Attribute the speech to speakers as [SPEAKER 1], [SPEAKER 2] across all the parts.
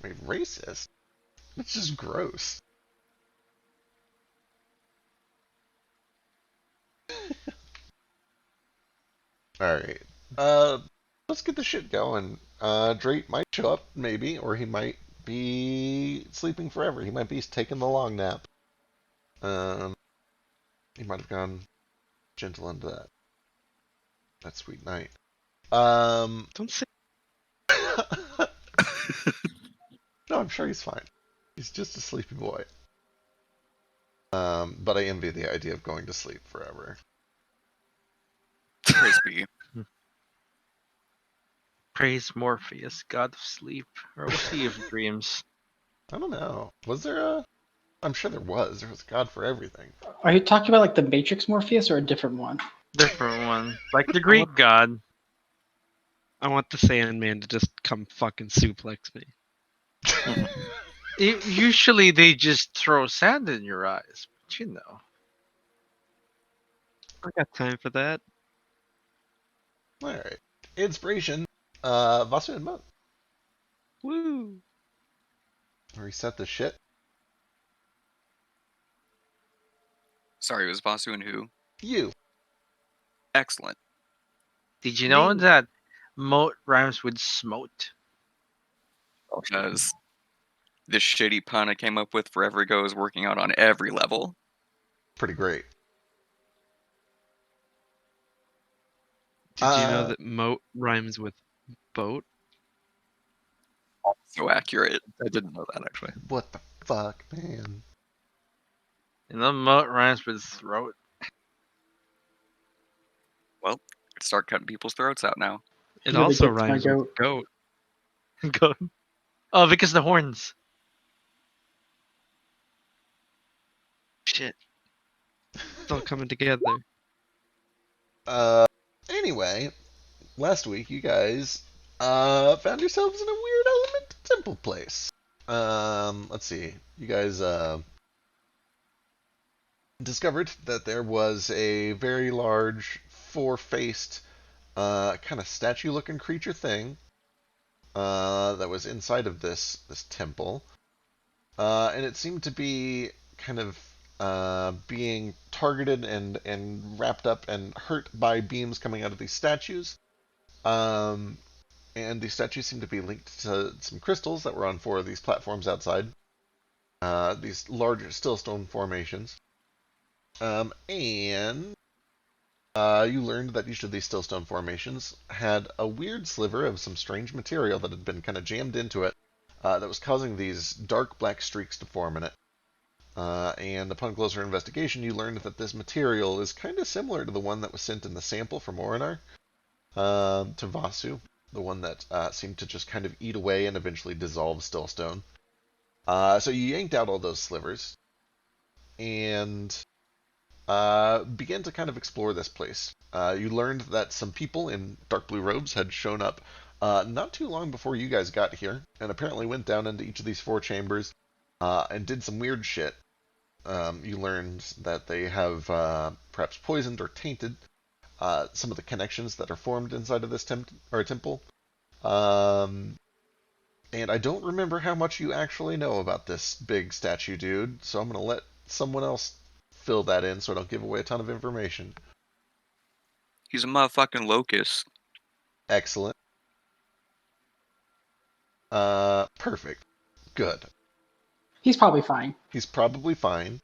[SPEAKER 1] Wait, racist? That's just gross. Alright. Let's get the shit going. Drake might show up, maybe, or he might be sleeping forever. He might be taking the long nap. Um, he might have gone gentle into that sweet night.
[SPEAKER 2] Don't say.
[SPEAKER 1] No, I'm sure he's fine. He's just a sleepy boy. But I envy the idea of going to sleep forever.
[SPEAKER 3] Crispy.
[SPEAKER 4] Praise Morpheus, god of sleep, or was he of dreams?
[SPEAKER 1] I don't know. Was there a? I'm sure there was. There was a god for everything.
[SPEAKER 5] Are you talking about like the Matrix Morpheus or a different one?
[SPEAKER 4] Different one, like the Greek god.
[SPEAKER 2] I want the Sandman to just come fucking suplex me.
[SPEAKER 4] Usually they just throw sand in your eyes, but you know.
[SPEAKER 2] I got time for that.
[SPEAKER 1] All right. Inspiration. Vasu and Moat.
[SPEAKER 2] Woo!
[SPEAKER 1] Reset the shit.
[SPEAKER 3] Sorry, it was Vasu and who?
[SPEAKER 1] You.
[SPEAKER 3] Excellent.
[SPEAKER 4] Did you know that moat rhymes with smote?
[SPEAKER 3] Because this shitty pun I came up with forever ago is working out on every level.
[SPEAKER 1] Pretty great.
[SPEAKER 2] Did you know that moat rhymes with boat?
[SPEAKER 3] So accurate. I didn't know that, actually.
[SPEAKER 1] What the fuck, man?
[SPEAKER 4] You know, moat rhymes with throat.
[SPEAKER 3] Well, start cutting people's throats out now.
[SPEAKER 2] It
[SPEAKER 5] Really
[SPEAKER 2] also
[SPEAKER 5] gets my
[SPEAKER 2] rhymes with goat.
[SPEAKER 4] Go. Oh, because the horns.
[SPEAKER 2] Shit. It's all coming together.
[SPEAKER 1] Anyway, last week you guys found yourselves in a weird element temple place. Let's see. You guys discovered that there was a very large four-faced kind of statue-looking creature thing that was inside of this temple, and it seemed to be kind of being targeted and wrapped up and hurt by beams coming out of these statues. And these statues seem to be linked to some crystals that were on four of these platforms outside. These larger stillstone formations. And you learned that each of these stillstone formations had a weird sliver of some strange material that had been kind of jammed into it that was causing these dark black streaks to form in it. And upon closer investigation, you learned that this material is kind of similar to the one that was sent in the sample from Orinar to Vasu, the one that seemed to just kind of eat away and eventually dissolve Stillstone. So you yanked out all those slivers and began to kind of explore this place. You learned that some people in dark blue robes had shown up not too long before you guys got here, and apparently went down into each of these four chambers and did some weird shit. You learned that they have perhaps poisoned or tainted some of the connections that are formed inside of this temple. And I don't remember how much you actually know about this big statue dude, so I'm going to let someone else fill that in so I don't give away a ton of information.
[SPEAKER 3] He's a motherfucking locust.
[SPEAKER 1] Excellent. Perfect. Good.
[SPEAKER 5] He's probably fine.
[SPEAKER 1] He's probably fine.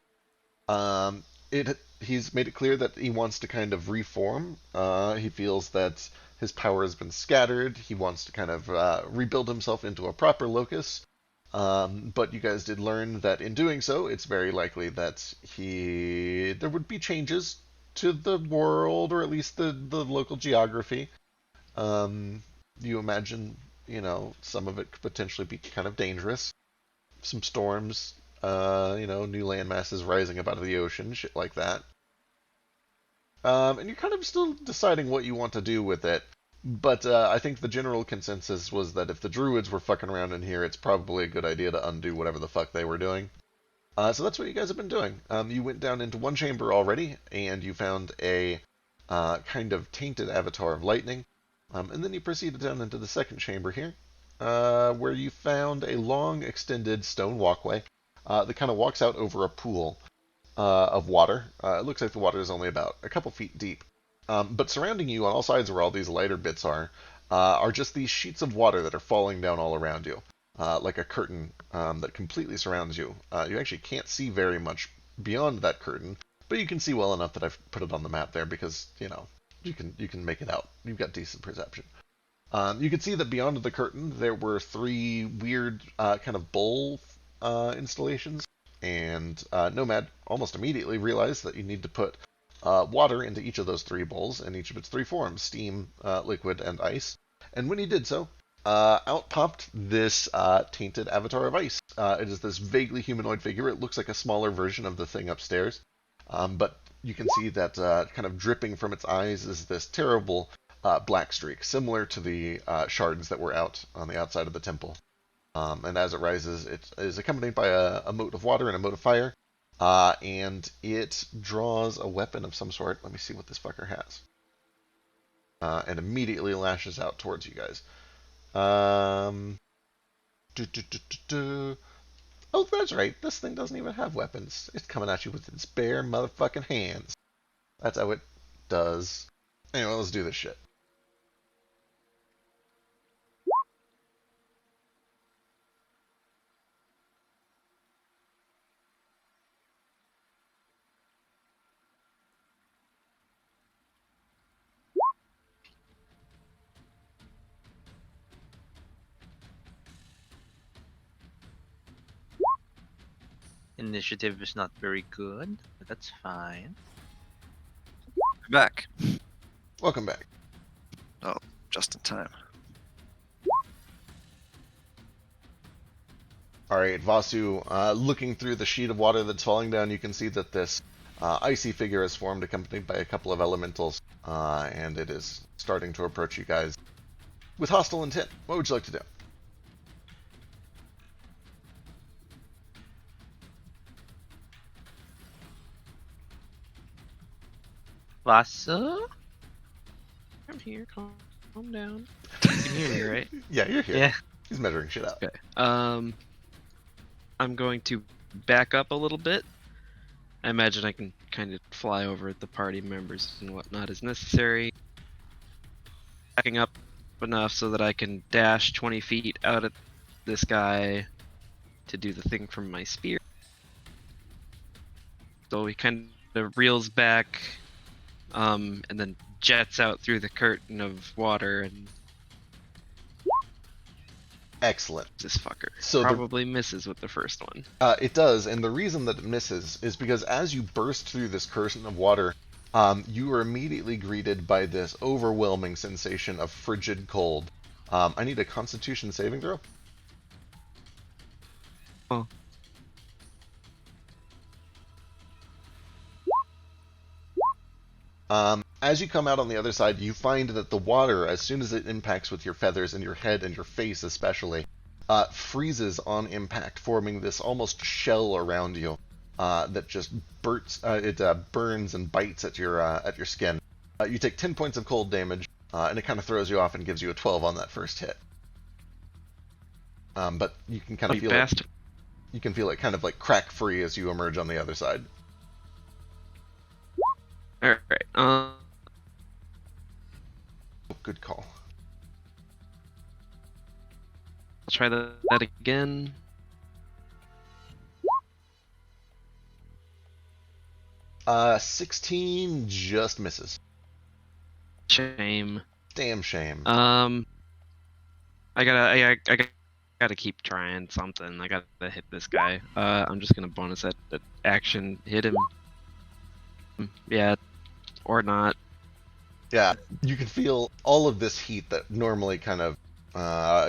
[SPEAKER 1] He's made it clear that he wants to kind of reform. He feels that his power has been scattered. He wants to kind of rebuild himself into a proper locus. But you guys did learn that in doing so, it's very likely that there would be changes to the world, or at least the local geography. You imagine, some of it could potentially be kind of dangerous. Some storms, new land masses rising up out of the ocean, shit like that. And you're kind of still deciding what you want to do with it. But I think the general consensus was that if the druids were fucking around in here, it's probably a good idea to undo whatever the fuck they were doing. So that's what you guys have been doing. You went down into one chamber already, and you found a kind of tainted avatar of lightning. And then you proceeded down into the second chamber here, where you found a long, extended stone walkway that kind of walks out over a pool of water. It looks like the water is only about a couple feet deep. But surrounding you on all sides where all these lighter bits are just these sheets of water that are falling down all around you, like a curtain that completely surrounds you. You actually can't see very much beyond that curtain, but you can see well enough that I've put it on the map there because, you can make it out. You've got decent perception. You can see that beyond the curtain there were three weird kind of bowl installations, and Nomad almost immediately realized that you need to put water into each of those three bowls in each of its three forms: steam, liquid, and ice. And when he did so, out popped this tainted avatar of ice. It is this vaguely humanoid figure. It looks like a smaller version of the thing upstairs, but you can see that kind of dripping from its eyes is this terrible black streak, similar to the shards that were out on the outside of the temple. And as it rises, it is accompanied by a mote of water and a mote of fire, and it draws a weapon of some sort. Let me see what this fucker has. And immediately lashes out towards you guys. Do, do, do, do, do. Oh, that's right. This thing doesn't even have weapons. It's coming at you with its bare motherfucking hands. That's how it does. Anyway, let's do this shit.
[SPEAKER 4] Initiative is not very good, but that's fine.
[SPEAKER 3] Back.
[SPEAKER 1] Welcome back.
[SPEAKER 3] Just in time.
[SPEAKER 1] Alright, Vasu, looking through the sheet of water that's falling down, you can see that this icy figure is formed, accompanied by a couple of elementals, and it is starting to approach you guys with hostile intent. What would you like to do?
[SPEAKER 4] Vasu?
[SPEAKER 2] I'm here. Calm down. You can hear me, right?
[SPEAKER 1] Yeah, you're here.
[SPEAKER 4] Yeah.
[SPEAKER 1] He's measuring shit out.
[SPEAKER 2] Okay. I'm going to back up a little bit. I imagine I can kind of fly over the party members and whatnot as necessary. Backing up enough so that I can dash 20 feet out at this guy to do the thing from my spear. So he kind of reels back, and then jets out through the curtain of water, and
[SPEAKER 1] Excellent.
[SPEAKER 2] this fucker
[SPEAKER 1] So
[SPEAKER 2] probably misses with the first one.
[SPEAKER 1] It does, and the reason that it misses is because as you burst through this curtain of water, you are immediately greeted by this overwhelming sensation of frigid cold. I need a Constitution saving throw.
[SPEAKER 2] Oh.
[SPEAKER 1] As you come out on the other side, you find that the water, as soon as it impacts with your feathers and your head and your face especially, freezes on impact, forming this almost shell around you that just burns and bites at your skin. You take 10 points of cold damage, and it kind of throws you off and gives you a 12 on that first hit. But you can kind of feel it. You can feel it kind of like crack free as you emerge on the other side.
[SPEAKER 2] All right.
[SPEAKER 1] Oh, good call.
[SPEAKER 2] I'll try that again.
[SPEAKER 1] Uh, 16 just misses.
[SPEAKER 2] Shame.
[SPEAKER 1] Damn shame.
[SPEAKER 2] I gotta keep trying something. I gotta hit this guy. I'm just gonna bonus that action, hit him. Yeah, or not.
[SPEAKER 1] Yeah, you can feel all of this heat that normally kind of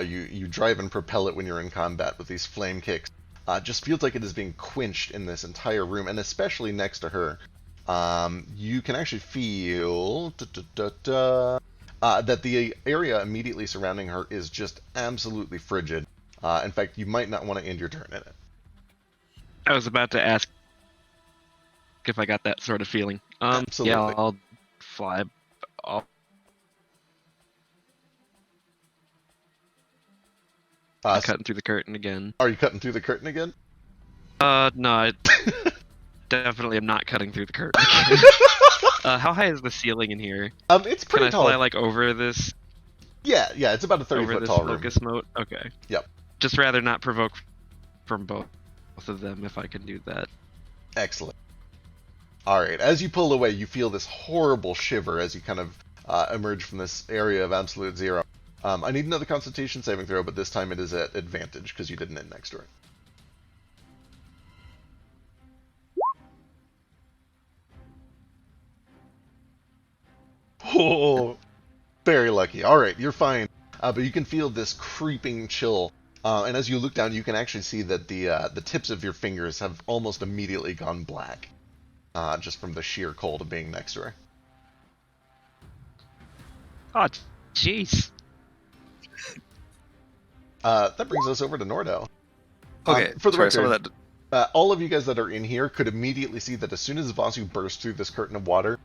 [SPEAKER 1] you drive and propel it when you're in combat with these flame kicks. Just feels like it is being quenched in this entire room, and especially next to her. You can actually feel that the area immediately surrounding her is just absolutely frigid. In fact, you might not want to end your turn in it.
[SPEAKER 2] I was about to ask if I got that sort of feeling.
[SPEAKER 1] Absolutely.
[SPEAKER 2] Yeah, I'll fly. I'm cutting through the curtain again.
[SPEAKER 1] Are you cutting through the curtain again?
[SPEAKER 2] No, I definitely am not cutting through the curtain again. How high is the ceiling in here?
[SPEAKER 1] It's
[SPEAKER 2] Can
[SPEAKER 1] pretty
[SPEAKER 2] I
[SPEAKER 1] tall.
[SPEAKER 2] fly like over this
[SPEAKER 1] Yeah, it's about a 30-foot tall room.
[SPEAKER 2] locust moat? Okay.
[SPEAKER 1] Yep.
[SPEAKER 2] Just rather not provoke from both of them if I can do that.
[SPEAKER 1] Excellent. All right, as you pull away, you feel this horrible shiver as you kind of emerge from this area of absolute zero. I need another Constitution saving throw, but this time it is at advantage because you didn't end next to it. Oh, very lucky. All right, you're fine. But you can feel this creeping chill. And as you look down, you can actually see that the tips of your fingers have almost immediately gone black, just from the sheer cold of being next to her.
[SPEAKER 2] Oh, jeez.
[SPEAKER 1] That brings us over to Nordo.
[SPEAKER 3] Okay,
[SPEAKER 1] For the
[SPEAKER 3] sorry,
[SPEAKER 1] record,
[SPEAKER 3] some of that.
[SPEAKER 1] all of you guys that are in here could immediately see that as soon as Vasu burst through this curtain of water,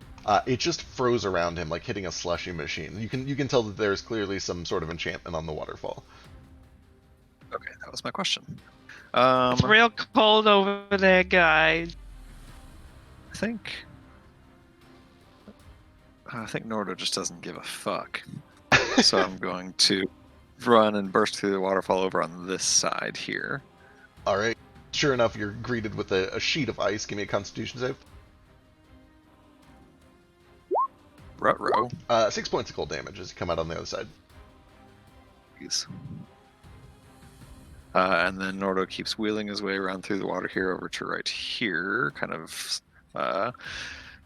[SPEAKER 1] it just froze around him like hitting a slushy machine. You can tell that there's clearly some sort of enchantment on the waterfall.
[SPEAKER 3] Okay, that was my question.
[SPEAKER 2] It's real cold over there, guys.
[SPEAKER 3] I think Nordo just doesn't give a fuck. So I'm going to run and burst through the waterfall over on this side here.
[SPEAKER 1] All right. Sure enough, you're greeted with a sheet of ice. Give me a Constitution save.
[SPEAKER 3] Ruh-roh.
[SPEAKER 1] 6 points of cold damage as you come out on the other side.
[SPEAKER 3] Please. And then Nordo keeps wheeling his way around through the water here over to right here, kind of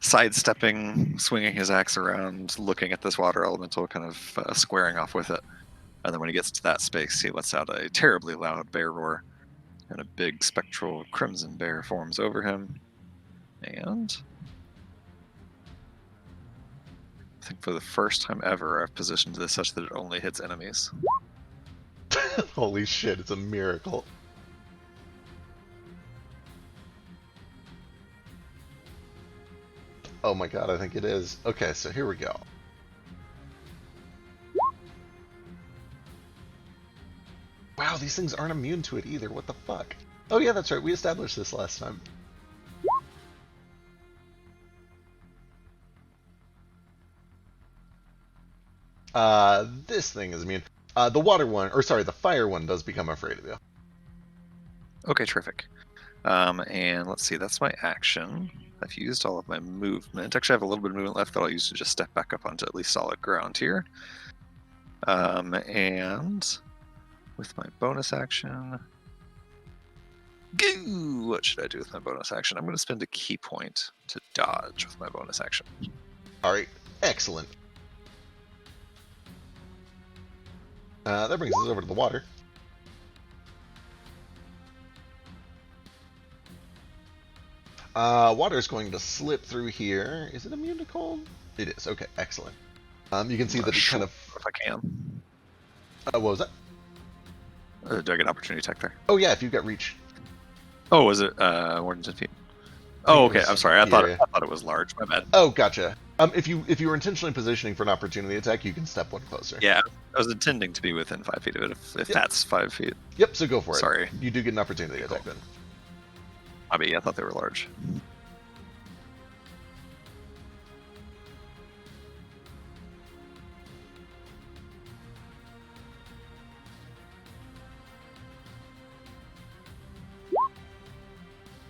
[SPEAKER 3] sidestepping, swinging his axe around, looking at this water elemental, kind of squaring off with it. And then when he gets to that space, he lets out a terribly loud bear roar, and a big spectral crimson bear forms over him. And I think for the first time ever, I've positioned this such that it only hits enemies.
[SPEAKER 1] Holy shit, it's a miracle. Oh my god, I think it is. Okay, so here we go. Wow, these things aren't immune to it either. What the fuck? Oh yeah, that's right. We established this last time. This thing is immune. The water one, or sorry, the fire one does become afraid of you.
[SPEAKER 3] Okay, terrific. And let's see, that's my action. I've used all of my movement. Actually, I have a little bit of movement left that I'll use to just step back up onto at least solid ground here. And with my bonus action... Goo! What should I do with my bonus action? I'm going to spend a key point to dodge with my bonus action.
[SPEAKER 1] Alright, excellent. That brings us over to the water. Water is going to slip through here. Is it immune to cold? It is. Okay, excellent. You can see that it kind of...
[SPEAKER 3] If I can.
[SPEAKER 1] what was that?
[SPEAKER 3] Do I get an opportunity attack there?
[SPEAKER 1] Oh yeah, if you've got reach.
[SPEAKER 3] Oh, was it more than 10 feet? Oh, okay. I'm sorry. I thought it was large. My bad.
[SPEAKER 1] Oh, gotcha. If you were intentionally positioning for an opportunity attack, you can step one closer.
[SPEAKER 3] Yeah, I was intending to be within 5 feet of it. If that's 5 feet.
[SPEAKER 1] Yep. So go for it.
[SPEAKER 3] Sorry.
[SPEAKER 1] You do get an opportunity attack then.
[SPEAKER 3] I thought they were large.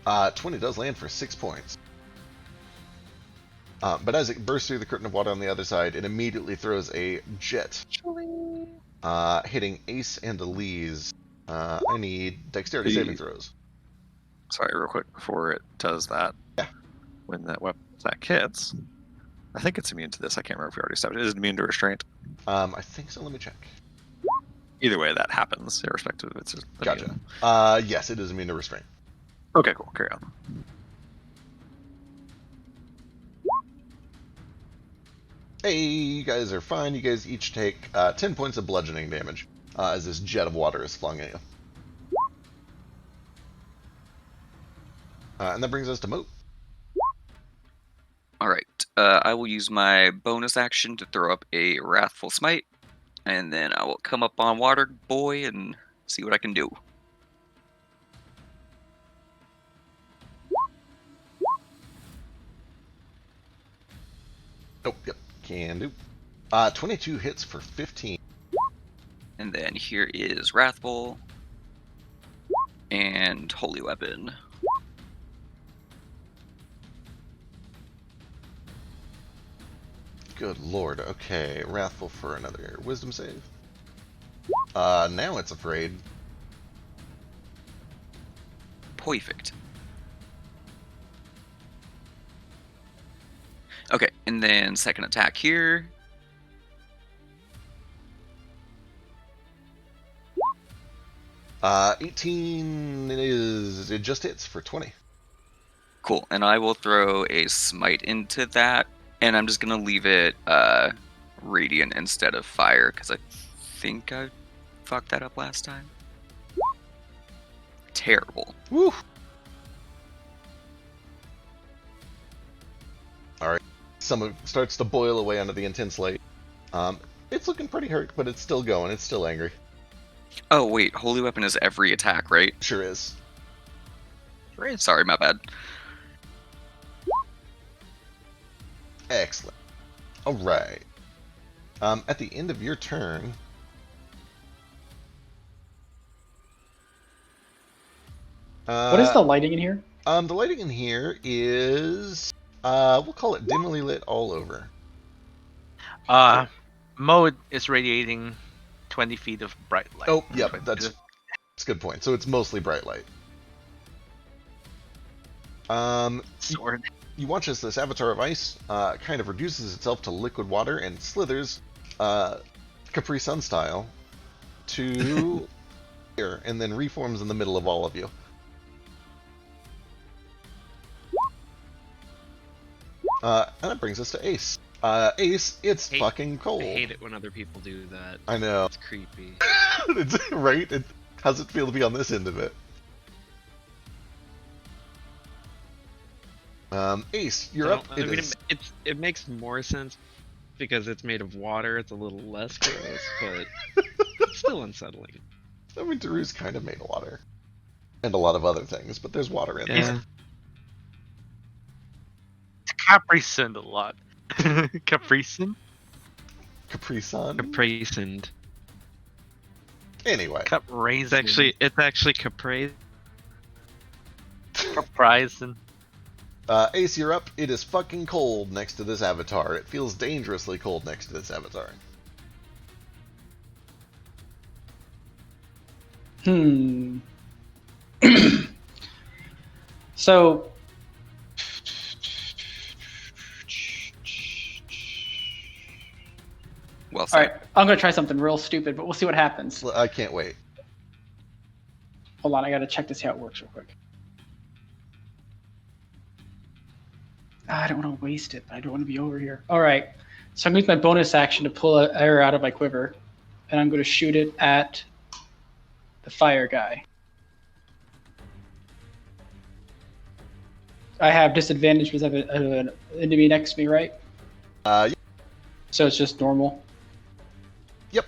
[SPEAKER 1] Uh, 20 does land for 6 points. But as it bursts through the curtain of water on the other side, it immediately throws a jet, hitting Ace and Elise. I need dexterity saving throws.
[SPEAKER 3] Sorry, real quick before it does that.
[SPEAKER 1] Yeah.
[SPEAKER 3] When that weapon attack hits, I think it's immune to this. I can't remember if we already established. Is it immune to restraint?
[SPEAKER 1] I think so. Let me check.
[SPEAKER 3] Either way, that happens, irrespective of its immune.
[SPEAKER 1] Gotcha. Yes, it is immune to restraint.
[SPEAKER 3] Okay, cool. Carry on.
[SPEAKER 1] Hey, you guys are fine. You guys each take 10 points of bludgeoning damage as this jet of water is flung at you. And that brings us to Moat.
[SPEAKER 3] Alright, I will use my bonus action to throw up a Wrathful Smite, and then I will come up on Water Boy and
[SPEAKER 6] See what I can do.
[SPEAKER 1] Oh, yep, can do. 22 hits for 15.
[SPEAKER 6] And then here is Wrathful and Holy Weapon.
[SPEAKER 1] Good lord. Okay, Wrathful for another Wisdom save. Now it's afraid.
[SPEAKER 6] Perfect. Okay, and then second attack here.
[SPEAKER 1] Uh, 18 it just hits for 20.
[SPEAKER 6] Cool, and I will throw a smite into that, and I'm just gonna leave it radiant instead of fire, because I think I fucked that up last time. Terrible.
[SPEAKER 1] Woo! Alright, some starts to boil away under the intense light. It's looking pretty hurt, but it's still going. It's still angry.
[SPEAKER 6] Oh wait, Holy Weapon is every attack, right?
[SPEAKER 1] Sure is.
[SPEAKER 6] Sorry, my bad.
[SPEAKER 1] Excellent. Alright. At the end of your turn...
[SPEAKER 5] What is the lighting in here?
[SPEAKER 1] The lighting in here is... we'll call it dimly lit all over.
[SPEAKER 4] Mode is radiating 20 feet of bright light.
[SPEAKER 1] Oh, yep,
[SPEAKER 4] 20
[SPEAKER 1] that's a good point. So it's mostly bright light.
[SPEAKER 4] sword.
[SPEAKER 1] You watch as this avatar of ice kind of reduces itself to liquid water and slithers, Capri Sun style, to here, and then reforms in the middle of all of you. And that brings us to Ace. Ace, it's fucking cold.
[SPEAKER 2] I hate it when other people do that.
[SPEAKER 1] I know.
[SPEAKER 2] It's creepy.
[SPEAKER 1] It's, right? How's it feel to be on this end of it? Ace, you're up.
[SPEAKER 2] I mean, it makes more sense because it's made of water. It's a little less gross, but it's still unsettling.
[SPEAKER 1] I mean, Daru's kind of made of water. And a lot of other things, but there's water in
[SPEAKER 2] Yeah.
[SPEAKER 1] there.
[SPEAKER 4] Capri Sun a lot. Capri Sun?
[SPEAKER 1] Capri Sun.
[SPEAKER 2] Capricend.
[SPEAKER 1] Anyway.
[SPEAKER 2] It's actually Capri.
[SPEAKER 4] Capricin.
[SPEAKER 1] Ace, you're up. It is fucking cold next to this avatar. It feels dangerously cold next to this avatar.
[SPEAKER 5] So,
[SPEAKER 6] Well
[SPEAKER 5] all
[SPEAKER 6] said.
[SPEAKER 5] right, I'm gonna try something real stupid, but we'll see what happens.
[SPEAKER 1] I can't wait.
[SPEAKER 5] Hold on, I gotta check to see how it works real quick. I don't want to waste it, but I don't want to be over here. All right, so I'm gonna use my bonus action to pull an arrow out of my quiver, and I'm gonna shoot it at the fire guy. I have disadvantage because I have an enemy next to me, right?
[SPEAKER 1] Yeah.
[SPEAKER 5] So it's just normal.
[SPEAKER 1] Yep.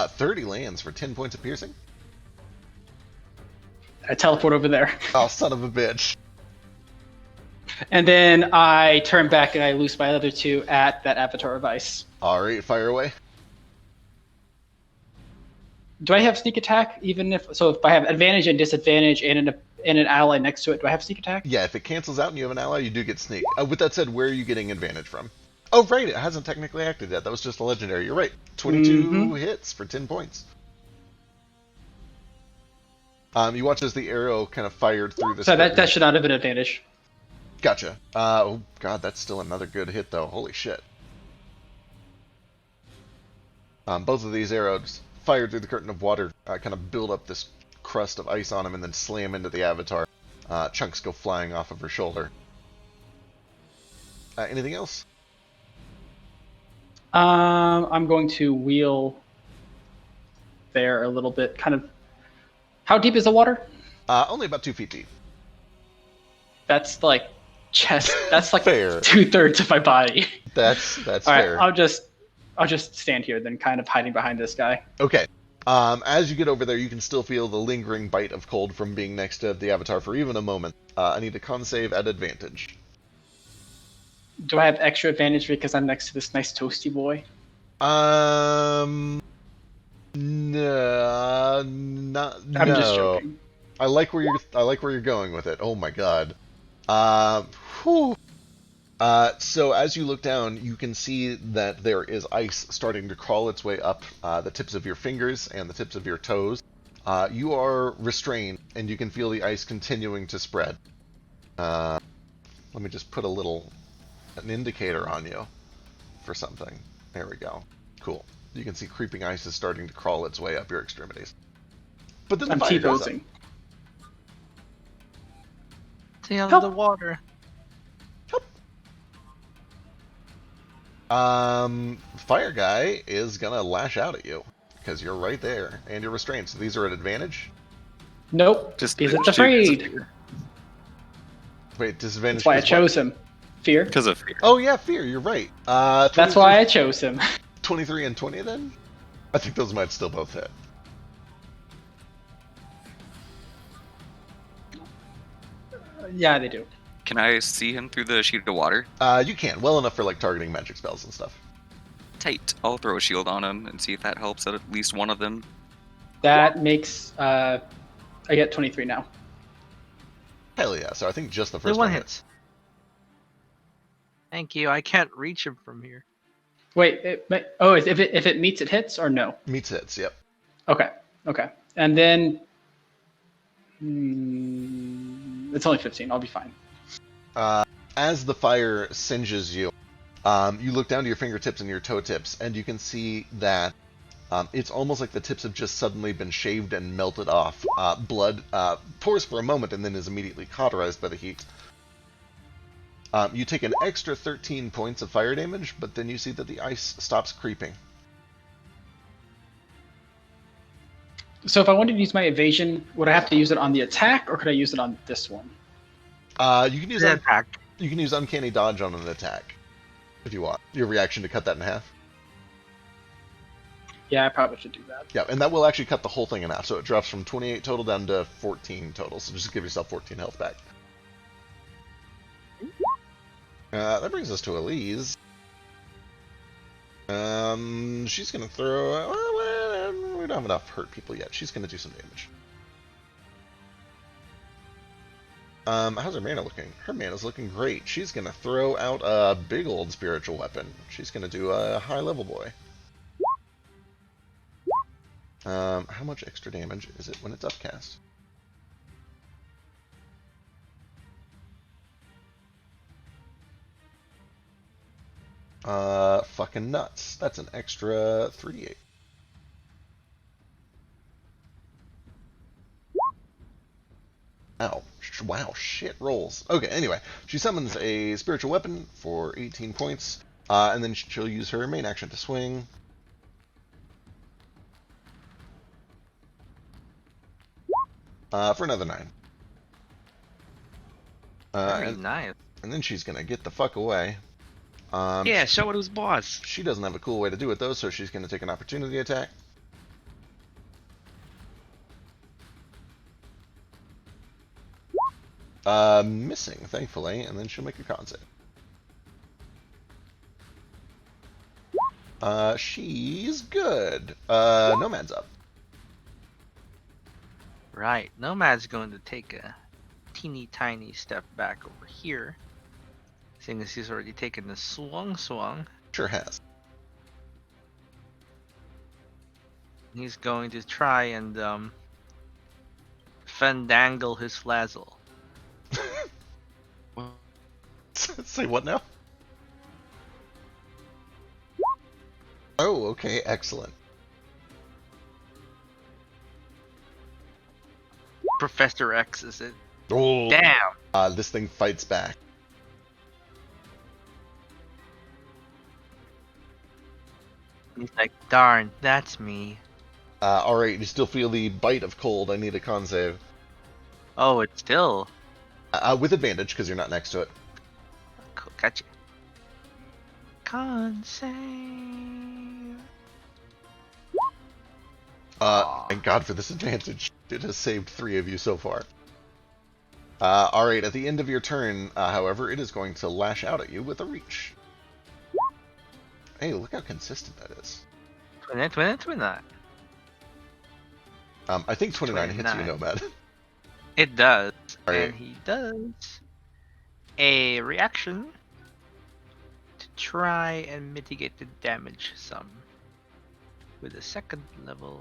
[SPEAKER 1] 30 lands for 10 points of piercing.
[SPEAKER 5] I teleport over there.
[SPEAKER 1] Oh, son of a bitch.
[SPEAKER 5] And then I turn back and I loose my other two at that avatar of ice.
[SPEAKER 1] Alright, fire away.
[SPEAKER 5] Do I have sneak attack even if if I have advantage and disadvantage and an ally next to it, do I have sneak attack?
[SPEAKER 1] Yeah, if it cancels out and you have an ally, you do get sneak. With that said, where are you getting advantage from? Oh, right, it hasn't technically acted yet. That was just a legendary. You're right. 22 hits for 10 points. You watch as the arrow kind of fired through the...
[SPEAKER 5] So that should not have been advantage.
[SPEAKER 1] Gotcha. Oh, God, that's still another good hit, though. Holy shit. Both of these arrows fired through the curtain of water, kind of build up this crust of ice on him, and then slam into the avatar. Chunks go flying off of her shoulder. Anything else?
[SPEAKER 5] I'm going to wheel there a little bit. Kind of. How deep is the water?
[SPEAKER 1] Only about 2 feet deep.
[SPEAKER 5] That's like chest. That's like
[SPEAKER 1] Fair.
[SPEAKER 5] 2/3 of my body.
[SPEAKER 1] That's
[SPEAKER 5] All right,
[SPEAKER 1] fair.
[SPEAKER 5] I'll just stand here then, kind of hiding behind this guy.
[SPEAKER 1] Okay. As you get over there, you can still feel the lingering bite of cold from being next to the avatar for even a moment. I need a con save at advantage.
[SPEAKER 5] Do I have extra advantage because I'm next to this nice toasty boy?
[SPEAKER 1] No, not
[SPEAKER 5] I'm just
[SPEAKER 1] no.
[SPEAKER 5] joking.
[SPEAKER 1] I like where you're going with it. Oh my god. Whew. So as you look down, you can see that there is ice starting to crawl its way up the tips of your fingers and the tips of your toes. You are restrained, and you can feel the ice continuing to spread. Let me just put an indicator on you for something. There we go. Cool. You can see creeping ice is starting to crawl its way up your extremities. But then the
[SPEAKER 5] I'm
[SPEAKER 1] fire goes up.
[SPEAKER 5] T-posing.
[SPEAKER 4] Stay out
[SPEAKER 5] Help.
[SPEAKER 4] of the water.
[SPEAKER 1] Fire guy is gonna lash out at you because you're right there and you're restrained. So these are at advantage.
[SPEAKER 5] Nope.
[SPEAKER 3] Just
[SPEAKER 5] Because it's
[SPEAKER 3] shoot 'cause of
[SPEAKER 5] afraid.
[SPEAKER 3] fear.
[SPEAKER 1] Wait, disadvantage.
[SPEAKER 5] That's why I
[SPEAKER 1] 'cause what?
[SPEAKER 5] chose him. Fear.
[SPEAKER 3] Because of fear.
[SPEAKER 1] Oh yeah, fear. You're right.
[SPEAKER 5] That's why I chose him.
[SPEAKER 1] 23 and 20 then. I think those might still both hit.
[SPEAKER 5] Yeah, they do.
[SPEAKER 6] Can I see him through the sheet of water?
[SPEAKER 1] You can well enough for like targeting magic spells and stuff.
[SPEAKER 6] Tight. I'll throw a shield on him and see if that helps at least one of them.
[SPEAKER 5] That makes I get 23 now.
[SPEAKER 1] Hell yeah! So I think just the
[SPEAKER 4] The
[SPEAKER 1] first
[SPEAKER 4] one
[SPEAKER 1] one
[SPEAKER 4] hits. Thank you. I can't reach him from here.
[SPEAKER 5] Wait, if it meets, it hits or no?
[SPEAKER 1] meets hits. Yep.
[SPEAKER 5] Okay, and then it's only 15. I'll be fine.
[SPEAKER 1] As the fire singes you, you look down to your fingertips and your toe tips, and you can see that it's almost like the tips have just suddenly been shaved and melted off. Blood pours for a moment and then is immediately cauterized by the heat. You take an extra 13 points of fire damage, but then you see that the ice stops creeping.
[SPEAKER 5] So if I wanted to use my evasion, would I have to use it on the attack, or could I use it on this one?
[SPEAKER 1] You can use
[SPEAKER 4] The attack.
[SPEAKER 1] you can use uncanny dodge on an attack if you want. Your reaction to cut that in half.
[SPEAKER 5] Yeah, I probably should do that.
[SPEAKER 1] Yeah, and that will actually cut the whole thing in half, so it drops from 28 total down to 14 total. So just give yourself 14 health back. That brings us to Elise. She's gonna throw. We don't have enough hurt people yet. She's gonna do some damage. How's her mana looking? Her mana's looking great. She's gonna throw out a big old spiritual weapon. She's gonna do a high level boy. How much extra damage is it when it's upcast? Fucking nuts. That's an extra 3d8. Ow. Wow, shit rolls. Okay, anyway. She summons a spiritual weapon for 18 points, and then she'll use her main action to swing. For another 9.
[SPEAKER 4] Very nice.
[SPEAKER 1] And then she's gonna get the fuck away.
[SPEAKER 2] Yeah, show it who's boss.
[SPEAKER 1] She doesn't have a cool way to do it though, so she's gonna take an opportunity attack. Missing, thankfully, and then she'll make a con save. She's good. Nomad's up.
[SPEAKER 4] Right. Nomad's going to take a teeny tiny step back over here. Seeing as he's already taken the swung.
[SPEAKER 1] Sure has.
[SPEAKER 4] He's going to try and fandangle his flazzle.
[SPEAKER 1] Say what now? Oh, okay, excellent.
[SPEAKER 4] Professor X is it?
[SPEAKER 1] Oh,
[SPEAKER 4] Damn!
[SPEAKER 1] this thing fights back.
[SPEAKER 4] He's like, darn, that's me.
[SPEAKER 1] Alright, you still feel the bite of cold. I need a con save.
[SPEAKER 4] Oh, it's still.
[SPEAKER 1] With advantage, because you're not next to it.
[SPEAKER 4] Gotcha. Con save.
[SPEAKER 1] Thank God for this advantage. It has saved 3 of you so far. Alright, at the end of your turn, however, it is going to lash out at you with a reach. Hey, look how consistent that is.
[SPEAKER 4] Twin that.
[SPEAKER 1] I think 29 hits you,
[SPEAKER 4] 29.
[SPEAKER 1] Nomad.
[SPEAKER 4] It does.
[SPEAKER 1] Alright.
[SPEAKER 4] And he does a reaction to try and mitigate the damage some with a 2nd level.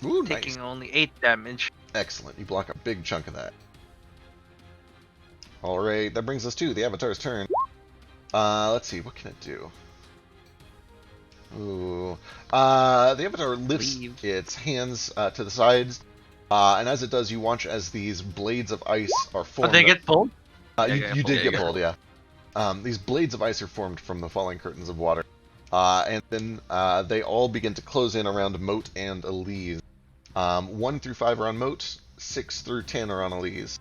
[SPEAKER 1] Ooh,
[SPEAKER 4] Taking
[SPEAKER 1] nice.
[SPEAKER 4] only 8 damage.
[SPEAKER 1] Excellent. You block a big chunk of that. Alright, that brings us to the Avatar's turn. Let's see, what can it do? Ooh. The Avatar lifts
[SPEAKER 4] Leave.
[SPEAKER 1] its hands to the sides, and as it does, you watch as these blades of ice are
[SPEAKER 4] Oh,
[SPEAKER 1] formed.
[SPEAKER 4] they get pulled?
[SPEAKER 1] You did
[SPEAKER 6] Yeah,
[SPEAKER 1] get
[SPEAKER 6] you
[SPEAKER 1] pulled, yeah. These blades of ice are formed from the falling curtains of water, and then they all begin to close in around Moat and Elise. 1 through 5 are on Moat, 6 through 10 are on Elise.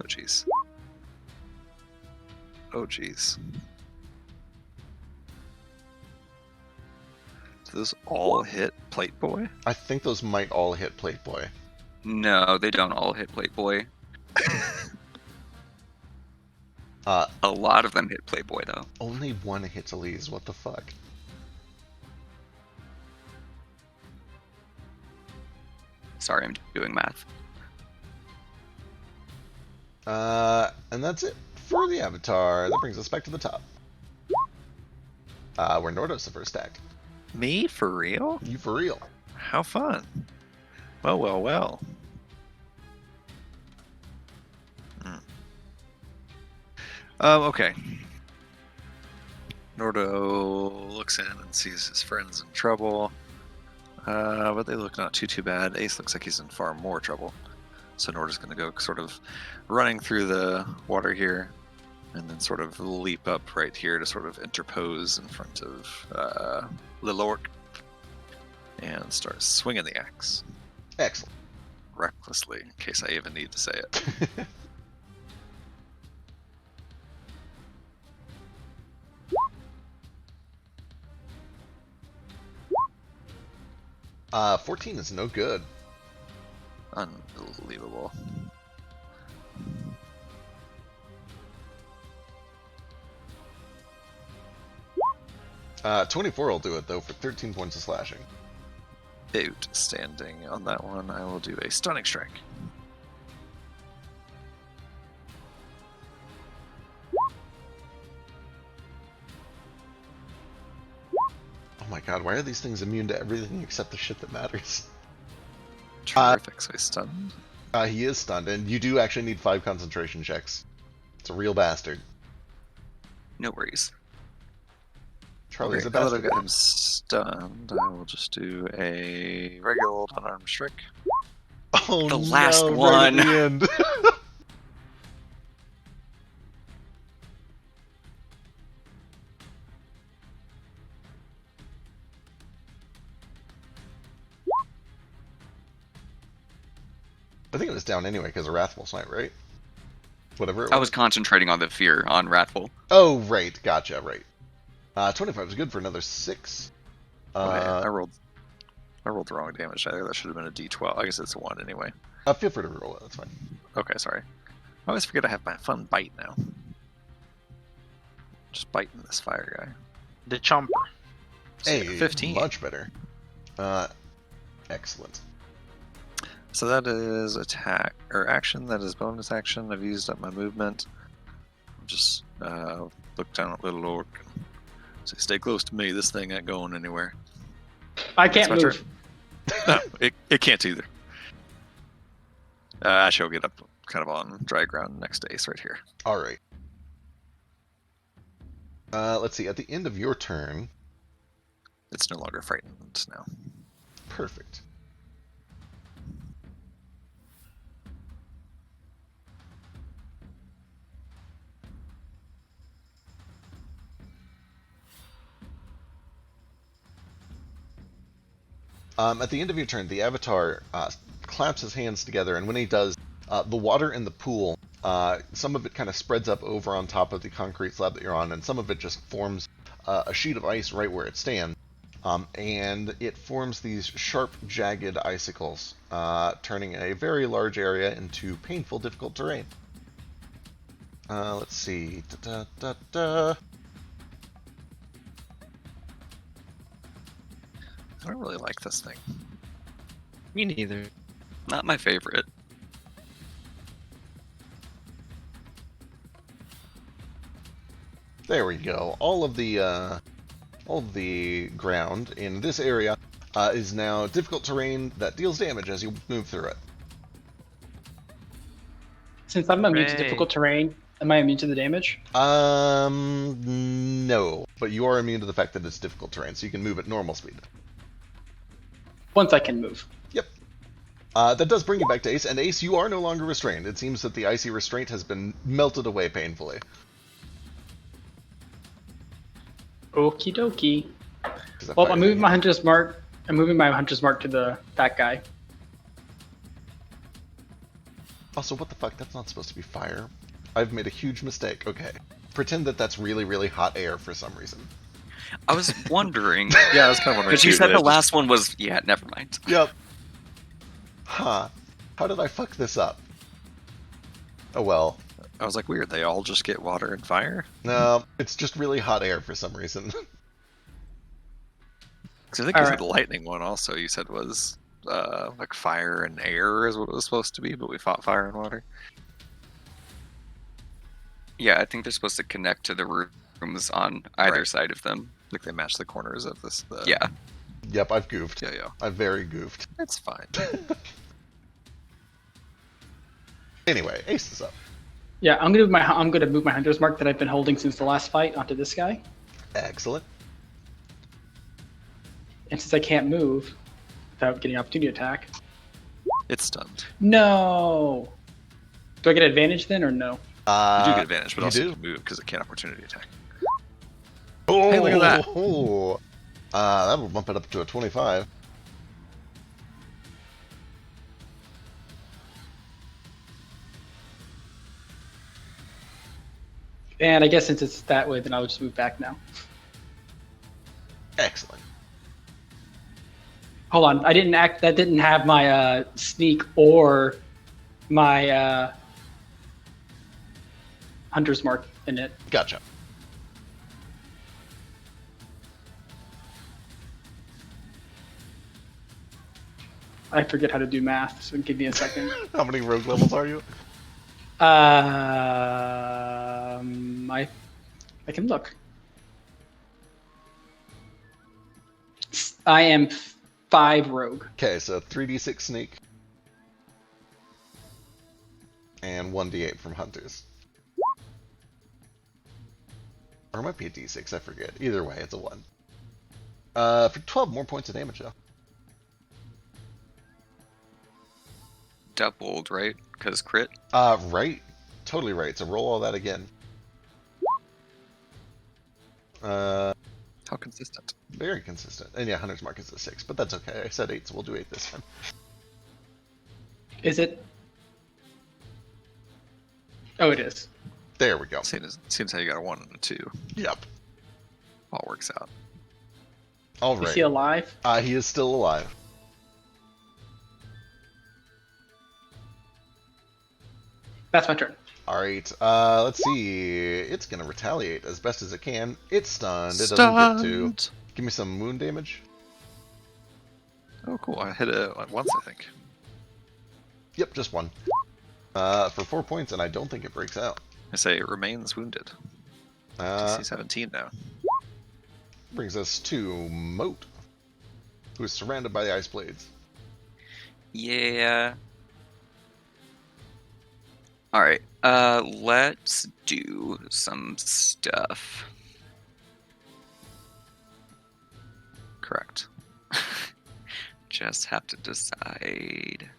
[SPEAKER 3] Oh jeez. Oh jeez. Do those all hit Plate Boy?
[SPEAKER 1] I think those might all hit Plate Boy.
[SPEAKER 6] No, they don't all hit Playboy. A lot of them hit Playboy though.
[SPEAKER 1] Only 1 hits Elise, what the fuck?
[SPEAKER 6] Sorry, I'm doing math.
[SPEAKER 1] And that's it for the Avatar. That brings us back to the top. Where Nordo's the first act.
[SPEAKER 3] Me? For real?
[SPEAKER 1] You for real.
[SPEAKER 3] How fun. Well, well, well. Okay. Nordo looks in and sees his friends in trouble. But they look not too bad. Ace looks like he's in far more trouble. So Nordo's going to go sort of running through the water here, and then sort of leap up right here to sort of interpose in front of Lil Orc, and start swinging the axe.
[SPEAKER 1] Excellent.
[SPEAKER 3] Recklessly, in case I even need to say it.
[SPEAKER 1] 14 is no good.
[SPEAKER 3] Unbelievable.
[SPEAKER 1] Uh, 24 will do it, though, for 13 points of slashing.
[SPEAKER 3] Outstanding. On that one, I will do a stunning strike.
[SPEAKER 1] Oh my god, why are these things immune to everything except the shit that matters?
[SPEAKER 3] Terrific. So he's stunned.
[SPEAKER 1] He is stunned, and you do actually need 5 concentration checks. It's a real bastard.
[SPEAKER 6] No worries.
[SPEAKER 1] Charlie's
[SPEAKER 3] Okay,
[SPEAKER 1] a
[SPEAKER 3] now that I've
[SPEAKER 1] bastard.
[SPEAKER 3] got him stunned, I will just do a regular old unarmed strike.
[SPEAKER 1] Oh
[SPEAKER 6] The
[SPEAKER 1] no,
[SPEAKER 6] last
[SPEAKER 1] right at
[SPEAKER 6] one.
[SPEAKER 1] the end. I think it was down anyway because of Wrathful Smite, right? Whatever it was.
[SPEAKER 6] I was concentrating on the fear on Wrathful.
[SPEAKER 1] Oh, right. Gotcha, right. 25 is good for another 6.
[SPEAKER 3] I rolled the wrong damage. I think that should have been a D12. I guess it's a 1 anyway.
[SPEAKER 1] Feel free to reroll it. That's fine.
[SPEAKER 3] Okay, sorry. I always forget I have my fun bite now. Just biting this fire guy.
[SPEAKER 4] The chomper.
[SPEAKER 3] So
[SPEAKER 1] Hey,
[SPEAKER 3] 15.
[SPEAKER 1] much better. Excellent.
[SPEAKER 3] So that is attack or action. That is bonus action. I've used up my movement. Just look down at Little Orc and say, "Stay close to me. This thing ain't going anywhere."
[SPEAKER 5] I can't
[SPEAKER 3] That's my
[SPEAKER 5] move.
[SPEAKER 3] No, it can't either. Actually, I'll get up kind of on dry ground next to Ace right here.
[SPEAKER 1] All right. Let's see. At the end of your turn,
[SPEAKER 3] It's no longer frightened now.
[SPEAKER 1] perfect. At the end of your turn, the Avatar claps his hands together, and when he does, the water in the pool, some of it kind of spreads up over on top of the concrete slab that you're on, and some of it just forms a sheet of ice right where it stands. And it forms these sharp, jagged icicles, turning a very large area into painful, difficult terrain. Let's see.
[SPEAKER 3] I don't really like this thing.
[SPEAKER 2] Me neither.
[SPEAKER 6] Not my favorite.
[SPEAKER 1] There we go. All of the ground in this area is now difficult terrain that deals damage as you move through it.
[SPEAKER 5] Since I'm immune to
[SPEAKER 2] Hooray.
[SPEAKER 5] difficult terrain, am I immune to the damage?
[SPEAKER 1] No, but you are immune to the fact that it's difficult terrain, so you can move at normal speed.
[SPEAKER 5] Once I can move.
[SPEAKER 1] Yep. That does bring you back to Ace, and Ace, you are no longer restrained. It seems that the icy restraint has been melted away painfully.
[SPEAKER 5] Okie dokie.
[SPEAKER 1] Is that
[SPEAKER 5] Well,
[SPEAKER 1] fire
[SPEAKER 5] I'm moving
[SPEAKER 1] thing?
[SPEAKER 5] my hunter's mark. I'm moving my hunter's mark to that guy.
[SPEAKER 1] Also, what the fuck? That's not supposed to be fire. I've made a huge mistake. Okay. Pretend that that's really, really hot air for some reason.
[SPEAKER 6] I was wondering.
[SPEAKER 3] Yeah, I was kind of wondering.
[SPEAKER 6] Because you
[SPEAKER 3] too,
[SPEAKER 6] said
[SPEAKER 3] that
[SPEAKER 6] the
[SPEAKER 3] it
[SPEAKER 6] last one was. Yeah, never mind.
[SPEAKER 1] Yep. Huh. How did I fuck this up? Oh well.
[SPEAKER 3] I was like, weird. They all just get water and fire.
[SPEAKER 1] No, it's just really hot air for some reason.
[SPEAKER 3] Because I think
[SPEAKER 5] Alright.
[SPEAKER 3] the lightning one also you said was like fire and air is what it was supposed to be, but we fought fire and water.
[SPEAKER 6] Yeah, I think they're supposed to connect to the rooms on either
[SPEAKER 3] Right.
[SPEAKER 6] side of them.
[SPEAKER 3] Like they match the corners of this.
[SPEAKER 6] Yeah.
[SPEAKER 1] Yep, I've goofed.
[SPEAKER 3] Yeah, yeah.
[SPEAKER 1] I've very goofed.
[SPEAKER 3] It's fine.
[SPEAKER 1] Anyway, Ace is up.
[SPEAKER 5] Yeah, I'm gonna move my hunter's mark that I've been holding since the last fight onto this guy.
[SPEAKER 1] Excellent.
[SPEAKER 5] And since I can't move without getting opportunity attack,
[SPEAKER 3] It's stunned.
[SPEAKER 5] no. Do I get advantage then or no?
[SPEAKER 3] You do get advantage, but
[SPEAKER 1] you
[SPEAKER 3] also
[SPEAKER 1] do?
[SPEAKER 3] you can move because it can't opportunity attack.
[SPEAKER 1] Oh,
[SPEAKER 3] Hey, look at that.
[SPEAKER 1] Oh, that'll bump it up to a 25.
[SPEAKER 5] And I guess since it's that way, then I'll just move back now.
[SPEAKER 1] Excellent.
[SPEAKER 5] Hold on, that didn't have my sneak or my hunter's mark in it.
[SPEAKER 1] Gotcha.
[SPEAKER 5] I forget how to do math, so give me a second.
[SPEAKER 1] How many rogue levels are you?
[SPEAKER 5] I can look. I am 5 rogue.
[SPEAKER 1] Okay, so 3d6 sneak. And 1d8 from hunters. Or it might be a d6, I forget. Either way, it's a 1. For 12 more points of damage, though.
[SPEAKER 6] Doubled, right? Because crit.
[SPEAKER 1] Right. Totally right. So roll all that again.
[SPEAKER 3] How consistent?
[SPEAKER 1] Very consistent. And yeah, Hunter's Mark is a 6, but that's okay. I said 8, so we'll do 8 this time.
[SPEAKER 5] Is it? Oh, it is.
[SPEAKER 1] There we go.
[SPEAKER 3] Seems how you got a 1 and a 2.
[SPEAKER 1] Yep.
[SPEAKER 3] All works out.
[SPEAKER 1] All
[SPEAKER 5] Is he
[SPEAKER 1] right.
[SPEAKER 5] alive?
[SPEAKER 1] He is still alive.
[SPEAKER 5] That's my turn.
[SPEAKER 1] All right. Let's see. It's gonna retaliate as best as it can. It's stunned. It doesn't get to. Give me some wound damage.
[SPEAKER 3] Oh, cool. I hit it once, I think.
[SPEAKER 1] Yep, just 1. For 4 points, and I don't think it breaks out.
[SPEAKER 3] I say it remains wounded. DC 17 now.
[SPEAKER 1] Brings us to Moat, who is surrounded by the ice blades.
[SPEAKER 6] Yeah. Alright, let's do some stuff.
[SPEAKER 3] Correct.
[SPEAKER 6] Just have to decide.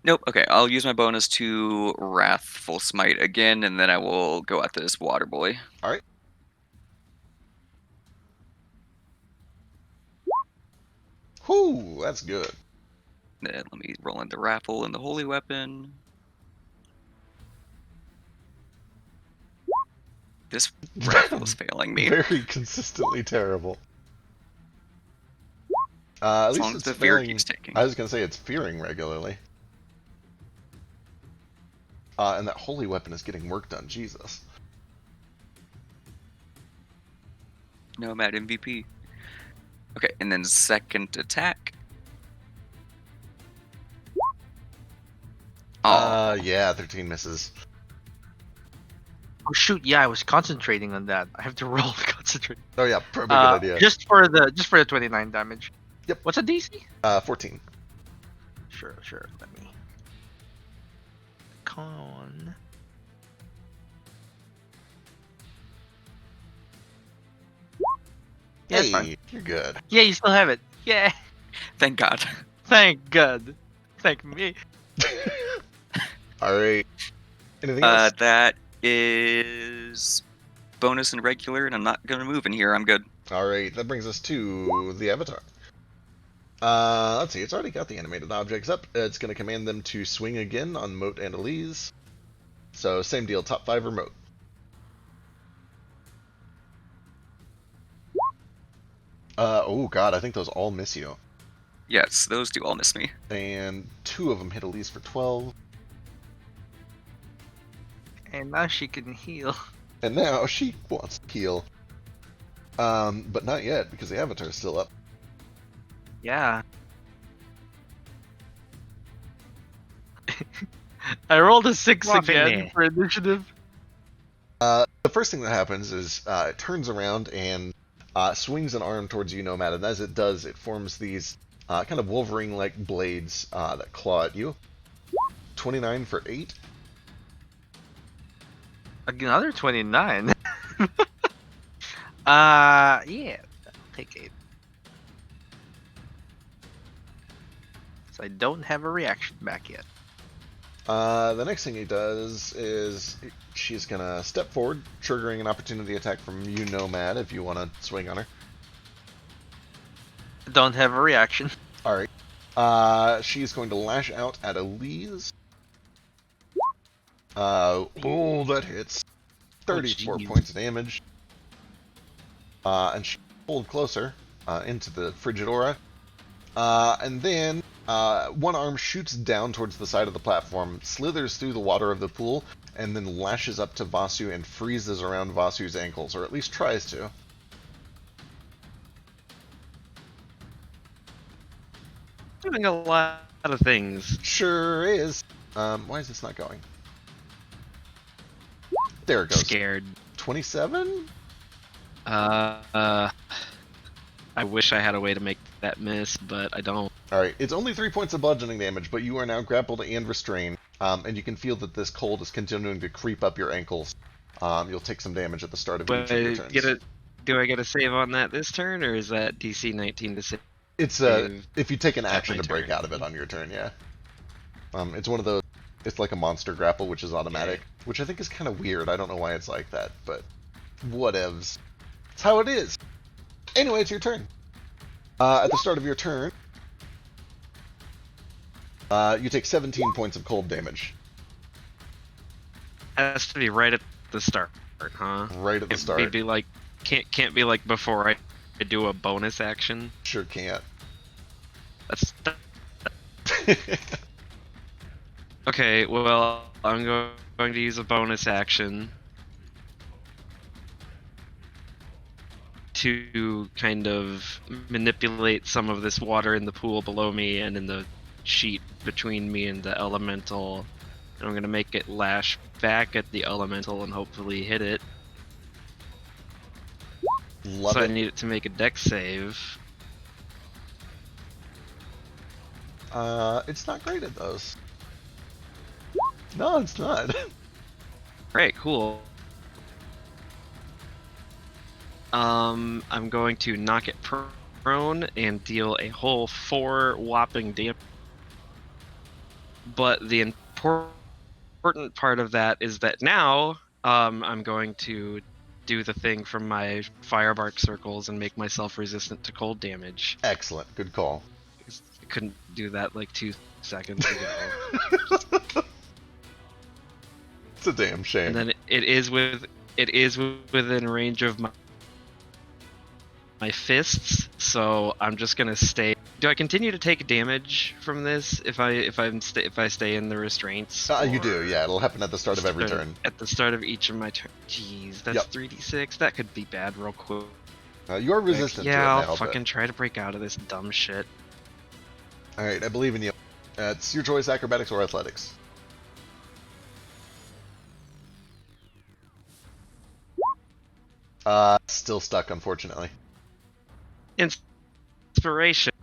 [SPEAKER 6] Nope, okay, I'll use my bonus to Wrathful Smite again, and then I will go at this water boy.
[SPEAKER 1] All right. Whoo, that's good.
[SPEAKER 6] Then let me roll into raffle and the holy weapon. This raffle is failing me.
[SPEAKER 1] Very consistently terrible. At
[SPEAKER 6] As
[SPEAKER 1] least
[SPEAKER 6] long as
[SPEAKER 1] it's
[SPEAKER 6] the fear
[SPEAKER 1] failing.
[SPEAKER 6] keeps taking.
[SPEAKER 1] I was gonna say it's fearing regularly. And that holy weapon is getting work done. Jesus.
[SPEAKER 6] Nomad MVP. Okay, and then second attack. Oh,
[SPEAKER 1] Yeah, 13 misses.
[SPEAKER 4] Oh shoot! Yeah, I was concentrating on that. I have to roll to concentrate.
[SPEAKER 1] Oh yeah, probably a good idea.
[SPEAKER 4] Just for the 29 damage.
[SPEAKER 1] Yep.
[SPEAKER 4] What's a DC?
[SPEAKER 1] 14.
[SPEAKER 4] Sure. Let me. Con. Yeah, it's fine.
[SPEAKER 1] Hey, you're good.
[SPEAKER 4] Yeah, you still have it. Yeah.
[SPEAKER 6] thank God.
[SPEAKER 4] Thank God. Thank me.
[SPEAKER 1] All right. Anything else?
[SPEAKER 6] That is bonus and regular, and I'm not going to move in here. I'm good.
[SPEAKER 1] All right, that brings us to the Avatar. Let's see, it's already got the animated objects up. It's going to command them to swing again on Moat and Elise. So same deal, top 5 or Moat. Oh god, I think those all miss you.
[SPEAKER 6] Yes, those do all miss me.
[SPEAKER 1] And 2 of them hit Elise for 12.
[SPEAKER 4] And now she can heal.
[SPEAKER 1] And now she wants to heal. But not yet, because the Avatar is still up.
[SPEAKER 4] Yeah. I rolled a 6
[SPEAKER 2] Come on,
[SPEAKER 4] again
[SPEAKER 2] Vinny.
[SPEAKER 4] for initiative.
[SPEAKER 1] The first thing that happens is it turns around and swings an arm towards you, Nomad, and as it does, it forms these kind of Wolverine-like blades that claw at you. 29 for 8.
[SPEAKER 4] Another 29. Yeah, I'll take 8. So I don't have a reaction back yet.
[SPEAKER 1] The next thing he does is she's gonna step forward, triggering an opportunity attack from you, Nomad, if you want to swing on her.
[SPEAKER 4] Don't have a reaction.
[SPEAKER 1] All right. She's going to lash out at Elise. That hits. 34
[SPEAKER 2] jeez.
[SPEAKER 1] points of damage. And she pulled closer into the frigid aura. And then one arm shoots down towards the side of the platform, slithers through the water of the pool, and then lashes up to Vasu and freezes around Vasu's ankles, or at least tries to.
[SPEAKER 2] Doing a lot of things.
[SPEAKER 1] Sure is. Why is this not going? There it goes.
[SPEAKER 2] Scared.
[SPEAKER 1] 27?
[SPEAKER 2] I wish I had a way to make that miss, but I don't.
[SPEAKER 1] Alright, it's only 3 points of bludgeoning damage, but you are now grappled and restrained, and you can feel that this cold is continuing to creep up your ankles. You'll take some damage at the start of
[SPEAKER 2] But
[SPEAKER 1] each of your turns.
[SPEAKER 2] do I get a save on that this turn, or is that DC 19 to save?
[SPEAKER 1] It's if you take an action
[SPEAKER 2] my
[SPEAKER 1] to break
[SPEAKER 2] turn.
[SPEAKER 1] out of it on your turn, yeah. It's one of those. It's like a monster grapple, which is automatic, which I think is kind of weird. I don't know why it's like that, but whatevs. It's how it is. Anyway, it's your turn. At the start of your turn, you take 17 points of cold damage.
[SPEAKER 2] Has to be right at the start, huh?
[SPEAKER 1] Right at the
[SPEAKER 2] Can't
[SPEAKER 1] start.
[SPEAKER 2] be like can't be like before I do a bonus action.
[SPEAKER 1] Sure can't.
[SPEAKER 2] That's okay. Well, I'm going to use a bonus action to kind of manipulate some of this water in the pool below me and in the sheet between me and the elemental. And I'm going to make it lash back at the elemental and hopefully hit it.
[SPEAKER 1] Love
[SPEAKER 2] So I
[SPEAKER 1] it.
[SPEAKER 2] need it to make a dex save.
[SPEAKER 1] It's not great at those. No, it's not.
[SPEAKER 2] Right, cool. I'm going to knock it prone and deal a whole 4 whopping damage. But the important part of that is that now I'm going to do the thing from my firebark circles and make myself resistant to cold damage.
[SPEAKER 1] Excellent. Good call.
[SPEAKER 2] I couldn't do that like 2 seconds ago.
[SPEAKER 1] It's a damn
[SPEAKER 2] And
[SPEAKER 1] shame.
[SPEAKER 2] then it is within range of my fists, so I'm just gonna stay. Do I continue to take damage from this if I stay in the restraints?
[SPEAKER 1] You do,
[SPEAKER 2] or
[SPEAKER 1] yeah. It'll happen at the start of every
[SPEAKER 2] start-
[SPEAKER 1] turn.
[SPEAKER 2] At the start of each of my turns. Jeez, that's
[SPEAKER 1] Yep.
[SPEAKER 2] 3d6. That could be bad real quick.
[SPEAKER 1] You're
[SPEAKER 2] Like,
[SPEAKER 1] resistant
[SPEAKER 2] yeah,
[SPEAKER 1] to it
[SPEAKER 2] I'll
[SPEAKER 1] now,
[SPEAKER 2] fucking try to break out of this dumb shit.
[SPEAKER 1] but... Alright, I believe in you. It's your choice, acrobatics or athletics. Still stuck, unfortunately.
[SPEAKER 2] Inspiration.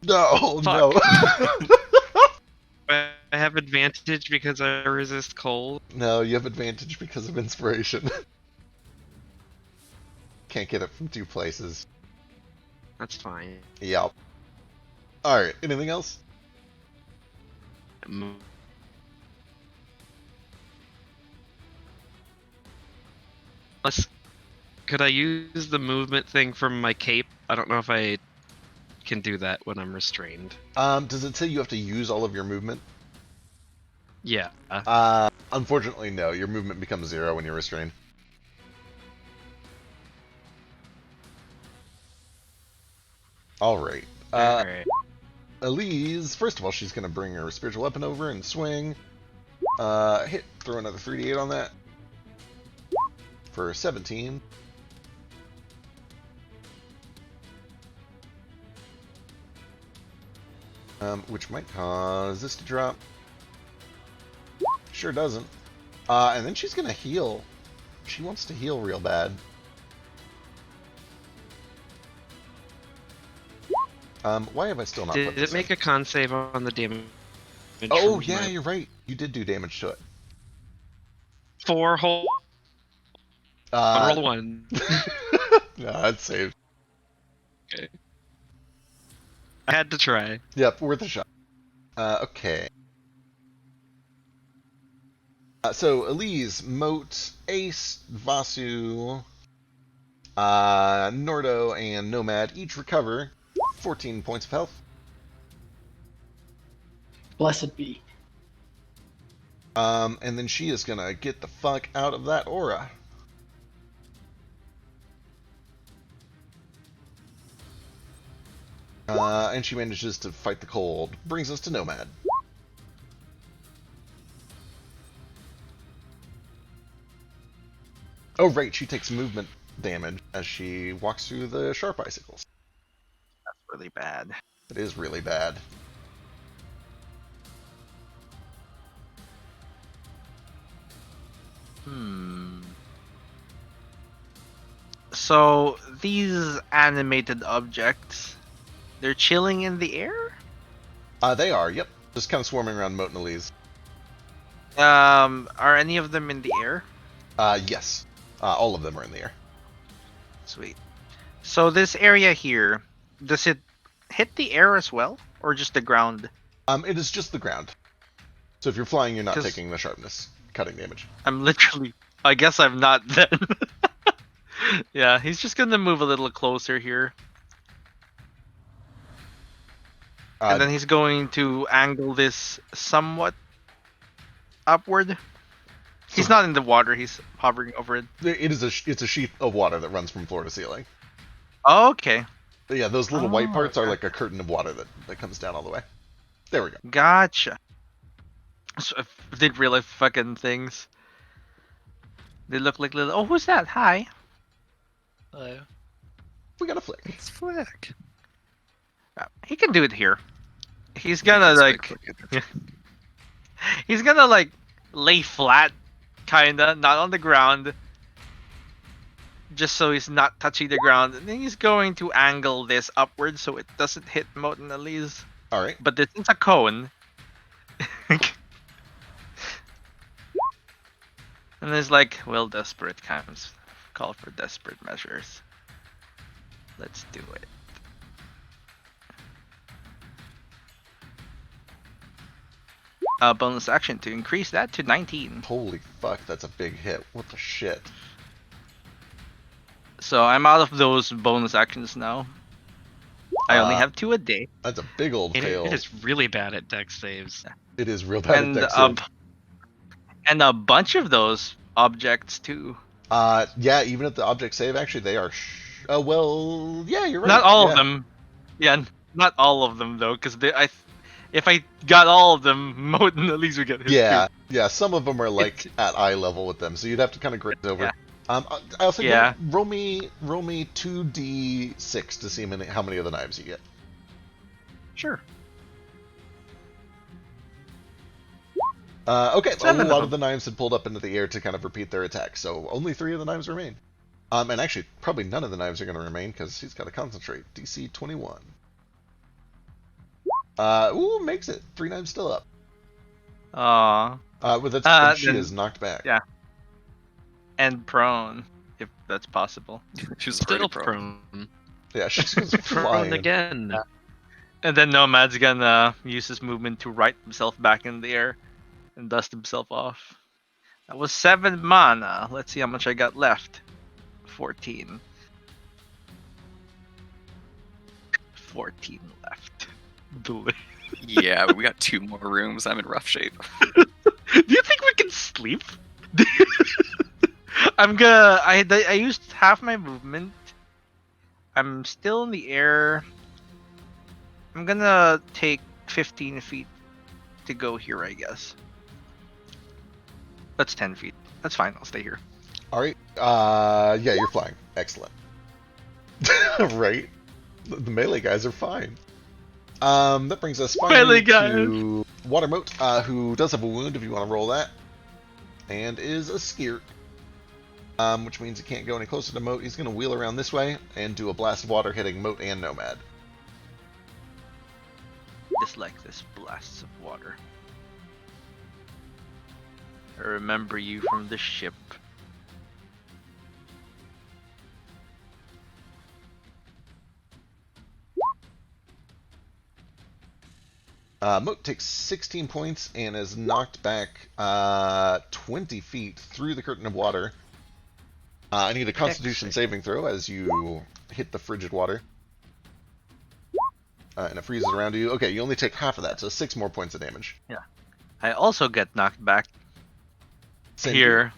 [SPEAKER 1] No,
[SPEAKER 2] Fuck.
[SPEAKER 1] no.
[SPEAKER 2] I have advantage because I resist cold.
[SPEAKER 1] No, you have advantage because of inspiration. Can't get it from 2 places.
[SPEAKER 2] That's fine.
[SPEAKER 1] Yep. Alright, anything else?
[SPEAKER 2] Mm. Could I use the movement thing from my cape? I don't know if I can do that when I'm restrained.
[SPEAKER 1] Does it say you have to use all of your movement?
[SPEAKER 2] Yeah.
[SPEAKER 1] Unfortunately, no. Your movement becomes 0 when you're restrained. Alright.
[SPEAKER 2] Alright.
[SPEAKER 1] Elise, first of all, she's going to bring her spiritual weapon over and swing. Hit, throw another 3d8 on that. For 17. Which might cause this to drop. Sure doesn't. And then she's going to heal. She wants to heal real bad. Why have I still not put
[SPEAKER 2] Did
[SPEAKER 1] this
[SPEAKER 2] it make
[SPEAKER 1] in?
[SPEAKER 2] a con save on the damage?
[SPEAKER 1] Oh,
[SPEAKER 2] from
[SPEAKER 1] yeah,
[SPEAKER 2] my
[SPEAKER 1] you're right. You did do damage to it.
[SPEAKER 2] 4 whole. Roll 1.
[SPEAKER 1] No, that's saved.
[SPEAKER 2] Okay. I had to try.
[SPEAKER 1] Yep, worth a shot. Okay. So, Elise, Moat, Ace, Vasu, Nordo, and Nomad each recover 14 points of health.
[SPEAKER 5] Blessed be.
[SPEAKER 1] And then she is gonna get the fuck out of that aura. And she manages to fight the cold. Brings us to Nomad. Oh, right, she takes movement damage as she walks through the sharp icicles.
[SPEAKER 4] That's really bad.
[SPEAKER 1] It is really bad.
[SPEAKER 4] So these animated objects, they're chilling in the air?
[SPEAKER 1] They are, yep. Just kind of swarming around Moat and Elise.
[SPEAKER 4] Are any of them in the air?
[SPEAKER 1] Yes. All of them are in the air.
[SPEAKER 4] Sweet. So this area here, does it hit the air as well? Or just the ground?
[SPEAKER 1] It is just the ground. So if you're flying, you're not
[SPEAKER 4] 'Cause-
[SPEAKER 1] taking the sharpness, cutting damage.
[SPEAKER 4] I'm literally... I guess I'm not then. Yeah, he's just gonna move a little closer here. And then he's going to angle this somewhat upward. He's not in the water, he's hovering over it.
[SPEAKER 1] It's a sheet of water that runs from floor to ceiling.
[SPEAKER 4] Oh, okay.
[SPEAKER 1] But yeah, those little white
[SPEAKER 4] Oh,
[SPEAKER 1] parts are
[SPEAKER 4] okay.
[SPEAKER 1] like a curtain of water that comes down all the way. There we go.
[SPEAKER 4] Gotcha. So if did real life fucking things. They look like little... Oh, who's that? Hi.
[SPEAKER 7] Hello.
[SPEAKER 1] We got a flick.
[SPEAKER 3] It's Flick.
[SPEAKER 4] He can do it here. He's gonna
[SPEAKER 3] It's
[SPEAKER 4] like...
[SPEAKER 3] Flick.
[SPEAKER 4] He's gonna like lay flat, kinda, not on the ground. Just so he's not touching the ground. And then he's going to angle this upwards so it doesn't hit Moat and Elise.
[SPEAKER 1] Alright.
[SPEAKER 4] But this is a cone. And it's like, well, desperate times call for desperate measures. Let's do it. Bonus action to increase that to 19.
[SPEAKER 1] Holy fuck, that's a big hit. What the shit?
[SPEAKER 4] So I'm out of those bonus actions now. I only have 2 a day,
[SPEAKER 1] That's a big old fail.
[SPEAKER 2] It is really bad at dex saves.
[SPEAKER 1] It is real bad
[SPEAKER 4] and
[SPEAKER 1] at dex save.
[SPEAKER 4] and a bunch of those objects too.
[SPEAKER 1] Yeah, even at the object save, actually, they are. Well, yeah, you're right.
[SPEAKER 4] Not all
[SPEAKER 1] yeah.
[SPEAKER 4] of them. Yeah, not all of them though, because if I got all of them, Moten at least would get hit
[SPEAKER 1] Yeah,
[SPEAKER 4] too.
[SPEAKER 1] yeah. Some of them are like at eye level with them, so you'd have to kind of graze over.
[SPEAKER 4] Yeah.
[SPEAKER 1] I also
[SPEAKER 4] Yeah.
[SPEAKER 1] roll me 2d6 to see how many of the knives you get.
[SPEAKER 4] Sure.
[SPEAKER 1] Okay,
[SPEAKER 4] 7
[SPEAKER 1] a
[SPEAKER 4] of
[SPEAKER 1] lot
[SPEAKER 4] them.
[SPEAKER 1] of the knives had pulled up into the air to kind of repeat their attack, so only 3 of the knives remain. And actually, probably none of the knives are going to remain because he's got to concentrate. DC 21. Ooh, makes it. 3 knives still up.
[SPEAKER 4] Aw.
[SPEAKER 1] With that, she
[SPEAKER 4] then-
[SPEAKER 1] is knocked back.
[SPEAKER 4] yeah. And prone, if that's possible.
[SPEAKER 3] She's
[SPEAKER 2] Still
[SPEAKER 3] already prone.
[SPEAKER 2] prone.
[SPEAKER 1] Yeah, she's just
[SPEAKER 2] Prone
[SPEAKER 1] flying.
[SPEAKER 2] again.
[SPEAKER 4] And then Nomad's gonna use his movement to right himself back in the air and dust himself off. That was 7 mana. Let's see how much I got left. 14. 14 left.
[SPEAKER 3] Yeah, but we got 2 more rooms. I'm in rough shape.
[SPEAKER 4] Do you think we can sleep? I used half my movement. I'm still in the air. I'm gonna take 15 feet to go here, I guess. That's 10 feet. That's fine. I'll stay here.
[SPEAKER 1] All right. Yeah, you're flying. Excellent. Right. The melee guys are fine. That brings us finally to Watermoat, who does have a wound if you want to roll that, and is a skirt. Which means he can't go any closer to Moat. He's going to wheel around this way and do a blast of water hitting Moat and Nomad.
[SPEAKER 4] Dislike this blasts of water. I remember you from the ship.
[SPEAKER 1] Moat takes 16 points and is knocked back 20 feet through the curtain of water. I need a Constitution saving throw as you hit the frigid water. And it freezes around you. Okay, you only take half of that, so 6 more points of damage.
[SPEAKER 4] Yeah. I also get knocked back
[SPEAKER 1] Same
[SPEAKER 4] here.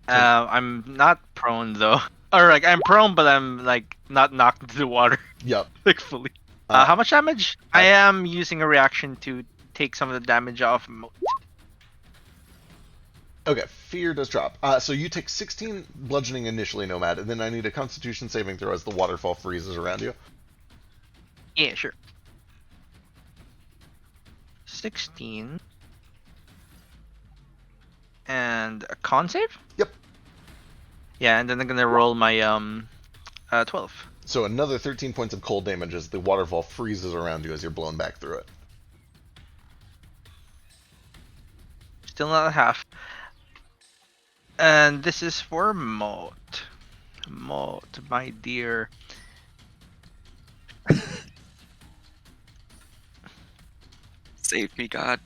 [SPEAKER 4] I'm not prone though. Or like I'm prone, but I'm like not knocked into the water.
[SPEAKER 1] Yep.
[SPEAKER 4] Like fully.
[SPEAKER 1] Uh,
[SPEAKER 4] How much damage? I am using a reaction to take some of the damage off.
[SPEAKER 1] Okay, fear does drop. So you take 16 bludgeoning initially, Nomad, and then I need a Constitution saving throw as the waterfall freezes around you.
[SPEAKER 4] Yeah, sure. 16. And a con save?
[SPEAKER 1] Yep.
[SPEAKER 4] Yeah, and then I'm gonna roll my 12.
[SPEAKER 1] So another 13 points of cold damage as the waterfall freezes around you as you're blown back through it.
[SPEAKER 4] Still not a half. And this is for Moat. Moat, my dear.
[SPEAKER 6] Save me, God.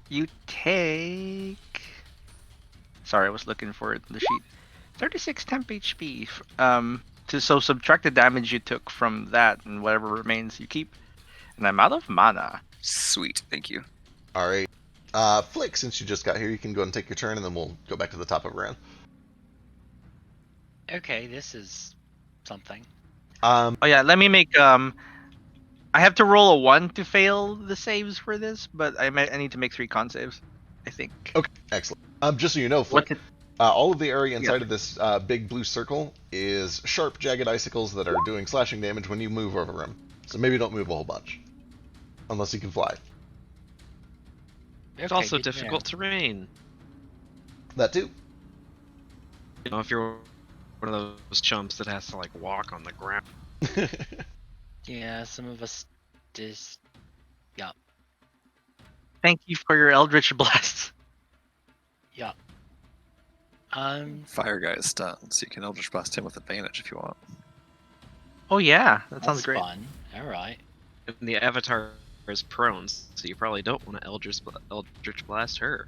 [SPEAKER 4] You take. Sorry, I was looking for it in the sheet. 36 temp HP. So subtract the damage you took from that, and whatever remains you keep. And I'm out of mana.
[SPEAKER 6] Sweet, thank you.
[SPEAKER 1] All right. Flick, since you just got here, you can go and take your turn, and then we'll go back to the top of round.
[SPEAKER 7] Okay, this is something.
[SPEAKER 4] Oh yeah, let me make I have to roll a 1 to fail the saves for this, but I need to make 3 con saves, I think.
[SPEAKER 1] Okay, excellent. Just so you know, Flick, all of the area inside of this big blue circle is sharp, jagged icicles that are doing slashing damage when you move over them. So maybe don't move a whole bunch, unless you can fly.
[SPEAKER 2] It's
[SPEAKER 7] Okay,
[SPEAKER 2] also
[SPEAKER 7] good to know.
[SPEAKER 2] difficult terrain.
[SPEAKER 1] That too.
[SPEAKER 2] You know, if you're one of those chumps that has to like walk on the ground.
[SPEAKER 7] Yeah, some of us just. Yup.
[SPEAKER 4] Thank you for your Eldritch Blast.
[SPEAKER 7] Yup.
[SPEAKER 3] Fire guy is stunned, so you can Eldritch Blast him with advantage if you want.
[SPEAKER 4] Oh yeah, that sounds
[SPEAKER 7] that's
[SPEAKER 4] great.
[SPEAKER 7] fun. Alright.
[SPEAKER 2] And the avatar is prone, so you probably don't want to Eldritch Blast her.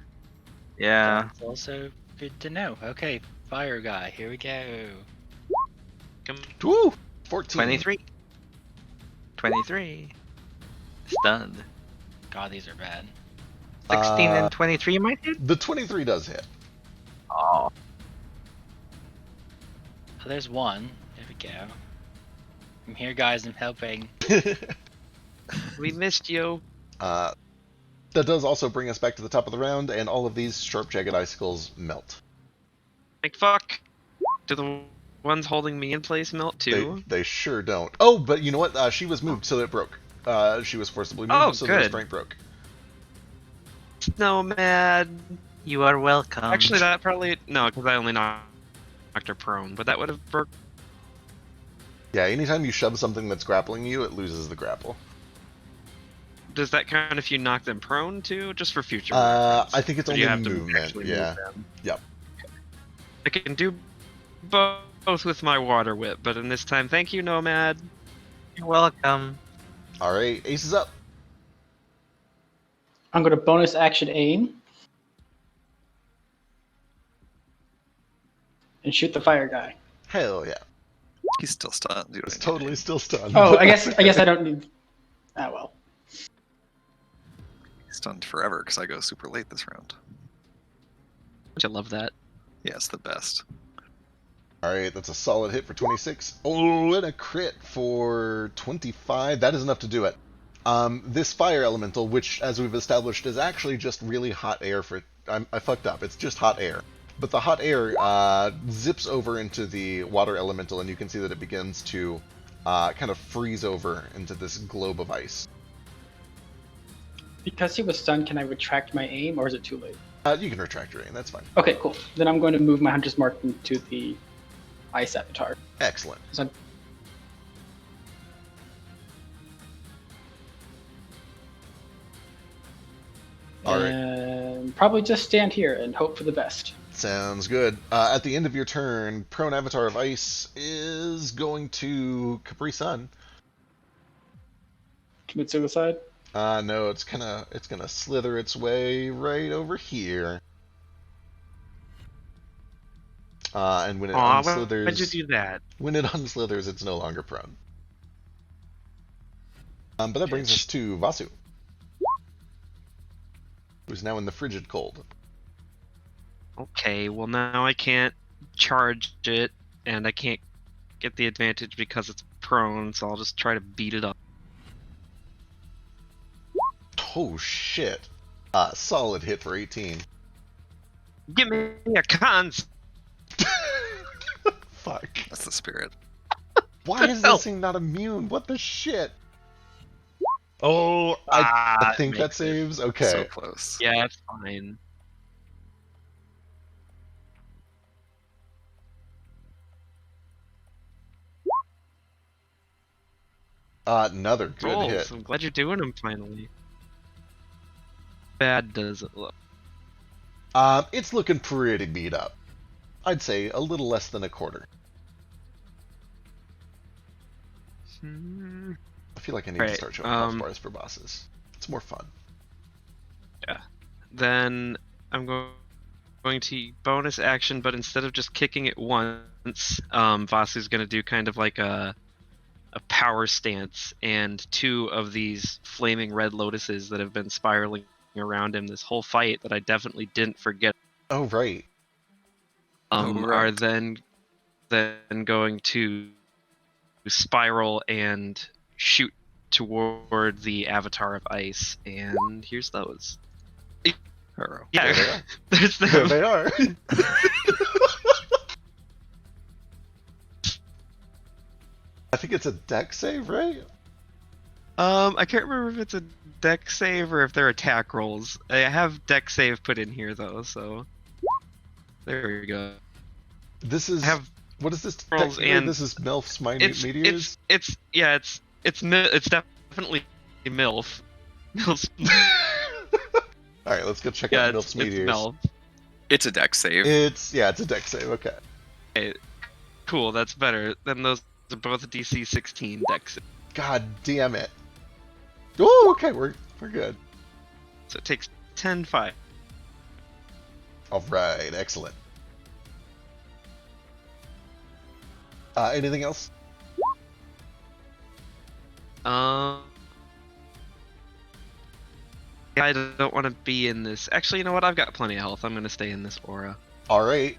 [SPEAKER 4] Yeah.
[SPEAKER 7] That's also good to know. Okay, fire guy, here we go.
[SPEAKER 1] Woo! 14.
[SPEAKER 4] 23. 23. Stunned.
[SPEAKER 7] God, these are bad.
[SPEAKER 4] 16 and 23 might hit?
[SPEAKER 1] The 23 does hit.
[SPEAKER 4] Oh.
[SPEAKER 7] Oh, there's one. There we go. I'm here, guys. I'm helping.
[SPEAKER 2] We missed you.
[SPEAKER 1] That does also bring us back to the top of the round, and all of these sharp, jagged icicles melt.
[SPEAKER 2] Like, fuck. Do the ones holding me in place melt too?
[SPEAKER 1] They sure don't. Oh, but you know what? She was moved, so it broke. She was forcibly moved,
[SPEAKER 2] Oh,
[SPEAKER 1] so the
[SPEAKER 2] good.
[SPEAKER 1] restraint broke.
[SPEAKER 2] Snowman.
[SPEAKER 4] You are welcome.
[SPEAKER 2] Actually, that probably no, because I only knocked her prone, but that would have broke.
[SPEAKER 1] Yeah, anytime you shove something that's grappling you, it loses the grapple.
[SPEAKER 2] Does that count if you knock them prone too, just for future
[SPEAKER 1] I
[SPEAKER 2] reference?
[SPEAKER 1] think it's
[SPEAKER 2] Or do
[SPEAKER 1] only
[SPEAKER 2] you have to
[SPEAKER 1] movement.
[SPEAKER 2] actually
[SPEAKER 1] Yeah.
[SPEAKER 2] move them?
[SPEAKER 1] Yep.
[SPEAKER 2] I can do both with my water whip, but in this time, thank you, Nomad.
[SPEAKER 4] You're welcome.
[SPEAKER 1] All right, Ace is up.
[SPEAKER 5] I'm going to bonus action aim and shoot the fire guy.
[SPEAKER 1] Hell yeah.
[SPEAKER 3] He's still stunned. You don't
[SPEAKER 1] It's
[SPEAKER 3] need
[SPEAKER 1] totally
[SPEAKER 3] to-
[SPEAKER 1] still stunned.
[SPEAKER 5] Oh, I guess I don't need. Ah well.
[SPEAKER 3] He's stunned forever because I go super late this round.
[SPEAKER 2] I love that.
[SPEAKER 3] Yeah, it's the best.
[SPEAKER 1] All right, that's a solid hit for 26. Oh, and a crit for 25. That is enough to do it. This fire elemental, which, as we've established, is actually just really hot air for... I fucked up. It's just hot air. But the hot air zips over into the water elemental, and you can see that it begins to kind of freeze over into this globe of ice.
[SPEAKER 5] Because he was stunned, can I retract my aim, or is it too late?
[SPEAKER 1] You can retract your aim. That's fine.
[SPEAKER 5] Okay, cool. Then I'm going to move my Hunter's Mark into the ice avatar.
[SPEAKER 1] Excellent.
[SPEAKER 5] So
[SPEAKER 1] All right.
[SPEAKER 5] and probably just stand here and hope for the best.
[SPEAKER 1] Sounds good. At the end of your turn, prone avatar of ice is going to Capri Sun.
[SPEAKER 5] Commit suicide.
[SPEAKER 1] No, it's gonna slither its way right over here. And when it
[SPEAKER 2] Aw,
[SPEAKER 1] unslithers,
[SPEAKER 2] why'd you do that?
[SPEAKER 1] when it unslithers, it's no longer prone. But that brings us to Vasu, who's now in the frigid cold.
[SPEAKER 2] Okay, well now I can't charge it, and I can't get the advantage because it's prone, so I'll just try to beat it up.
[SPEAKER 1] Oh shit! Solid hit for 18.
[SPEAKER 2] Give me a cons.
[SPEAKER 1] Fuck.
[SPEAKER 3] That's the spirit.
[SPEAKER 1] Why is this thing not immune? What the shit? Oh, I think that
[SPEAKER 2] makes it
[SPEAKER 1] saves. Okay.
[SPEAKER 3] So close.
[SPEAKER 2] Yeah, it's fine.
[SPEAKER 1] Another good
[SPEAKER 2] Rolls.
[SPEAKER 1] hit.
[SPEAKER 2] I'm glad you're doing them finally. Bad does it look?
[SPEAKER 1] It's looking pretty beat up. I'd say a little less than a quarter. I feel like I need to
[SPEAKER 2] Right,
[SPEAKER 1] start showing health bars for bosses. It's more fun.
[SPEAKER 2] Then I'm going to bonus action, but instead of just kicking it once, Vasu's going to do kind of like a power stance, and two of these flaming red lotuses that have been spiraling around him this whole fight that I definitely didn't forget.
[SPEAKER 1] Oh, right.
[SPEAKER 2] Are then going to spiral and shoot toward the avatar of ice, and here's those.
[SPEAKER 3] Uh-oh.
[SPEAKER 2] Yeah,
[SPEAKER 1] There they are.
[SPEAKER 2] there's
[SPEAKER 1] There
[SPEAKER 2] them.
[SPEAKER 1] they are. I think it's a deck save, right?
[SPEAKER 2] I can't remember if it's a deck save or if they're attack rolls. I have deck save put in here though, so there we go.
[SPEAKER 1] This is
[SPEAKER 2] I have
[SPEAKER 1] what is this?
[SPEAKER 2] rolls
[SPEAKER 1] Technically,
[SPEAKER 2] and
[SPEAKER 1] this is Melf's minute meteors.
[SPEAKER 2] it's definitely MILF. MILF's,
[SPEAKER 1] All right, let's go check
[SPEAKER 2] yeah,
[SPEAKER 1] out Melf's
[SPEAKER 2] it's
[SPEAKER 1] meteors.
[SPEAKER 2] MILF.
[SPEAKER 3] It's a deck save.
[SPEAKER 1] It's a deck save. Okay.
[SPEAKER 2] Cool, that's better. Then those are both DC 16 deck saves.
[SPEAKER 1] God damn it. Oh, okay, we're good.
[SPEAKER 2] So it takes 10-5.
[SPEAKER 1] All right, excellent. Anything else?
[SPEAKER 2] I don't want to be in this. Actually, you know what? I've got plenty of health. I'm gonna stay in this aura.
[SPEAKER 1] All right.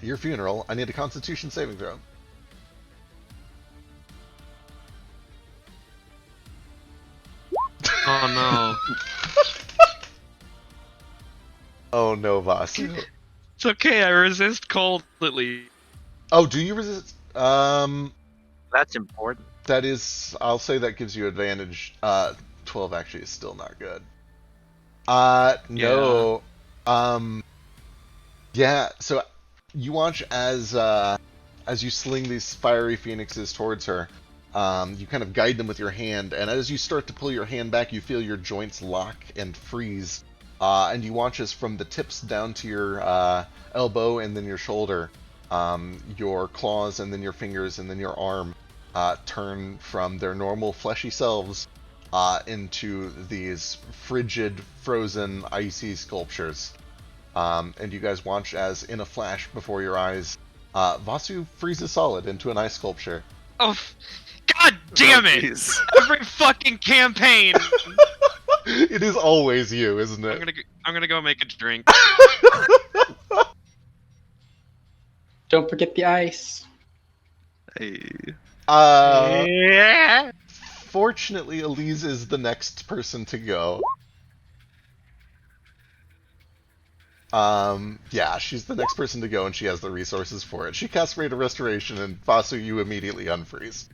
[SPEAKER 1] Your funeral. I need a Constitution saving throw.
[SPEAKER 2] Oh no.
[SPEAKER 1] Oh no, Vasu.
[SPEAKER 2] It's okay. I resist cold at least.
[SPEAKER 1] Oh, do you resist?
[SPEAKER 4] That's important.
[SPEAKER 1] That is. I'll say that gives you advantage. 12 actually is still not good. No. Yeah. So you watch as you sling these fiery phoenixes towards her. You kind of guide them with your hand, and as you start to pull your hand back, you feel your joints lock and freeze. And you watch as from the tips down to your elbow and then your shoulder, your claws and then your fingers and then your arm turn from their normal fleshy selves into these frigid, frozen, icy sculptures. And you guys watch as, in a flash before your eyes, Vasu freezes solid into an ice sculpture.
[SPEAKER 2] Oh, god damn it!
[SPEAKER 3] Jeez.
[SPEAKER 2] Every fucking campaign.
[SPEAKER 1] It is always you, isn't it?
[SPEAKER 2] I'm gonna go make a drink.
[SPEAKER 5] Don't forget the ice.
[SPEAKER 3] Hey.
[SPEAKER 4] Yeah.
[SPEAKER 1] Fortunately, Elise is the next person to go. Yeah, she's the next person to go, and she has the resources for it. She casts Rate of Restoration, and Vasu, you immediately unfreeze.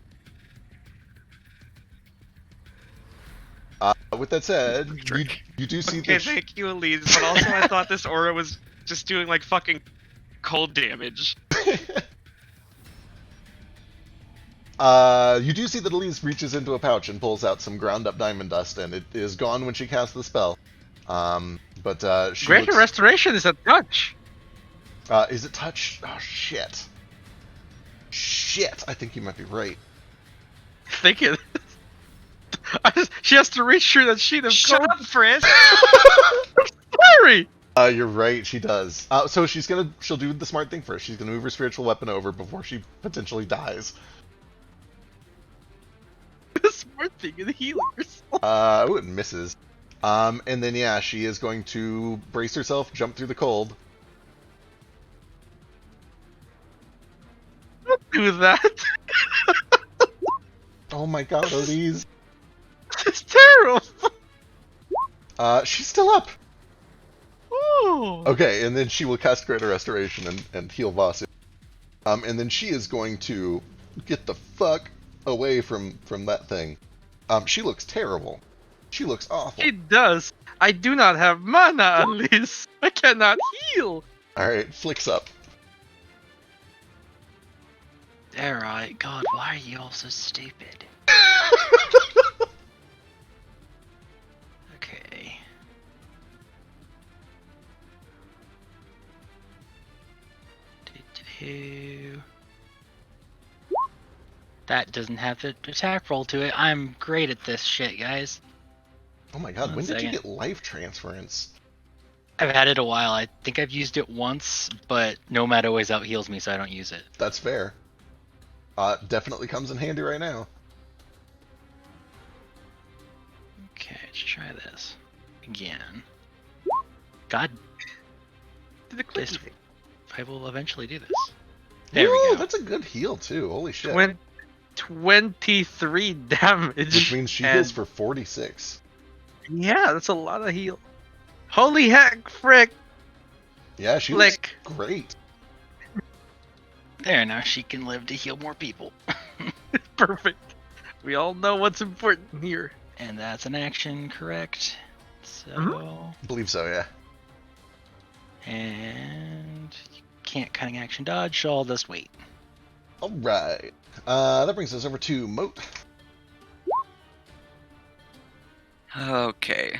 [SPEAKER 1] With that said, you do see
[SPEAKER 2] Okay,
[SPEAKER 1] the...
[SPEAKER 2] thank you, Elise. But also, I thought this aura was just doing like fucking cold damage.
[SPEAKER 1] You do see that Elise reaches into a pouch and pulls out some ground up diamond dust, and it is gone when she casts the spell. But she
[SPEAKER 4] Greater
[SPEAKER 1] looks...
[SPEAKER 4] Restoration is a touch.
[SPEAKER 1] Is it touch? Oh, shit. Shit, I think you might be right.
[SPEAKER 4] Think it. She has to reach through that sheet of
[SPEAKER 2] Shut
[SPEAKER 4] code.
[SPEAKER 2] up, Frisk.
[SPEAKER 4] Sorry.
[SPEAKER 1] You're right, she does. So she'll do the smart thing first. She's gonna move her spiritual weapon over before she potentially dies.
[SPEAKER 4] The smart thing in healers.
[SPEAKER 1] Oh, it misses. And then yeah, she is going to brace herself, jump through the cold.
[SPEAKER 4] Don't do that.
[SPEAKER 1] Oh my god, Elise.
[SPEAKER 4] It's terrible.
[SPEAKER 1] She's still up.
[SPEAKER 4] Ooh.
[SPEAKER 1] Okay, and then she will cast Greater Restoration and heal Vasu. And then she is going to get the fuck away from that thing. She looks terrible. She looks awful.
[SPEAKER 4] It does. I do not have mana, at least. I cannot heal.
[SPEAKER 1] Alright, flicks up.
[SPEAKER 7] Alright, God, why are you all so stupid? Okay. Do-do-do. That doesn't have the attack roll to it. I'm great at this shit, guys.
[SPEAKER 1] Oh my god,
[SPEAKER 7] One
[SPEAKER 1] when did you
[SPEAKER 7] second.
[SPEAKER 1] get life transference?
[SPEAKER 7] I've had it a while. I think I've used it once, but Nomad always out heals me, so I don't use it.
[SPEAKER 1] That's fair. Definitely comes in handy right now.
[SPEAKER 7] Okay, let's try this again. God,
[SPEAKER 4] To the
[SPEAKER 7] this,
[SPEAKER 4] clicky.
[SPEAKER 7] I will eventually do this. There we
[SPEAKER 1] Ooh,
[SPEAKER 7] go.
[SPEAKER 1] that's a good heal too. Holy shit.
[SPEAKER 4] 23 damage.
[SPEAKER 1] Which means she
[SPEAKER 4] and-
[SPEAKER 1] heals for 46.
[SPEAKER 4] Yeah, that's a lot of heal. Holy heck, frick.
[SPEAKER 1] Yeah, she
[SPEAKER 4] Flick.
[SPEAKER 1] looks great.
[SPEAKER 7] There, now she can live to heal more people.
[SPEAKER 4] Perfect. We all know what's important here.
[SPEAKER 7] And that's an action, correct? So,
[SPEAKER 4] Mhm.
[SPEAKER 1] Believe so, yeah.
[SPEAKER 7] and you can't cunning action dodge, so I'll just wait.
[SPEAKER 1] Alright. That brings us over to Moat.
[SPEAKER 6] Okay.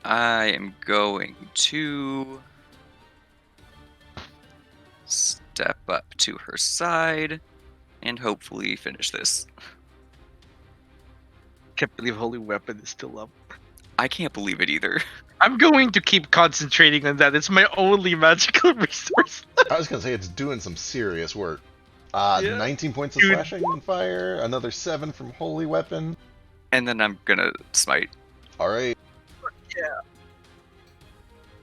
[SPEAKER 6] I am going to step up to her side and hopefully finish this.
[SPEAKER 4] Can't believe Holy Weapon is still up.
[SPEAKER 6] I can't believe it either.
[SPEAKER 4] I'm going to keep concentrating on that. It's my only magical resource.
[SPEAKER 1] I was gonna say it's doing some serious work.
[SPEAKER 4] Yeah.
[SPEAKER 1] 19 points of
[SPEAKER 4] Dude.
[SPEAKER 1] slashing and fire, another 7 from holy weapon.
[SPEAKER 3] And then I'm gonna smite.
[SPEAKER 1] All right.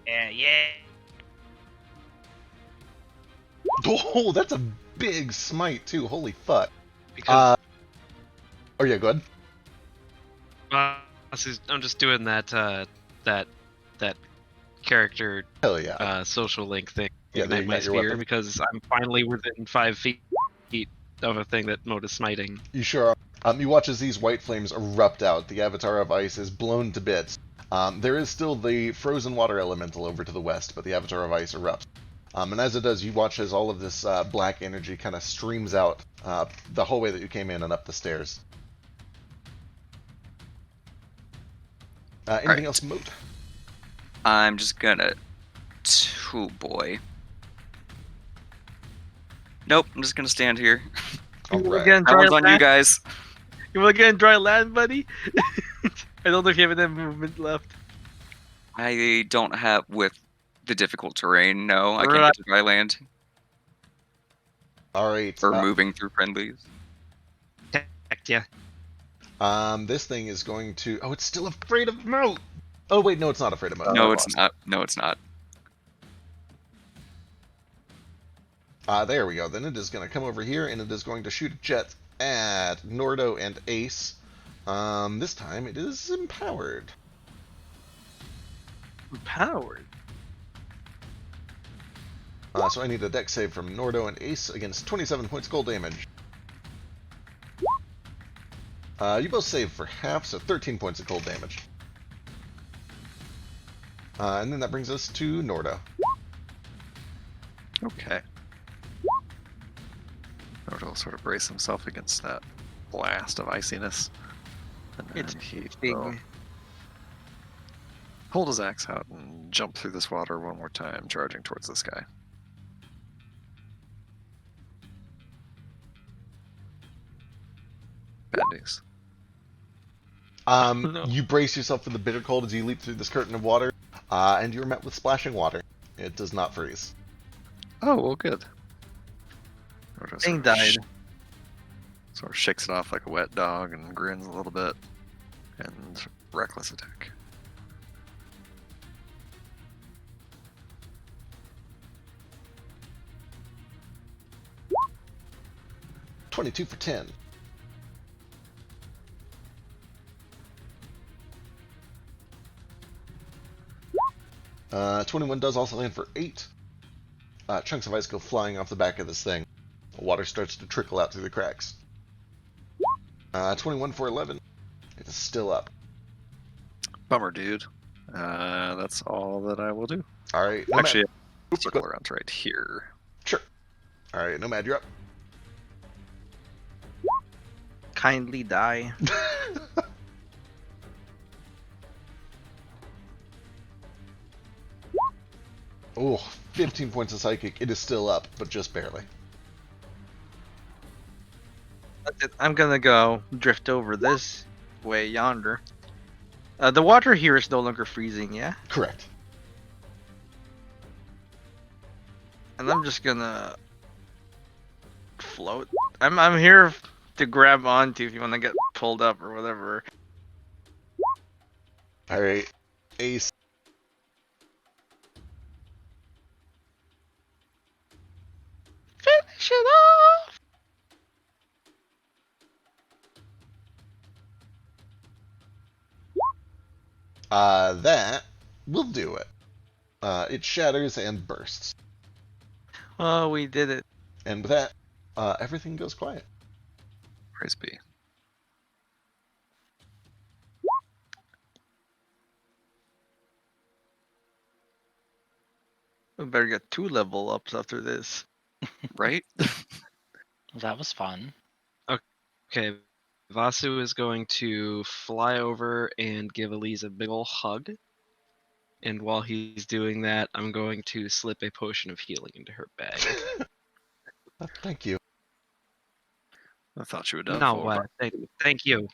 [SPEAKER 4] Yeah.
[SPEAKER 1] Oh, that's a big smite too. Holy fuck.
[SPEAKER 2] Because
[SPEAKER 1] Oh yeah, go ahead.
[SPEAKER 2] I'm just doing that that character
[SPEAKER 1] Hell yeah.
[SPEAKER 2] social link thing.
[SPEAKER 1] Yeah, there
[SPEAKER 2] Ignite
[SPEAKER 1] you
[SPEAKER 2] my
[SPEAKER 1] got your
[SPEAKER 2] spear
[SPEAKER 1] weapon.
[SPEAKER 2] because I'm finally within 5 feet of a thing that mode is smiting.
[SPEAKER 1] You sure are. You watch as these white flames erupt out. The Avatar of Ice is blown to bits. There is still the frozen water elemental over to the west, but the Avatar of Ice erupts. And as it does, you watch as all of this black energy kind of streams out the hallway that you came in and up the stairs. Anything
[SPEAKER 3] Alright.
[SPEAKER 1] else, Moat?
[SPEAKER 3] I'm just gonna. Oh boy. Nope, I'm just gonna stand here.
[SPEAKER 1] All
[SPEAKER 4] You wanna
[SPEAKER 1] right.
[SPEAKER 4] get in
[SPEAKER 3] That
[SPEAKER 4] dry
[SPEAKER 3] one's on you
[SPEAKER 4] land?
[SPEAKER 3] guys.
[SPEAKER 4] You wanna get in dry land, buddy? I don't know if you have any movement left.
[SPEAKER 3] I don't have with the difficult terrain. No, I can't
[SPEAKER 4] Right.
[SPEAKER 3] get to dry land
[SPEAKER 1] All right.
[SPEAKER 3] or moving through friendlies.
[SPEAKER 2] Heck yeah.
[SPEAKER 1] This thing is going to. Oh, it's still afraid of Moat. Oh wait, no, it's not afraid of Moat.
[SPEAKER 3] No, it's not. No, it's not.
[SPEAKER 1] There we go. Then it is going to come over here and it is going to shoot a jet at Nordo and Ace. This time it is empowered.
[SPEAKER 4] Empowered.
[SPEAKER 1] So I need a dex save from Nordo and Ace against 27 points cold damage. You both save for half, so 13 points of cold damage. And then that brings us to Nordo.
[SPEAKER 3] Okay. Nordo will sort of brace himself against that blast of iciness. And then
[SPEAKER 4] It's
[SPEAKER 3] he
[SPEAKER 4] big.
[SPEAKER 3] will hold his axe out and jump through this water one more time, charging towards this guy. Bad news.
[SPEAKER 4] No.
[SPEAKER 1] You brace yourself for the bitter cold as you leap through this curtain of water, and you're met with splashing water. It does not freeze.
[SPEAKER 3] Oh, well, good. Nordo
[SPEAKER 4] Thing
[SPEAKER 3] sort of
[SPEAKER 4] died.
[SPEAKER 3] Sort of shakes it off like a wet dog and grins a little bit. And reckless attack.
[SPEAKER 1] $22 for 10. Uh, 21 does also land for 8. Chunks of ice go flying off the back of this thing. Water starts to trickle out through the cracks. 21 for 11. It is still up.
[SPEAKER 3] Bummer, dude. That's all that I will do.
[SPEAKER 1] All right.
[SPEAKER 3] Actually,
[SPEAKER 1] Oops,
[SPEAKER 3] circle around right here.
[SPEAKER 1] Sure. All right, Nomad, you're up.
[SPEAKER 4] Kindly die.
[SPEAKER 1] Oh, 15 points of psychic. It is still up, but just barely.
[SPEAKER 4] That's it. I'm gonna go drift over this way yonder. The water here is no longer freezing, yeah?
[SPEAKER 1] Correct.
[SPEAKER 4] And I'm just gonna float. I'm here to grab onto if you wanna get pulled up or whatever.
[SPEAKER 1] All right. Ace.
[SPEAKER 4] Finish it off!
[SPEAKER 1] That will do it. It shatters and bursts.
[SPEAKER 4] Oh, we did it.
[SPEAKER 1] And with that, everything goes quiet.
[SPEAKER 3] Praise be.
[SPEAKER 4] We better get 2 level ups after this.
[SPEAKER 3] Right?
[SPEAKER 7] That was fun.
[SPEAKER 2] Okay, Vasu is going to fly over and give Elise a big ol' hug. And while he's doing that, I'm going to slip a potion of healing into her bag.
[SPEAKER 1] Thank you.
[SPEAKER 3] I thought you would have.
[SPEAKER 2] No, thank you.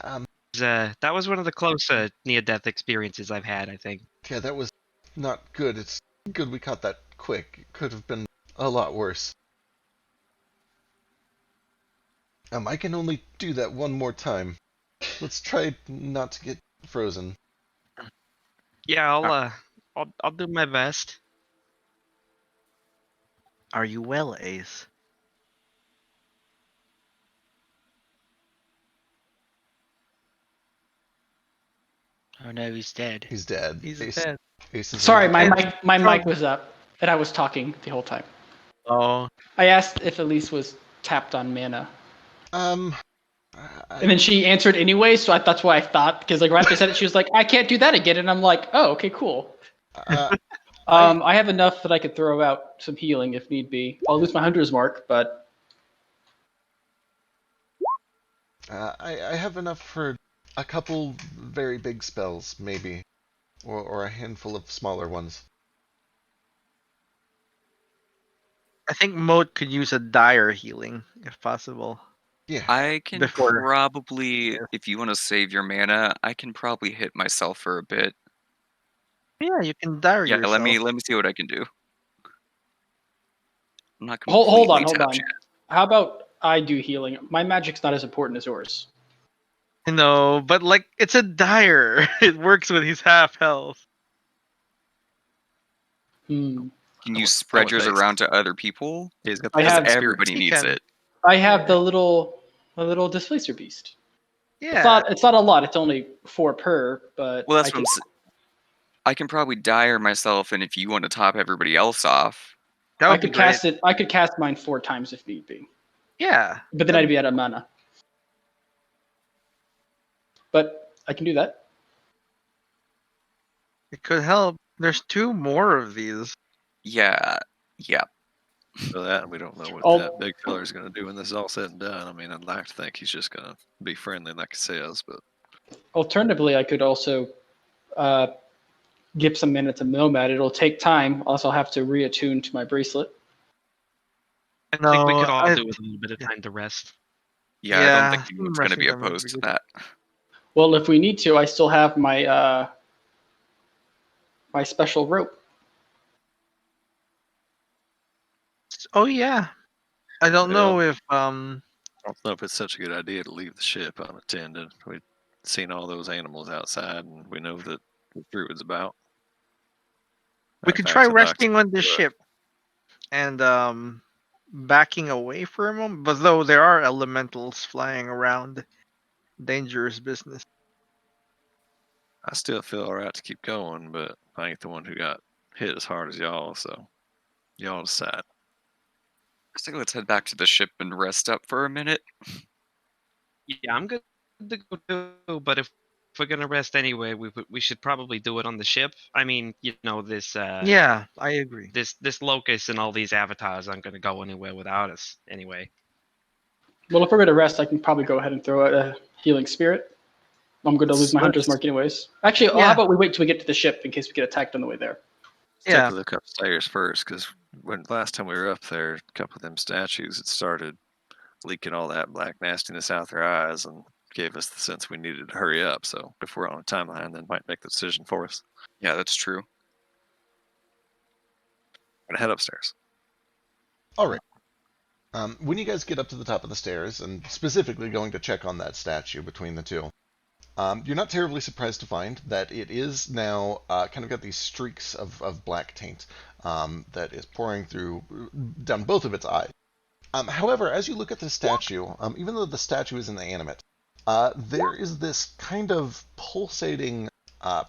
[SPEAKER 1] Um,
[SPEAKER 2] That was one of the close near-death experiences I've had, I think.
[SPEAKER 1] yeah, that was not good. It's good we caught that quick. It could have been a lot worse. I can only do that one more time. Let's try not to get frozen.
[SPEAKER 2] Yeah, I'll do my best.
[SPEAKER 4] Are you well, Ace?
[SPEAKER 7] Oh no, he's dead.
[SPEAKER 1] He's dead.
[SPEAKER 4] He's
[SPEAKER 1] Ace,
[SPEAKER 4] dead.
[SPEAKER 1] Ace is
[SPEAKER 5] Sorry,
[SPEAKER 1] in
[SPEAKER 5] my
[SPEAKER 1] decline.
[SPEAKER 5] mic was up, and I was talking the whole time.
[SPEAKER 4] Oh,
[SPEAKER 5] I asked if Elise was tapped on mana,
[SPEAKER 1] Um,
[SPEAKER 5] and then she answered anyway. So that's why I thought, because like right after I said it, she was like, "I can't do that again," and I'm like, "Oh, okay, cool."
[SPEAKER 1] I,
[SPEAKER 5] I have enough that I could throw out some healing if need be. I'll lose my hunter's mark, but
[SPEAKER 1] I have enough for a couple very big spells, maybe, or a handful of smaller ones.
[SPEAKER 4] I think Moat could use a dire healing if possible.
[SPEAKER 1] Yeah.
[SPEAKER 6] I can
[SPEAKER 4] Before-
[SPEAKER 6] probably,
[SPEAKER 4] Yeah.
[SPEAKER 6] if you want to save your mana, I can probably hit myself for a bit.
[SPEAKER 4] Yeah, you can dire
[SPEAKER 6] Yeah,
[SPEAKER 4] yourself.
[SPEAKER 6] let me see what I can do. I'm not
[SPEAKER 5] hold on,
[SPEAKER 6] completely
[SPEAKER 5] hold
[SPEAKER 6] tapped
[SPEAKER 5] on.
[SPEAKER 6] yet.
[SPEAKER 5] How about I do healing? My magic's not as important as yours.
[SPEAKER 4] No, but like it's a dire. It works when he's half health.
[SPEAKER 5] Hmm.
[SPEAKER 6] Can
[SPEAKER 3] I
[SPEAKER 6] you
[SPEAKER 3] would- I
[SPEAKER 6] spread
[SPEAKER 3] would
[SPEAKER 6] yours
[SPEAKER 3] think
[SPEAKER 6] around to other people?
[SPEAKER 3] He's got
[SPEAKER 5] I
[SPEAKER 3] the
[SPEAKER 6] Because
[SPEAKER 5] have-
[SPEAKER 3] spirits.
[SPEAKER 6] everybody
[SPEAKER 4] He
[SPEAKER 6] needs
[SPEAKER 4] can.
[SPEAKER 6] it.
[SPEAKER 5] I have the little displacer beast.
[SPEAKER 4] Yeah.
[SPEAKER 5] It's not a lot. It's only 4 per, but
[SPEAKER 6] Well, that's
[SPEAKER 5] I
[SPEAKER 6] what I'm saying. I can probably dire myself, and if you want to top everybody else off,
[SPEAKER 4] That
[SPEAKER 5] I
[SPEAKER 4] would be
[SPEAKER 5] could
[SPEAKER 4] great.
[SPEAKER 5] cast it. I could cast mine 4 times if need be,
[SPEAKER 4] Yeah.
[SPEAKER 5] but then I'd be out of mana. But I can do that.
[SPEAKER 4] It could help. There's 2 more of these.
[SPEAKER 6] yeah.
[SPEAKER 3] For that, we don't know what
[SPEAKER 5] Oh.
[SPEAKER 3] that big feller's going to do when this is all said and done. I mean, I'd like to think he's just going to be friendly, like he says, but
[SPEAKER 5] Alternatively, I could also uh, give some mana to Nomad. It'll take time. Also, I'll have to reattune to my bracelet.
[SPEAKER 2] I think we
[SPEAKER 4] No,
[SPEAKER 2] could all
[SPEAKER 4] I-
[SPEAKER 2] do with a little bit of
[SPEAKER 4] yeah.
[SPEAKER 2] time to rest.
[SPEAKER 6] Yeah, I don't think
[SPEAKER 4] some
[SPEAKER 6] anyone's going to
[SPEAKER 4] resting
[SPEAKER 6] be
[SPEAKER 4] time would
[SPEAKER 6] opposed to
[SPEAKER 4] good.
[SPEAKER 6] that.
[SPEAKER 5] Well, if we need to, I still have my my special rope.
[SPEAKER 4] Oh yeah. I don't know
[SPEAKER 3] Well,
[SPEAKER 4] if
[SPEAKER 3] I don't know if it's such a good idea to leave the ship unattended. We've seen all those animals outside, and we know that the druid's about.
[SPEAKER 4] we
[SPEAKER 3] In
[SPEAKER 4] could
[SPEAKER 3] fact,
[SPEAKER 4] try
[SPEAKER 3] I'd like to
[SPEAKER 4] resting on the
[SPEAKER 3] do it.
[SPEAKER 4] ship and backing away for a moment. But though there are elementals flying around, dangerous business.
[SPEAKER 3] I still feel all right to keep going, but I ain't the one who got hit as hard as y'all, so y'all decide.
[SPEAKER 6] I think let's head back to the ship and rest up for a minute.
[SPEAKER 2] Yeah, I'm good to go too, but if we're gonna rest anyway, we should probably do it on the ship. I mean, this
[SPEAKER 4] Yeah, I agree.
[SPEAKER 2] this locust and all these avatars aren't gonna go anywhere without us anyway.
[SPEAKER 5] Well, if we're going to rest, I can probably go ahead and throw out a healing spirit. I'm going to lose my hunter's mark anyways. Actually, how
[SPEAKER 4] Yeah.
[SPEAKER 5] about we wait till we get to the ship in case we get attacked on the way there?
[SPEAKER 3] Let's
[SPEAKER 4] Yeah.
[SPEAKER 3] take a look upstairs first, because when last time we were up there, a couple of them statues had started leaking all that black nastiness out their eyes and gave us the sense we needed to hurry up. So if we're on a timeline, then might make the decision for us.
[SPEAKER 6] Yeah, that's true.
[SPEAKER 3] I'm gonna head upstairs.
[SPEAKER 1] All right. When you guys get up to the top of the stairs, and specifically going to check on that statue between the two, you're not terribly surprised to find that it is now kind of got these streaks of black taint that is pouring through down both of its eyes. However, as you look at the statue, even though the statue is inanimate, there is this kind of pulsating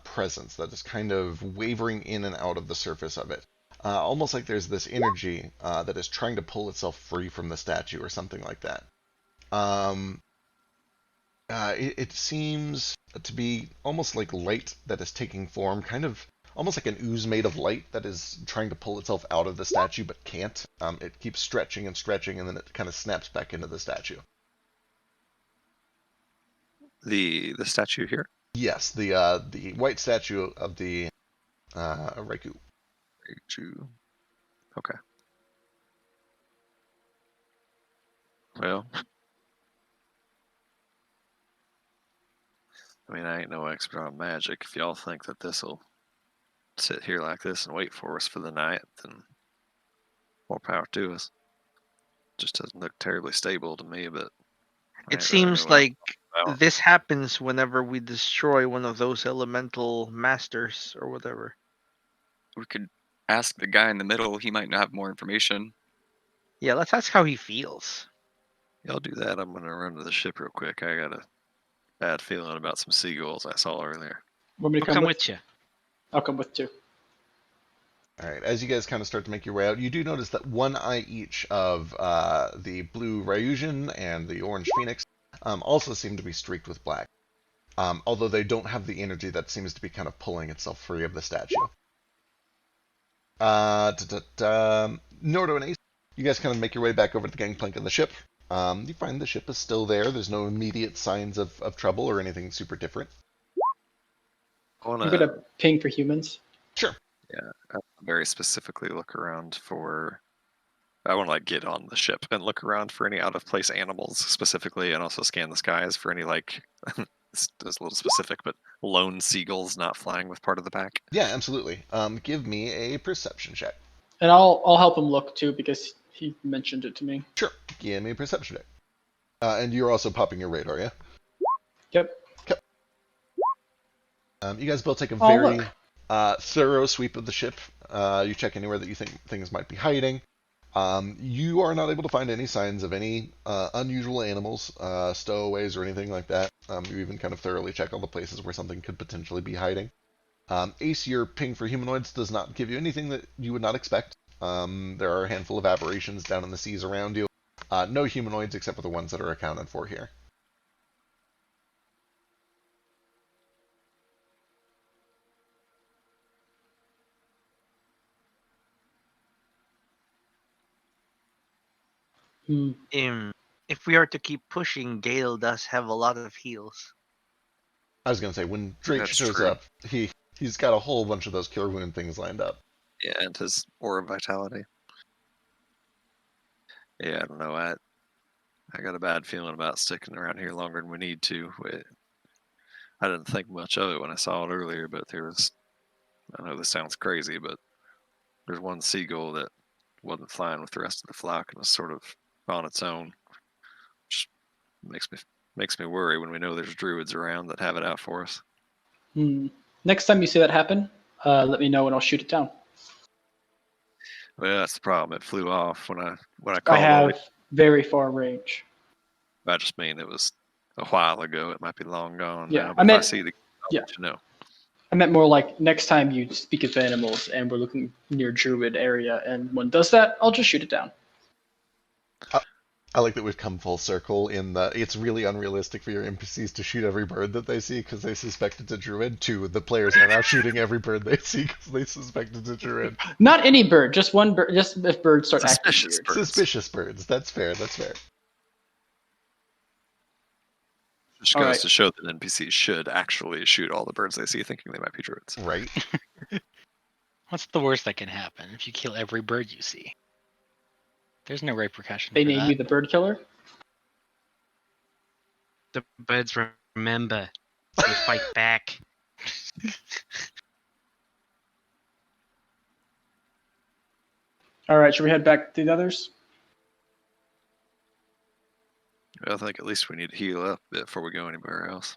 [SPEAKER 1] presence that is kind of wavering in and out of the surface of it. Almost like there's this energy that is trying to pull itself free from the statue or something like that. It seems to be almost like light that is taking form, kind of almost like an ooze made of light that is trying to pull itself out of the statue but can't. It keeps stretching and stretching, and then it kind of snaps back into the statue.
[SPEAKER 3] The statue here.
[SPEAKER 1] Yes, the white statue of the Raikou.
[SPEAKER 3] Okay. Well, I mean, I ain't no expert on magic. If y'all think that this'll sit here like this and wait for us for the night, then more power to us. Just doesn't look terribly stable to me, but I
[SPEAKER 4] It
[SPEAKER 3] ain't really know
[SPEAKER 4] seems
[SPEAKER 3] what I'm
[SPEAKER 4] like
[SPEAKER 3] about.
[SPEAKER 4] this happens whenever we destroy one of those elemental masters or whatever.
[SPEAKER 6] We could ask the guy in the middle. He might have more information.
[SPEAKER 4] Yeah, let's ask how he feels.
[SPEAKER 3] Yeah, I'll do that. I'm gonna run to the ship real quick. I got a bad feeling about some seagulls I saw earlier.
[SPEAKER 5] Want me to
[SPEAKER 2] I'll
[SPEAKER 5] come
[SPEAKER 2] come
[SPEAKER 5] with?
[SPEAKER 2] with you.
[SPEAKER 5] I'll come with too.
[SPEAKER 1] All right. As you guys kind of start to make your way out, you do notice that one eye each of the blue Ryusian and the orange Phoenix also seem to be streaked with black. Although they don't have the energy that seems to be kind of pulling itself free of the statue. Nordo and Ace, you guys kind of make your way back over to the gangplank of the ship. You find the ship is still there. There's no immediate signs of trouble or anything super different.
[SPEAKER 3] I want
[SPEAKER 5] I'm
[SPEAKER 3] to
[SPEAKER 5] gonna ping for humans.
[SPEAKER 1] Sure.
[SPEAKER 3] very specifically look around for. I want to like get on the ship and look around for any out of place animals specifically, and also scan the skies for any like. It's a little specific, but lone seagulls not flying with part of the pack.
[SPEAKER 1] Yeah, absolutely. Give me a perception check.
[SPEAKER 5] And I'll help him look too because he mentioned it to me.
[SPEAKER 1] Sure. Give me a perception check. And you're also popping your radar, yeah?
[SPEAKER 5] Yep.
[SPEAKER 1] You guys both take a
[SPEAKER 5] Oh,
[SPEAKER 1] very
[SPEAKER 5] look.
[SPEAKER 1] thorough sweep of the ship. You check anywhere that you think things might be hiding. You are not able to find any signs of any unusual animals, stowaways, or anything like that. You even kind of thoroughly check all the places where something could potentially be hiding. Ace, your ping for humanoids does not give you anything that you would not expect. There are a handful of aberrations down in the seas around you. No humanoids except for the ones that are accounted for here.
[SPEAKER 5] Hmm.
[SPEAKER 4] If we are to keep pushing, Gale does have a lot of heals.
[SPEAKER 1] I was gonna say when Drake
[SPEAKER 3] That's
[SPEAKER 1] shows
[SPEAKER 3] true.
[SPEAKER 1] up, he's got a whole bunch of those cure wound things lined up.
[SPEAKER 3] Yeah, and his aura of vitality. Yeah, I don't know. I got a bad feeling about sticking around here longer than we need to. I didn't think much of it when I saw it earlier, but there was. I know this sounds crazy, but there's one seagull that wasn't flying with the rest of the flock and was sort of on its own. Just makes me worry when we know there's druids around that have it out for us.
[SPEAKER 5] Hmm. Next time you see that happen, let me know and I'll shoot it down.
[SPEAKER 3] Well, that's the problem. It flew off when I
[SPEAKER 5] I
[SPEAKER 3] called.
[SPEAKER 5] have very far range.
[SPEAKER 3] I just mean it was a while ago. It might be long gone
[SPEAKER 5] Yeah,
[SPEAKER 3] now.
[SPEAKER 5] I
[SPEAKER 3] But if I
[SPEAKER 5] meant-
[SPEAKER 3] see the, I'll
[SPEAKER 5] yeah.
[SPEAKER 3] let you know.
[SPEAKER 5] I meant more like next time you speak of animals and we're looking near Druid area and one does that, I'll just shoot it down.
[SPEAKER 1] I like that we've come full circle in that it's really unrealistic for your NPCs to shoot every bird that they see because they suspect it's a druid, to the players are now shooting every bird they see because they suspect it's a druid.
[SPEAKER 5] Not any bird, just one bird. Just if birds start acting
[SPEAKER 3] Suspicious
[SPEAKER 5] weird.
[SPEAKER 3] birds.
[SPEAKER 1] Suspicious birds. That's fair. That's fair.
[SPEAKER 3] Just
[SPEAKER 5] All
[SPEAKER 3] goes
[SPEAKER 5] right.
[SPEAKER 3] to show that NPCs should actually shoot all the birds they see, thinking they might be druids.
[SPEAKER 1] Right?
[SPEAKER 7] What's the worst that can happen if you kill every bird you see? There's no repercussion
[SPEAKER 5] They
[SPEAKER 7] for
[SPEAKER 5] name
[SPEAKER 7] that.
[SPEAKER 5] you the bird killer.
[SPEAKER 2] The birds remember. They fight back.
[SPEAKER 5] All right, should we head back to the others?
[SPEAKER 3] I think at least we need to heal up a bit before we go anywhere else.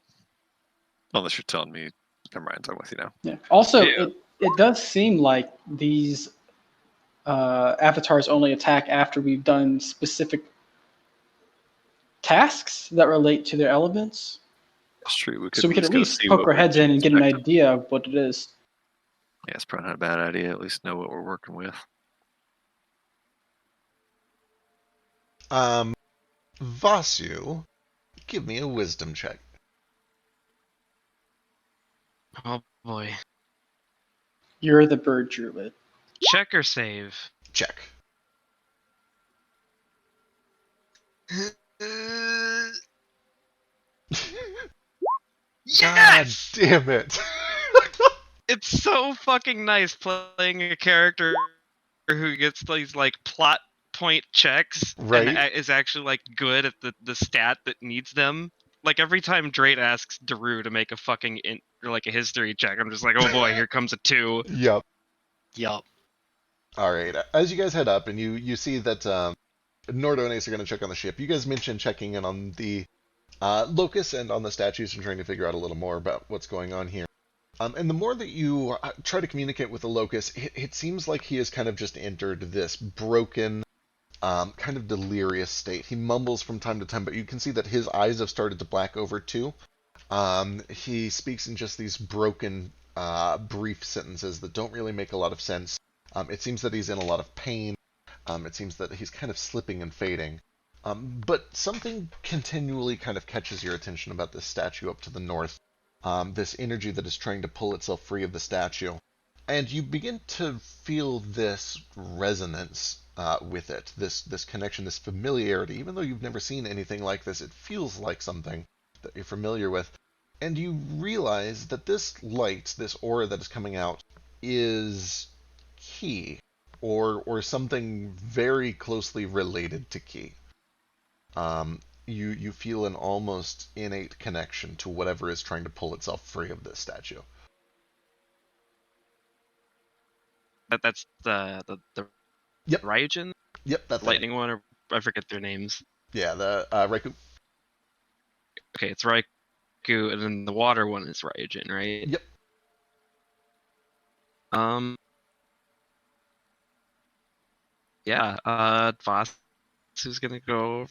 [SPEAKER 3] Unless you're telling me, never mind, I'm with you now.
[SPEAKER 5] Yeah. Also,
[SPEAKER 3] Yeah.
[SPEAKER 5] it does seem like these avatars only attack after we've done specific tasks that relate to their elements.
[SPEAKER 3] It's true. We could
[SPEAKER 5] So we could at
[SPEAKER 3] go
[SPEAKER 5] least
[SPEAKER 3] see
[SPEAKER 5] poke
[SPEAKER 3] what
[SPEAKER 5] our
[SPEAKER 3] we
[SPEAKER 5] heads
[SPEAKER 3] can
[SPEAKER 5] in and get an
[SPEAKER 3] expect.
[SPEAKER 5] idea of what it is.
[SPEAKER 3] Yeah, it's probably not a bad idea. At least know what we're working with.
[SPEAKER 1] Vasu, give me a wisdom check.
[SPEAKER 2] Oh boy.
[SPEAKER 5] You're the bird druid.
[SPEAKER 2] Check or save?
[SPEAKER 1] Check.
[SPEAKER 2] Yes!
[SPEAKER 1] God damn it.
[SPEAKER 2] It's so fucking nice playing a character who gets these like plot point checks
[SPEAKER 1] Right.
[SPEAKER 2] and is actually like good at the stat that needs them. Like every time Drake asks Daru to make a fucking or like a history check, I'm just like, oh boy, here comes a 2.
[SPEAKER 1] Yep.
[SPEAKER 7] Yup.
[SPEAKER 1] All right. As you guys head up, and you see that Nordo and Ace are going to check on the ship. You guys mentioned checking in on the locus and on the statues and trying to figure out a little more about what's going on here. And the more that you try to communicate with the locus, it seems like he has kind of just entered this broken, kind of delirious state. He mumbles from time to time, but you can see that his eyes have started to black over too. He speaks in just these broken, brief sentences that don't really make a lot of sense. It seems that he's in a lot of pain. It seems that he's kind of slipping and fading. But something continually kind of catches your attention about this statue up to the north. This energy that is trying to pull itself free of the statue. And you begin to feel this resonance with it, this connection, this familiarity. Even though you've never seen anything like this, it feels like something that you're familiar with. And you realize that this light, this aura that is coming out, is Ki, or something very closely related to Ki. You feel an almost innate connection to whatever is trying to pull itself free of this statue.
[SPEAKER 2] That's the
[SPEAKER 1] Yep.
[SPEAKER 2] Ryujin,
[SPEAKER 1] Yep, that thing.
[SPEAKER 2] lightning one, or I forget their names.
[SPEAKER 1] Yeah, the Raikou.
[SPEAKER 2] Okay, it's Raikou, and then the water one is Ryujin, right?
[SPEAKER 1] Yep.
[SPEAKER 2] Yeah, Voss is gonna go.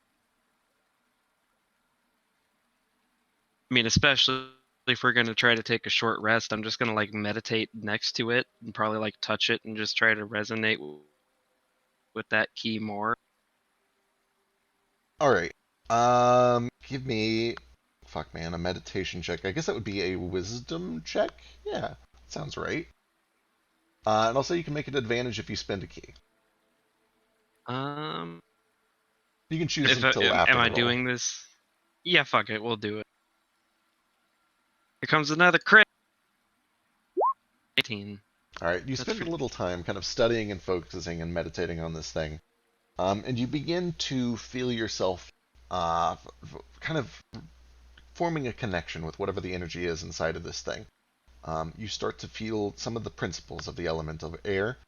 [SPEAKER 2] I mean, especially if we're gonna try to take a short rest, I'm just gonna like meditate next to it and probably like touch it and just try to resonate with that key more.
[SPEAKER 1] All right. Give me, fuck man, a meditation check. I guess that would be a wisdom check. Yeah, sounds right. And also you can make an advantage if you spend a key. You can choose
[SPEAKER 2] If
[SPEAKER 1] until after
[SPEAKER 2] am
[SPEAKER 1] the
[SPEAKER 2] I
[SPEAKER 1] roll.
[SPEAKER 2] doing this? Yeah, fuck it, we'll do it. Here comes another crit. 18.
[SPEAKER 1] All right, you spend a little time kind of studying and focusing and meditating on this thing, and you begin to feel yourself kind of forming a connection with whatever the energy is inside of this thing. You start to feel some of the principles of the element of air,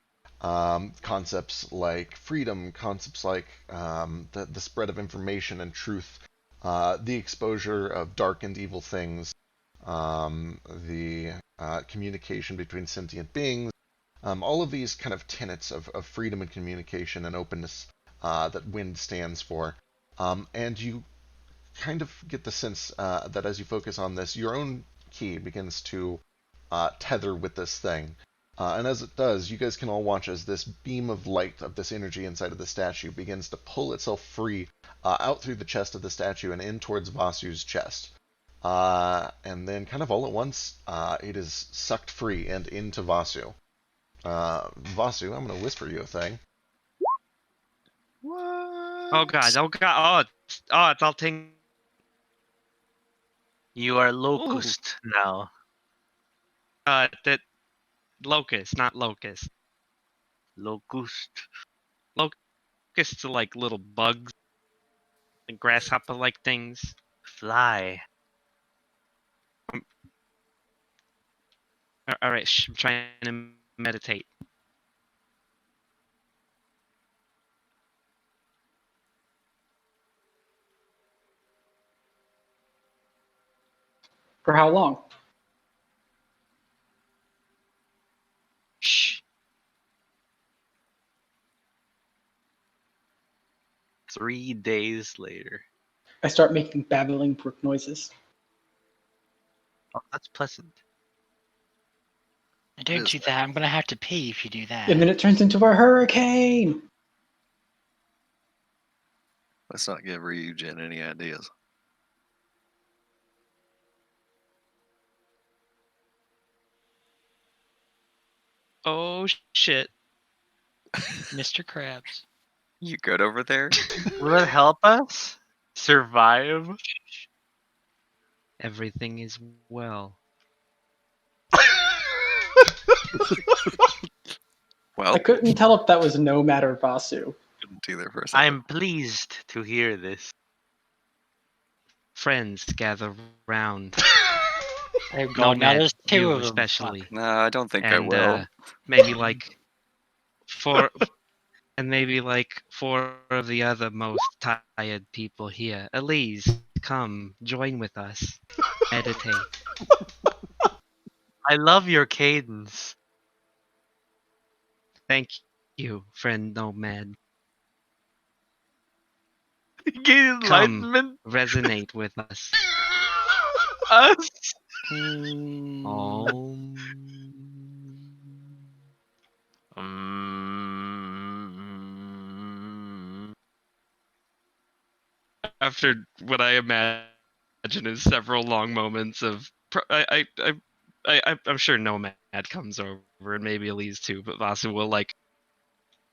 [SPEAKER 1] concepts like freedom, concepts like the spread of information and truth, the exposure of dark and evil things, the communication between sentient beings, all of these kind of tenets of freedom and communication and openness that WIND stands for. And you kind of get the sense that as you focus on this, your own key begins to tether with this thing. And as it does, you guys can all watch as this beam of light of this energy inside of the statue begins to pull itself free out through the chest of the statue and in towards Vasu's chest. And then kind of all at once, it is sucked free and into Vasu. Vasu, I'm going to whisper you a thing.
[SPEAKER 3] What?
[SPEAKER 2] Oh god, it's all ting.
[SPEAKER 4] You are locust now.
[SPEAKER 2] That locust, not locust.
[SPEAKER 4] Locust.
[SPEAKER 2] Locusts are like little bugs, and grasshopper-like things.
[SPEAKER 4] Fly.
[SPEAKER 2] All right, I'm trying to meditate.
[SPEAKER 5] For how long?
[SPEAKER 2] Shh.
[SPEAKER 4] 3 days later.
[SPEAKER 5] I start making babbling brook noises.
[SPEAKER 4] Oh, that's pleasant.
[SPEAKER 7] Don't do that. I'm gonna have to pee if you do that.
[SPEAKER 5] And then it turns into a hurricane.
[SPEAKER 3] Let's not give Ryujin any ideas.
[SPEAKER 2] Oh shit.
[SPEAKER 7] Mr. Krabs.
[SPEAKER 3] You good over there?
[SPEAKER 4] Will it help us survive?
[SPEAKER 2] Everything is well.
[SPEAKER 3] Well,
[SPEAKER 5] I couldn't tell if that was no matter Vasu.
[SPEAKER 3] couldn't either for a second.
[SPEAKER 4] I'm pleased to hear this.
[SPEAKER 2] Friends gather round.
[SPEAKER 7] There we go. Now
[SPEAKER 2] Nomad,
[SPEAKER 7] there's two
[SPEAKER 2] you
[SPEAKER 7] of them.
[SPEAKER 2] especially.
[SPEAKER 3] No, I don't think I
[SPEAKER 2] And
[SPEAKER 3] will.
[SPEAKER 2] maybe like maybe like 4 of the other most tired people here. Elise, come join with us. Meditate.
[SPEAKER 4] I love your cadence.
[SPEAKER 2] Thank you, friend Nomad.
[SPEAKER 4] Gain
[SPEAKER 2] Come
[SPEAKER 4] enlightenment.
[SPEAKER 2] resonate with us.
[SPEAKER 4] Us.
[SPEAKER 2] Om.
[SPEAKER 4] Mm.
[SPEAKER 2] After what I imagine is several long moments of, I'm sure Nomad comes over and maybe Elise too, but Vasu will like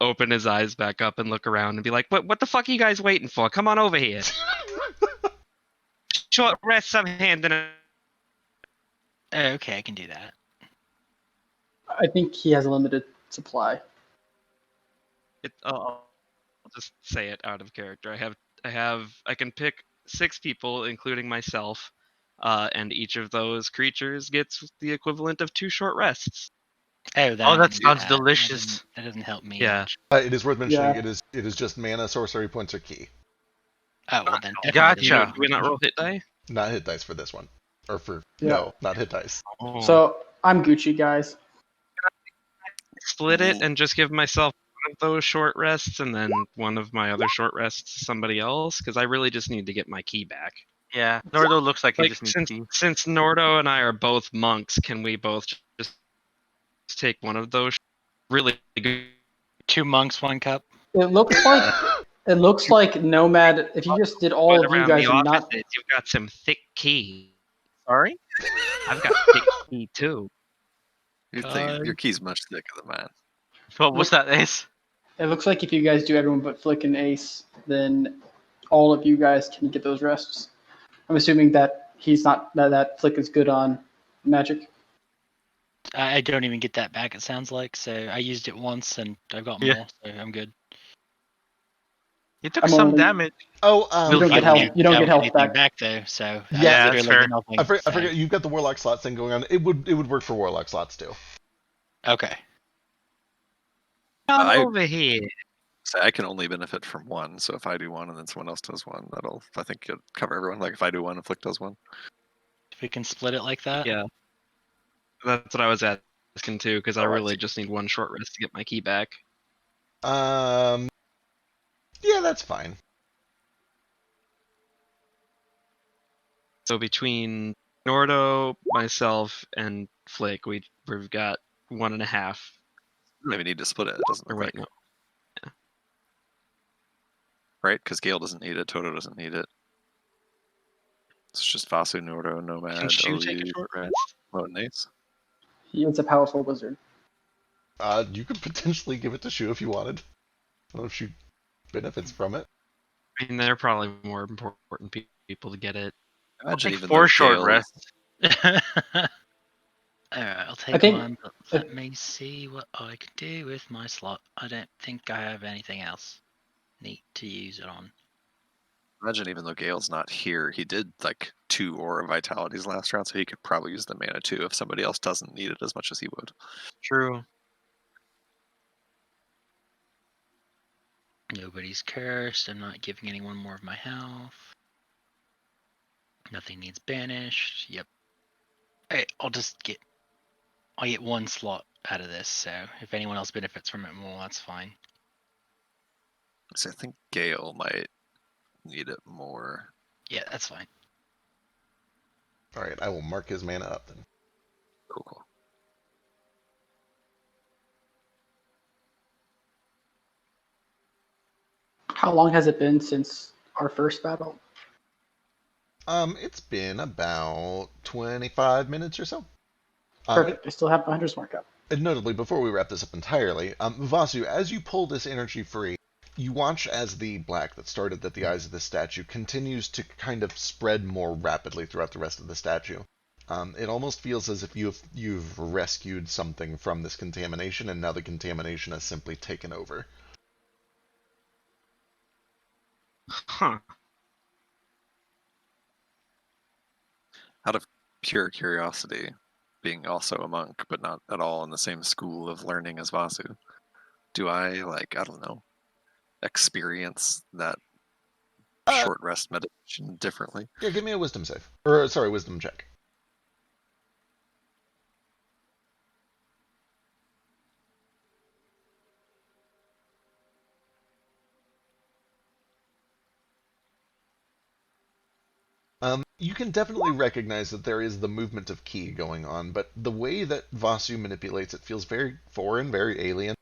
[SPEAKER 2] open his eyes back up and look around and be like, "What the fuck are you guys waiting for? Come on over here. Short rest some hand and
[SPEAKER 7] Okay, I can do that.
[SPEAKER 5] I think he has a limited supply.
[SPEAKER 2] I'll just say it out of character. I can pick 6 people, including myself, and each of those creatures gets the equivalent of 2 short rests.
[SPEAKER 7] Oh, then
[SPEAKER 4] Oh,
[SPEAKER 7] I
[SPEAKER 4] that
[SPEAKER 7] can do
[SPEAKER 4] sounds
[SPEAKER 7] that.
[SPEAKER 4] delicious.
[SPEAKER 7] That doesn't help me
[SPEAKER 2] Yeah.
[SPEAKER 7] much.
[SPEAKER 1] It is worth mentioning.
[SPEAKER 5] Yeah.
[SPEAKER 1] It is just mana, sorcery points, or key.
[SPEAKER 7] Oh, well then.
[SPEAKER 4] Gotcha.
[SPEAKER 7] Definitely
[SPEAKER 2] Do we not roll hit die?
[SPEAKER 1] Not hit dice for this one, or for
[SPEAKER 5] Yeah.
[SPEAKER 1] no, not hit dice.
[SPEAKER 2] Oh.
[SPEAKER 5] So I'm Gucci, guys.
[SPEAKER 2] Split it and just give myself one of those short rests and then one of my other short rests to somebody else, because I really just need to get my key back.
[SPEAKER 4] Yeah, Nordo looks like he
[SPEAKER 2] Like
[SPEAKER 4] just needs
[SPEAKER 2] since Nordo and I are both monks, can we both just take one of those really good?
[SPEAKER 7] 2 monks, 1 cup.
[SPEAKER 5] It looks like Nomad. If you just did all
[SPEAKER 2] But
[SPEAKER 5] of you
[SPEAKER 2] around
[SPEAKER 5] guys
[SPEAKER 2] the
[SPEAKER 5] and not,
[SPEAKER 2] offices, you've got some thick key.
[SPEAKER 4] Sorry?
[SPEAKER 2] I've got thick key too.
[SPEAKER 3] Your key's much thicker than mine.
[SPEAKER 4] What was that, Ace?
[SPEAKER 5] it looks like if you guys do everyone but Flick and Ace, then all of you guys can get those rests. I'm assuming that he's not that Flick is good on magic.
[SPEAKER 7] I don't even get that back, it sounds like. So I used it once and I've got
[SPEAKER 4] Yeah.
[SPEAKER 7] more, so I'm good.
[SPEAKER 4] You took
[SPEAKER 5] I'm
[SPEAKER 4] some
[SPEAKER 5] only-
[SPEAKER 4] damage.
[SPEAKER 1] Oh,
[SPEAKER 5] You don't
[SPEAKER 7] I
[SPEAKER 5] get
[SPEAKER 7] don't
[SPEAKER 5] health. You don't
[SPEAKER 7] I
[SPEAKER 5] get health
[SPEAKER 7] anything
[SPEAKER 5] back.
[SPEAKER 7] though, so
[SPEAKER 1] Yeah,
[SPEAKER 4] that's
[SPEAKER 7] literally
[SPEAKER 4] fair.
[SPEAKER 7] nothing.
[SPEAKER 1] I
[SPEAKER 7] so-
[SPEAKER 1] forget you've got the warlock slots thing going on. It would work for warlock slots too.
[SPEAKER 7] Okay.
[SPEAKER 2] Come
[SPEAKER 3] I-
[SPEAKER 2] over here.
[SPEAKER 3] So I can only benefit from one. So if I do one and then someone else does one, I think it'll cover everyone. Like if I do one and Flick does one.
[SPEAKER 7] If we can split it like that.
[SPEAKER 2] Yeah, that's what I was asking too, because I
[SPEAKER 3] Oh, I
[SPEAKER 2] really
[SPEAKER 3] see.
[SPEAKER 2] just need one short rest to get my key back.
[SPEAKER 1] Yeah, that's fine.
[SPEAKER 2] So between Nordo, myself, and Flick, we've got 1.5.
[SPEAKER 3] You don't even need to split it. It doesn't
[SPEAKER 2] Or
[SPEAKER 3] look
[SPEAKER 2] wait,
[SPEAKER 3] like,
[SPEAKER 2] no.
[SPEAKER 3] right? Because Gale doesn't need it. Toto doesn't need it. It's just Vasu, Nordo, Nomad,
[SPEAKER 2] Can Shu take a
[SPEAKER 3] Oli,
[SPEAKER 2] short rest?
[SPEAKER 3] Mo, and Ace.
[SPEAKER 5] He is a powerful wizard.
[SPEAKER 1] You could potentially give it to Shu if you wanted. I don't know if she benefits from it.
[SPEAKER 2] I mean, they're probably more important people to get it.
[SPEAKER 3] Imagine
[SPEAKER 4] Take
[SPEAKER 3] even
[SPEAKER 4] 4
[SPEAKER 3] though
[SPEAKER 4] short
[SPEAKER 3] Gale-
[SPEAKER 4] rests.
[SPEAKER 7] Alright, I'll take
[SPEAKER 5] think-
[SPEAKER 7] one, but let me see what I can do with my slot. I don't think I have anything else neat to use it on.
[SPEAKER 3] Imagine even though Gale's not here, he did like 2 Aura Vitalities last round, so he could probably use the mana too if somebody else doesn't need it as much as he would.
[SPEAKER 4] True.
[SPEAKER 7] Nobody's cursed. I'm not giving anyone more of my health. Nothing needs banished. Yep. Alright, I'll get 1 slot out of this, so if anyone else benefits from it more, that's fine.
[SPEAKER 3] So I think Gale might need it more.
[SPEAKER 7] Yeah, that's fine.
[SPEAKER 1] All right, I will mark his mana up then.
[SPEAKER 3] Cool.
[SPEAKER 5] How long has it been since our first battle?
[SPEAKER 1] It's been about 25 minutes or so.
[SPEAKER 5] Perfect. I still have my hunter's mark up.
[SPEAKER 1] And notably, before we wrap this up entirely, Vasu, as you pull this energy free, you watch as the black that started at the eyes of the statue continues to kind of spread more rapidly throughout the rest of the statue. It almost feels as if you've rescued something from this contamination, and now the contamination has simply taken over.
[SPEAKER 2] Huh.
[SPEAKER 3] Out of pure curiosity, being also a monk, but not at all in the same school of learning as Vasu, do I I don't know, experience that short rest meditation differently?
[SPEAKER 1] Yeah, give me a wisdom save. Or, sorry, wisdom check. You can definitely recognize that there is the movement of ki going on, but the way that Vasu manipulates it feels very foreign, very alien.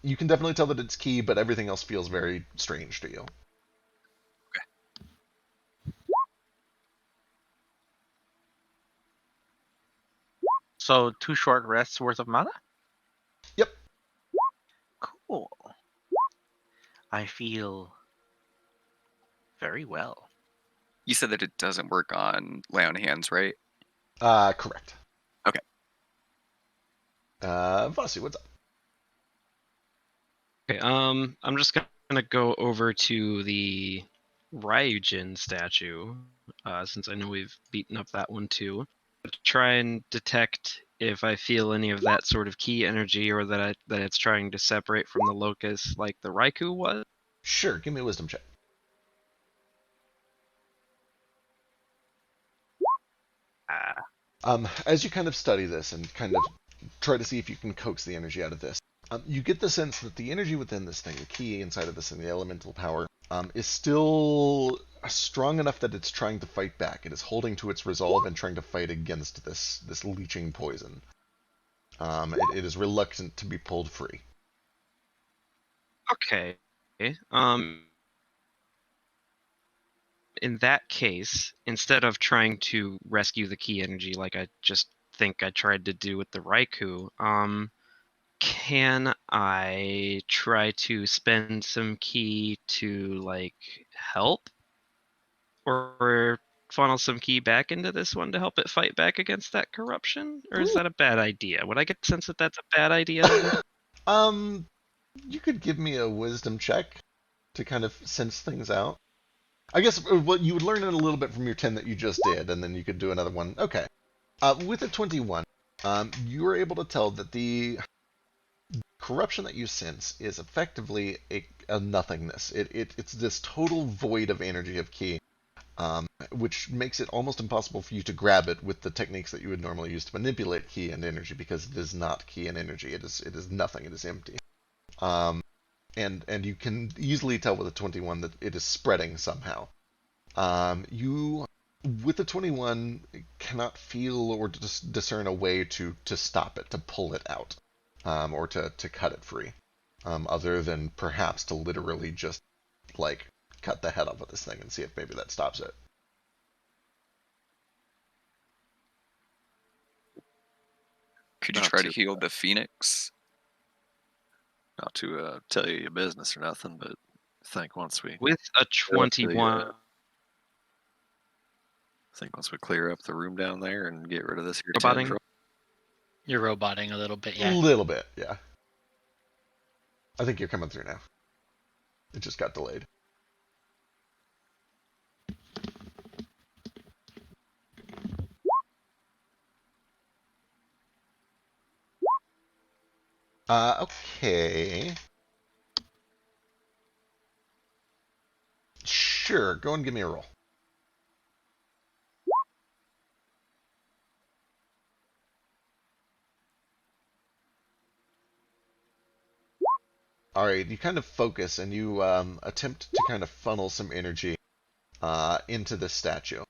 [SPEAKER 1] You can definitely tell that it's ki, but everything else feels very strange to you.
[SPEAKER 4] So 2 short rests worth of mana?
[SPEAKER 1] Yep.
[SPEAKER 4] Cool. I feel very well.
[SPEAKER 6] You said that it doesn't work on lay on hands, right?
[SPEAKER 1] Correct.
[SPEAKER 6] Okay.
[SPEAKER 1] Vasu, what's up?
[SPEAKER 2] Okay, I'm just gonna go over to the Ryujin statue, since I know we've beaten up that one too. To try and detect if I feel any of that sort of key energy, or that it's trying to separate from the locus, like the Raikou was.
[SPEAKER 1] Sure, give me a wisdom check. As you kind of study this and kind of try to see if you can coax the energy out of this, you get the sense that the energy within this thing, the key inside of this thing, the elemental power, is still strong enough that it's trying to fight back. It is holding to its resolve and trying to fight against this leeching poison. It is reluctant to be pulled free.
[SPEAKER 2] Okay. In that case, instead of trying to rescue the key energy like I just think I tried to do with the Raikou, can I try to spend some key to like help, or funnel some key back into this one to help it fight back against that corruption? Or is
[SPEAKER 1] Ooh.
[SPEAKER 2] that a bad idea? Would I get the sense that that's a bad idea?
[SPEAKER 1] You could give me a wisdom check to kind of sense things out. I guess well, you would learn it a little bit from your 10 that you just did, and then you could do another one. Okay. With a 21, you are able to tell that the corruption that you sense is effectively a nothingness. It's this total void of energy of ki, which makes it almost impossible for you to grab it with the techniques that you would normally use to manipulate ki and energy, because it is not ki and energy. It is nothing. It is empty. Um, and you can easily tell with a 21 that it is spreading somehow. You, with the 21, cannot feel or discern a way to stop it, to pull it out, or to cut it free, other than perhaps to literally just like cut the head off of this thing and see if maybe that stops it.
[SPEAKER 3] Could you
[SPEAKER 6] Not
[SPEAKER 3] try to
[SPEAKER 6] to
[SPEAKER 3] heal the phoenix? Not to tell you your business or nothing, but I think once we
[SPEAKER 2] With a 21,
[SPEAKER 3] clear up the room down there and get rid of this here
[SPEAKER 2] roboting.
[SPEAKER 3] tendril.
[SPEAKER 7] You're roboting a little bit,
[SPEAKER 1] A
[SPEAKER 7] yeah.
[SPEAKER 1] little bit, yeah. I think you're coming through now. It just got delayed. Okay. Sure, go and give me a roll. All right, you kind of focus and you attempt to kind of funnel some energy into this statue.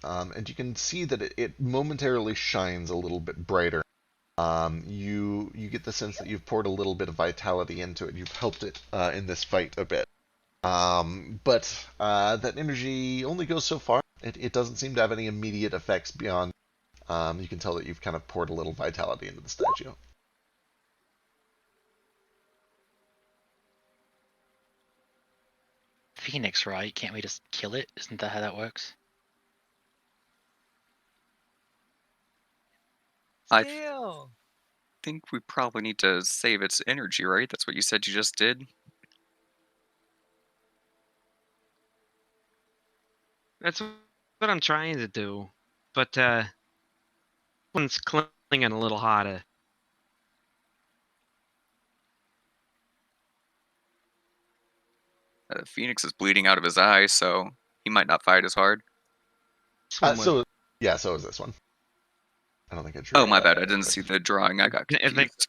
[SPEAKER 1] And you can see that it momentarily shines a little bit brighter. You get the sense that you've poured a little bit of vitality into it. You've helped it in this fight a bit. But that energy only goes so far. It doesn't seem to have any immediate effects beyond. You can tell that you've kind of poured a little vitality into the statue.
[SPEAKER 7] Phoenix, right? Can't we just kill it? Isn't that how that works?
[SPEAKER 6] I
[SPEAKER 8] Still.
[SPEAKER 6] think we probably need to save its energy, right? That's what you said you just did.
[SPEAKER 2] That's what I'm trying to do, but one's clinging a little harder.
[SPEAKER 6] Phoenix is bleeding out of his eye, so he might not fight as hard.
[SPEAKER 2] Swim with.
[SPEAKER 1] So is this one. I don't think I drew.
[SPEAKER 6] Oh, my bad. I
[SPEAKER 1] that
[SPEAKER 6] didn't
[SPEAKER 1] quick.
[SPEAKER 6] see the drawing. I got
[SPEAKER 2] I think-
[SPEAKER 6] confused.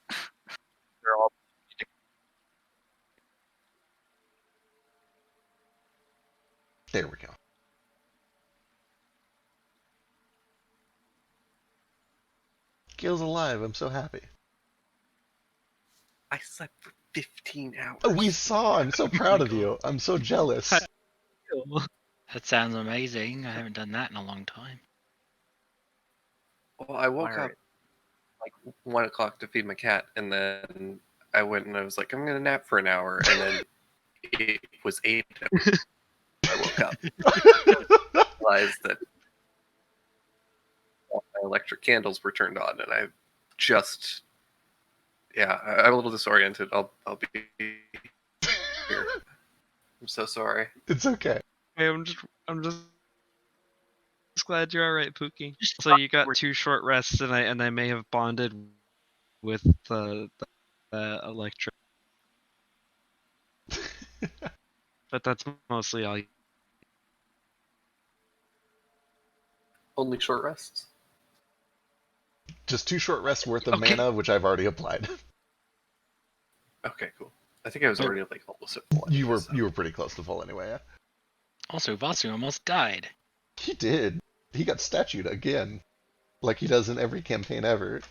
[SPEAKER 4] They're all
[SPEAKER 1] There we go. Gil's alive. I'm so happy.
[SPEAKER 8] I slept for 15 hours.
[SPEAKER 1] Oh, we saw. I'm so proud of you. I'm so jealous.
[SPEAKER 7] That sounds amazing. I haven't done that in a long time.
[SPEAKER 8] Well, I woke
[SPEAKER 4] Alright.
[SPEAKER 8] up like 1 o'clock to feed my cat, and then I went and I was like, I'm gonna nap for an hour, and then it was 8 hours. I woke up, realized that all my electric candles were turned on, and I just, I'm a little disoriented. I'll be here. I'm so sorry.
[SPEAKER 1] It's okay.
[SPEAKER 2] Hey, I'm just glad you're all right, Pookie.
[SPEAKER 7] Just
[SPEAKER 2] So you got 2 short rests, and I may have bonded with the electric, but that's mostly all.
[SPEAKER 8] Only short rests.
[SPEAKER 1] Just 2 short rests worth of
[SPEAKER 7] Okay.
[SPEAKER 1] mana, which I've already applied.
[SPEAKER 8] Okay, cool. I think I was already like almost at full.
[SPEAKER 1] You were
[SPEAKER 8] so.
[SPEAKER 1] you were pretty close to full anyway. Yeah?
[SPEAKER 7] Also, Vasu almost died.
[SPEAKER 1] He did. He got statued again, like he does in every campaign ever.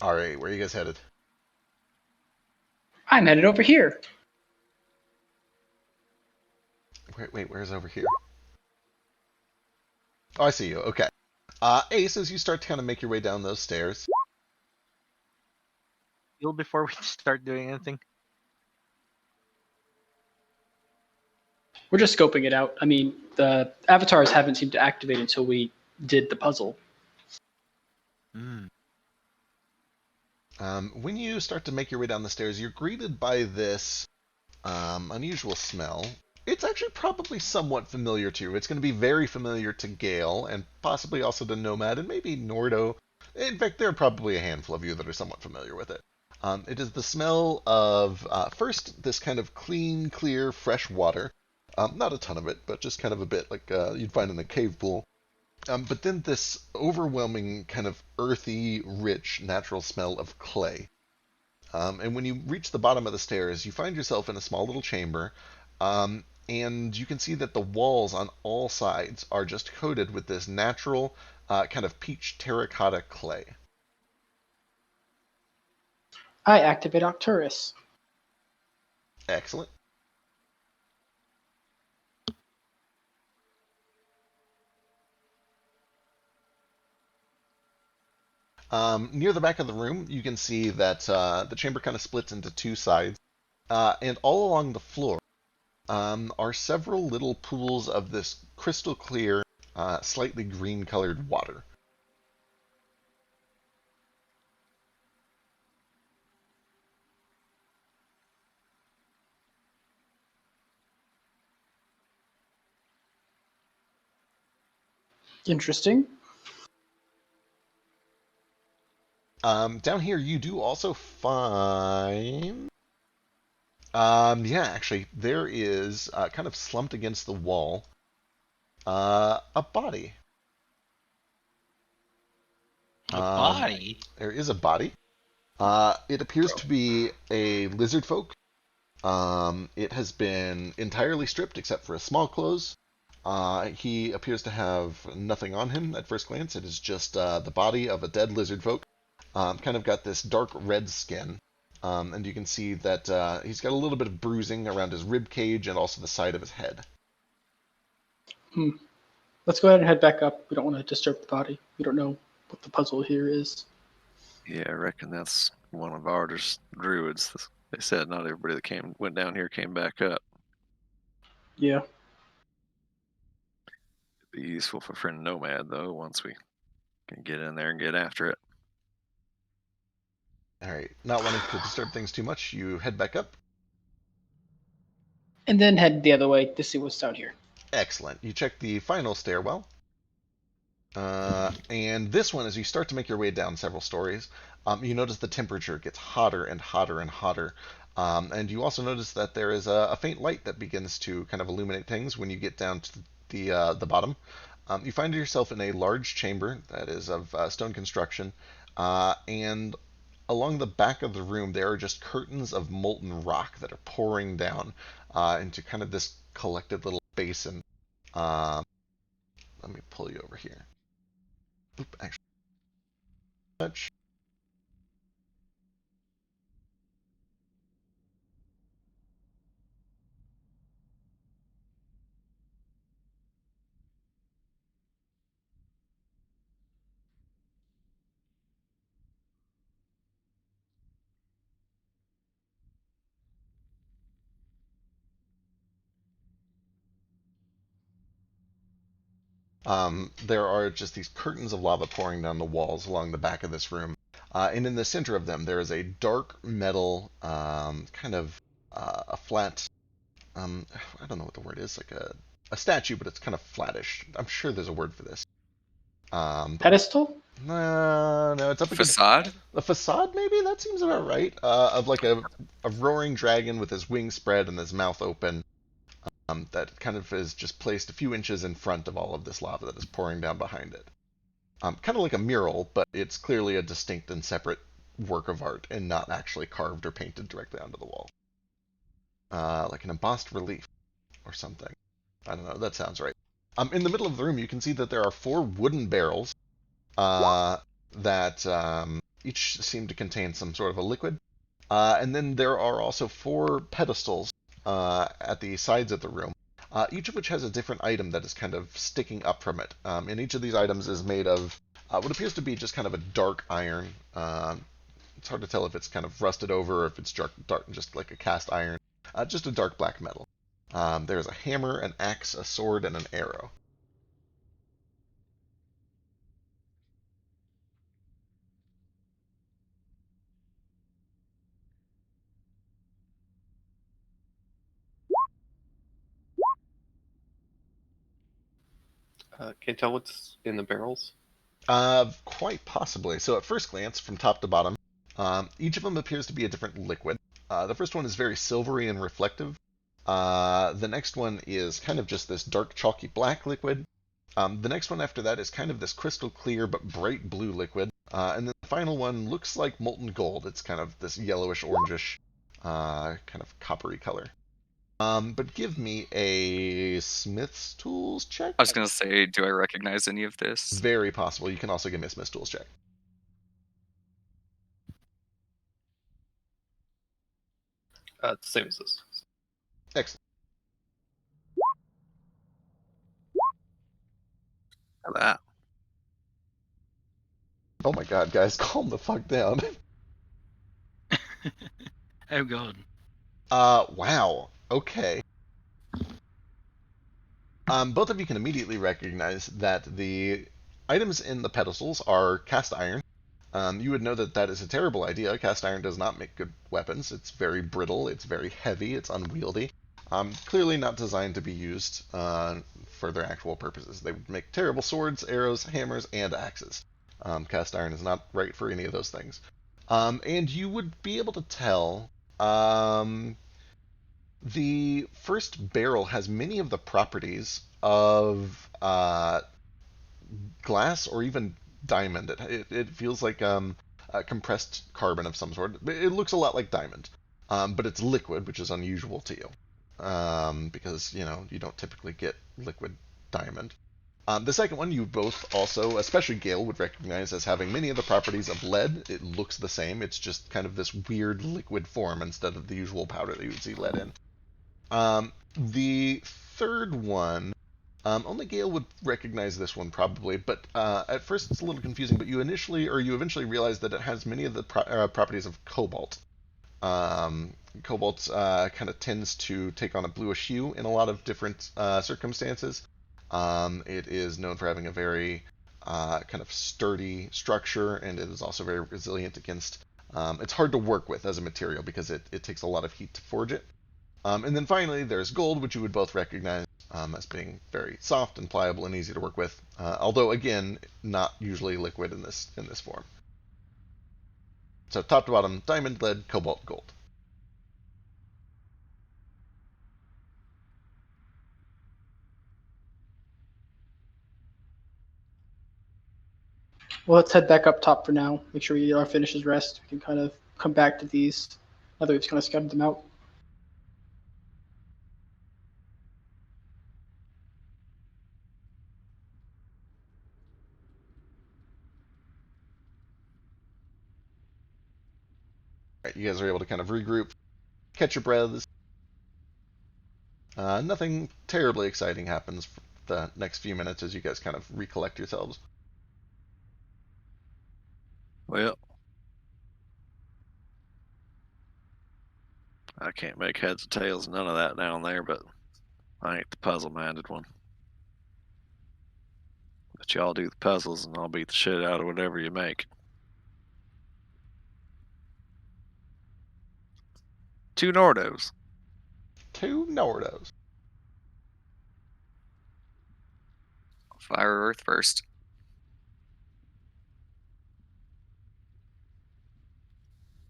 [SPEAKER 1] All right, where are you guys headed?
[SPEAKER 5] I'm headed over here.
[SPEAKER 1] Wait, where's over here? Oh, I see you. Okay. Ace, as you start to kind of make your way down those stairs,
[SPEAKER 4] heal before we start doing anything.
[SPEAKER 5] We're just scoping it out. I mean, the avatars haven't seemed to activate until we did the puzzle.
[SPEAKER 1] when you start to make your way down the stairs, you're greeted by this unusual smell. It's actually probably somewhat familiar to you. It's going to be very familiar to Gale, and possibly also to Nomad, and maybe Nordo. In fact, there are probably a handful of you that are somewhat familiar with it. It is the smell of, first, this kind of clean, clear, fresh water. Not a ton of it, but just kind of a bit like you'd find in a cave pool. But then this overwhelming, kind of earthy, rich, natural smell of clay. And when you reach the bottom of the stairs, you find yourself in a small little chamber, and you can see that the walls on all sides are just coated with this natural, kind of peach terracotta clay.
[SPEAKER 5] I activate Octurus.
[SPEAKER 1] Excellent. Near the back of the room, you can see that the chamber kind of splits into 2 sides, and all along the floor are several little pools of this crystal clear, slightly green colored water.
[SPEAKER 5] Interesting.
[SPEAKER 1] Down here, you do also find. Actually, there is kind of slumped against the wall a body.
[SPEAKER 7] A body?
[SPEAKER 1] There is a body. It appears to be a lizard folk. It has been entirely stripped except for his small clothes. He appears to have nothing on him at first glance. It is just the body of a dead lizard folk. Kind of got this dark red skin. And you can see that he's got a little bit of bruising around his rib cage and also the side of his head.
[SPEAKER 5] Let's go ahead and head back up. We don't want to disturb the body. We don't know what the puzzle here is.
[SPEAKER 3] Yeah, I reckon that's one of our druids. They said not everybody that went down here came back up.
[SPEAKER 5] Yeah.
[SPEAKER 3] It'd be useful for friend Nomad though once we Can get in there and get after it.
[SPEAKER 1] All right. Not wanting to disturb things too much, you head back up.
[SPEAKER 5] And then head the other way to see what's down here.
[SPEAKER 1] Excellent. You check the final stairwell. And this one, as you start to make your way down several stories, you notice the temperature gets hotter and hotter and hotter. And you also notice that there is a faint light that begins to kind of illuminate things when you get down to the bottom. You find yourself in a large chamber that is of stone construction, and along the back of the room there are just curtains of molten rock that are pouring down into kind of this collected little basin. Um, Let me pull you over here. Oop, actually, touch. There are just these curtains of lava pouring down the walls along the back of this room. And in the center of them, there is a dark metal, kind of a flat, I don't know what the word is, like a statue, but it's kind of flattish. I'm sure there's a word for this.
[SPEAKER 5] Pedestal?
[SPEAKER 1] No, it's up against
[SPEAKER 3] Facade?
[SPEAKER 1] a facade, maybe? That seems about right. Of like a roaring dragon with his wings spread and his mouth open. That kind of is just placed a few inches in front of all of this lava that is pouring down behind it. Kind of like a mural, but it's clearly a distinct and separate work of art and not actually carved or painted directly onto the wall. Like an embossed relief or something. I don't know, that sounds right. In the middle of the room, you can see that there are 4 wooden barrels that each seem to contain some sort of a liquid. And then there are also 4 pedestals at the sides of the room, each of which has a different item that is kind of sticking up from it. And each of these items is made of what appears to be just kind of a dark iron. It's hard to tell if it's kind of rusted over or if it's dark just like a cast iron. Just a dark black metal. There's a hammer, an axe, a sword, and an arrow.
[SPEAKER 8] Can you tell what's in the barrels?
[SPEAKER 1] Quite possibly. So at first glance, from top to bottom, each of them appears to be a different liquid. The first one is very silvery and reflective. The next one is kind of just this dark chalky black liquid. The next one after that is kind of this crystal clear but bright blue liquid. And then the final one looks like molten gold. It's kind of this yellowish orangish, kind of coppery color. But give me a Smith's Tools check.
[SPEAKER 3] I was gonna say, do I recognize any of this?
[SPEAKER 1] Very possible. You can also give me a Smith's Tools check.
[SPEAKER 8] Same as this.
[SPEAKER 1] Excellent.
[SPEAKER 3] How about that?
[SPEAKER 1] Oh my god, guys, calm the fuck down.
[SPEAKER 7] Oh god.
[SPEAKER 1] Wow. Okay. Both of you can immediately recognize that the items in the pedestals are cast iron. You would know that that is a terrible idea. Cast iron does not make good weapons. It's very brittle, it's very heavy, it's unwieldy. Clearly not designed to be used for their actual purposes. They would make terrible swords, arrows, hammers, and axes. Cast iron is not right for any of those things. And you would be able to tell the first barrel has many of the properties of glass or even diamond. It feels like compressed carbon of some sort. It looks a lot like diamond, but it's liquid, which is unusual to you because you don't typically get liquid diamond. The second one you both also, especially Gale, would recognize as having many of the properties of lead. It looks the same. It's just kind of this weird liquid form instead of the usual powder that you would see lead in. The third one, only Gale would recognize this one probably, but at first it's a little confusing. But you eventually realize that it has many of the properties of cobalt. Cobalt kind of tends to take on a bluish hue in a lot of different circumstances. It is known for having a very kind of sturdy structure, and it is also very resilient against. It's hard to work with as a material because it takes a lot of heat to forge it. And then finally, there's gold, which you would both recognize as being very soft and pliable and easy to work with. Although again, not usually liquid in this form. So top to bottom, diamond, lead, cobalt, gold.
[SPEAKER 5] Well, let's head back up top for now. Make sure we get our finishes rest. We can kind of come back to these now that we've kind of scouted them out.
[SPEAKER 1] Right, you guys are able to kind of regroup, catch your breaths. Nothing terribly exciting happens for the next few minutes as you guys kind of recollect yourselves.
[SPEAKER 3] Well, I can't make heads or tails of none of that down there, but I ain't the puzzle-minded one. But y'all do the puzzles, and I'll beat the shit out of whatever you make. 2 Nordos.
[SPEAKER 1] 2 Nordos.
[SPEAKER 6] Fire or earth first.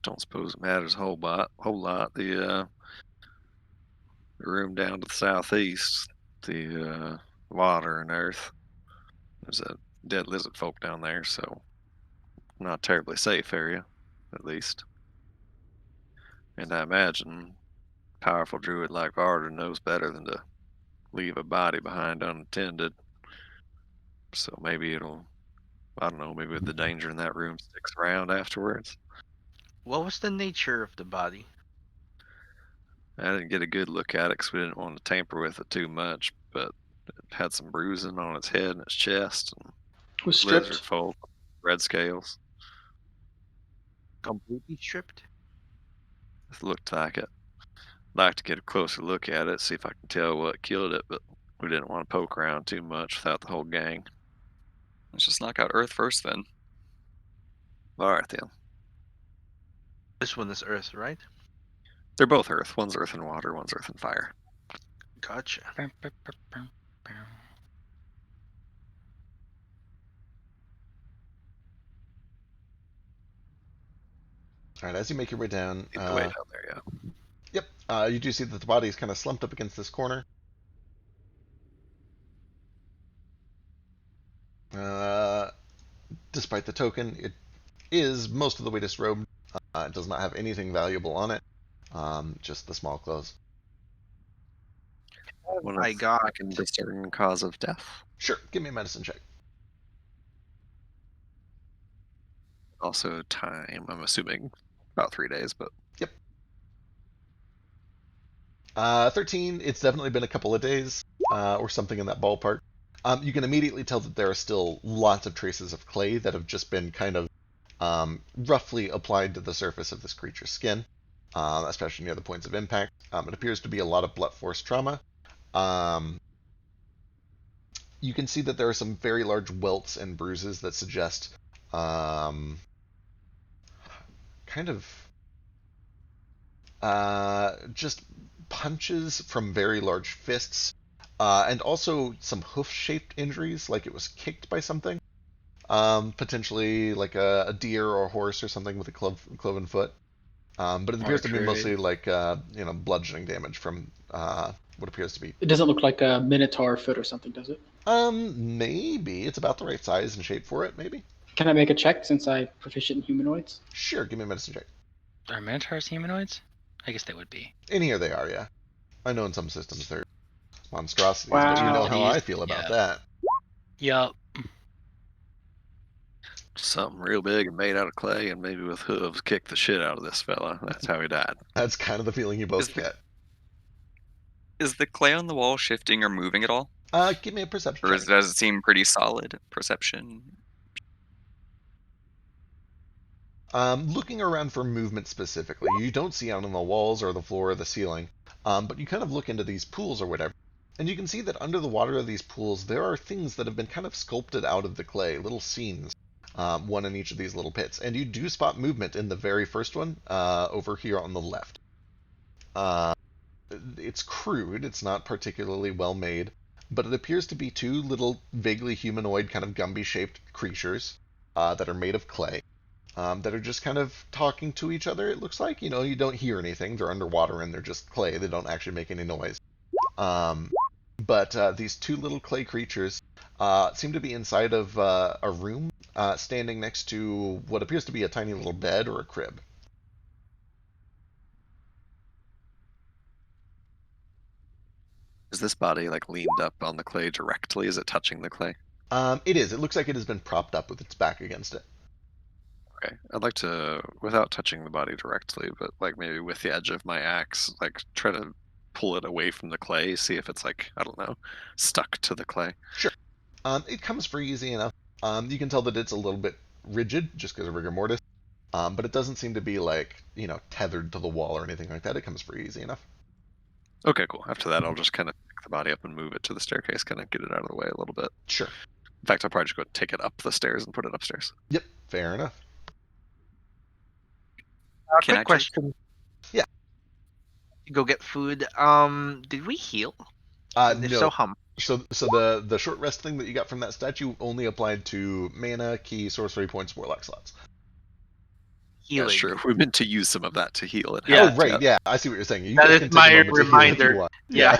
[SPEAKER 3] Don't suppose it matters a whole lot. The room down to the southeast, the water and earth. There's a dead lizard folk down there, so not terribly safe area, at least. And I imagine powerful druid like Varda knows better than to leave a body behind unattended. So maybe it'll, I don't know, maybe the danger in that room sticks around afterwards.
[SPEAKER 4] What was the nature of the body?
[SPEAKER 3] I didn't get a good look at it because we didn't want to tamper with it too much, but it had some bruising on its head and its chest, and
[SPEAKER 5] Was
[SPEAKER 3] lizard
[SPEAKER 5] stripped.
[SPEAKER 3] folk, red scales.
[SPEAKER 4] Completely stripped?
[SPEAKER 3] It looked like it. I'd like to get a closer look at it, see if I can tell what killed it, but we didn't want to poke around too much without the whole gang.
[SPEAKER 6] Let's just knock out earth first then.
[SPEAKER 3] Alright then.
[SPEAKER 4] This one is earth, right?
[SPEAKER 3] They're both earth. One's earth and water, one's earth and fire.
[SPEAKER 4] Gotcha.
[SPEAKER 1] All right, as you make your way down,
[SPEAKER 3] Lead the way down there, yeah.
[SPEAKER 1] yep, you do see that the body is kind of slumped up against this corner. Despite the token, it is most of the way disrobed. It does not have anything valuable on it, just the small clothes.
[SPEAKER 3] One
[SPEAKER 4] I
[SPEAKER 3] of
[SPEAKER 4] got
[SPEAKER 3] I can discern cause of death.
[SPEAKER 1] Sure, give me a medicine check.
[SPEAKER 3] Also time, I'm assuming about 3 days, but
[SPEAKER 1] 13, it's definitely been a couple of days, or something in that ballpark. You can immediately tell that there are still lots of traces of clay that have just been kind of roughly applied to the surface of this creature's skin, especially near the points of impact. It appears to be a lot of blunt force trauma. You can see that there are some very large welts and bruises that suggest kind of just punches from very large fists, and also some hoof-shaped injuries, like it was kicked by something, potentially like a deer or a horse or something with a cloven foot. But it appears to be
[SPEAKER 7] Archery.
[SPEAKER 1] mostly like bludgeoning damage from what appears to be.
[SPEAKER 5] It doesn't look like a minotaur foot or something, does it?
[SPEAKER 1] Maybe it's about the right size and shape for it. Maybe.
[SPEAKER 5] Can I make a check since I'm proficient in humanoids?
[SPEAKER 1] Sure, give me a medicine check.
[SPEAKER 7] Are minotaurs humanoids? I guess they would be.
[SPEAKER 1] In here they are, yeah. I know in some systems they're monstrosities,
[SPEAKER 5] Wow.
[SPEAKER 1] but you know how
[SPEAKER 7] Jeez,
[SPEAKER 1] I feel about
[SPEAKER 7] yeah.
[SPEAKER 1] that.
[SPEAKER 7] Yup.
[SPEAKER 3] something real big and made out of clay and maybe with hooves kick the shit out of this fella. That's how he died.
[SPEAKER 1] That's kind of the feeling you both
[SPEAKER 6] Is the-
[SPEAKER 1] get.
[SPEAKER 6] Is the clay on the wall shifting or moving at all?
[SPEAKER 1] Give me a perception
[SPEAKER 6] Or
[SPEAKER 1] check.
[SPEAKER 6] does it seem pretty solid? Perception?
[SPEAKER 1] Looking around for movement specifically, you don't see out on the walls or the floor or the ceiling, but you kind of look into these pools or whatever, And you can see that under the water of these pools, there are things that have been kind of sculpted out of the clay, little scenes, one in each of these little pits. And you do spot movement in the very first one, over here on the left. It's crude, it's not particularly well made, but it appears to be two little vaguely humanoid, kind of Gumby shaped creatures that are made of clay. That are just kind of talking to each other, it looks like. You know, you don't hear anything. They're underwater and they're just clay. They don't actually make any noise. But these two little clay creatures seem to be inside of a room standing next to what appears to be a tiny little bed or a crib.
[SPEAKER 3] Is this body like leaned up on the clay directly? Is it touching the clay?
[SPEAKER 1] It is. It looks like it has been propped up with its back against it.
[SPEAKER 3] Okay. I'd like to, without touching the body directly, but like maybe with the edge of my axe, like try to pull it away from the clay, see if it's like, I don't know, stuck to the clay.
[SPEAKER 1] Sure. It comes free easy enough. You can tell that it's a little bit rigid just because of rigor mortis. But it doesn't seem to be like, tethered to the wall or anything like that. It comes free easy enough.
[SPEAKER 3] Okay, cool. After that, I'll just kind of pick the body up and move it to the staircase, kind of get it out of the way a little bit.
[SPEAKER 1] Sure.
[SPEAKER 3] In fact, I'll probably just go take it up the stairs and put it upstairs.
[SPEAKER 1] Yep, fair enough.
[SPEAKER 6] Can
[SPEAKER 4] Quick
[SPEAKER 6] I
[SPEAKER 4] question.
[SPEAKER 1] Yeah.
[SPEAKER 4] Go get food. Did we heal? If
[SPEAKER 1] No.
[SPEAKER 4] so, how much?
[SPEAKER 1] So the short rest thing that you got from that statue only applied to mana, key, sorcery points, warlock slots.
[SPEAKER 4] Healing.
[SPEAKER 3] That's true. We meant to use some of that to heal it.
[SPEAKER 4] Yeah.
[SPEAKER 1] Oh, right, yeah. I see what you're saying. You
[SPEAKER 4] That
[SPEAKER 1] guys
[SPEAKER 4] is
[SPEAKER 1] can take
[SPEAKER 4] my
[SPEAKER 1] a moment to heal if
[SPEAKER 4] reminder.
[SPEAKER 1] you want.
[SPEAKER 4] Yeah.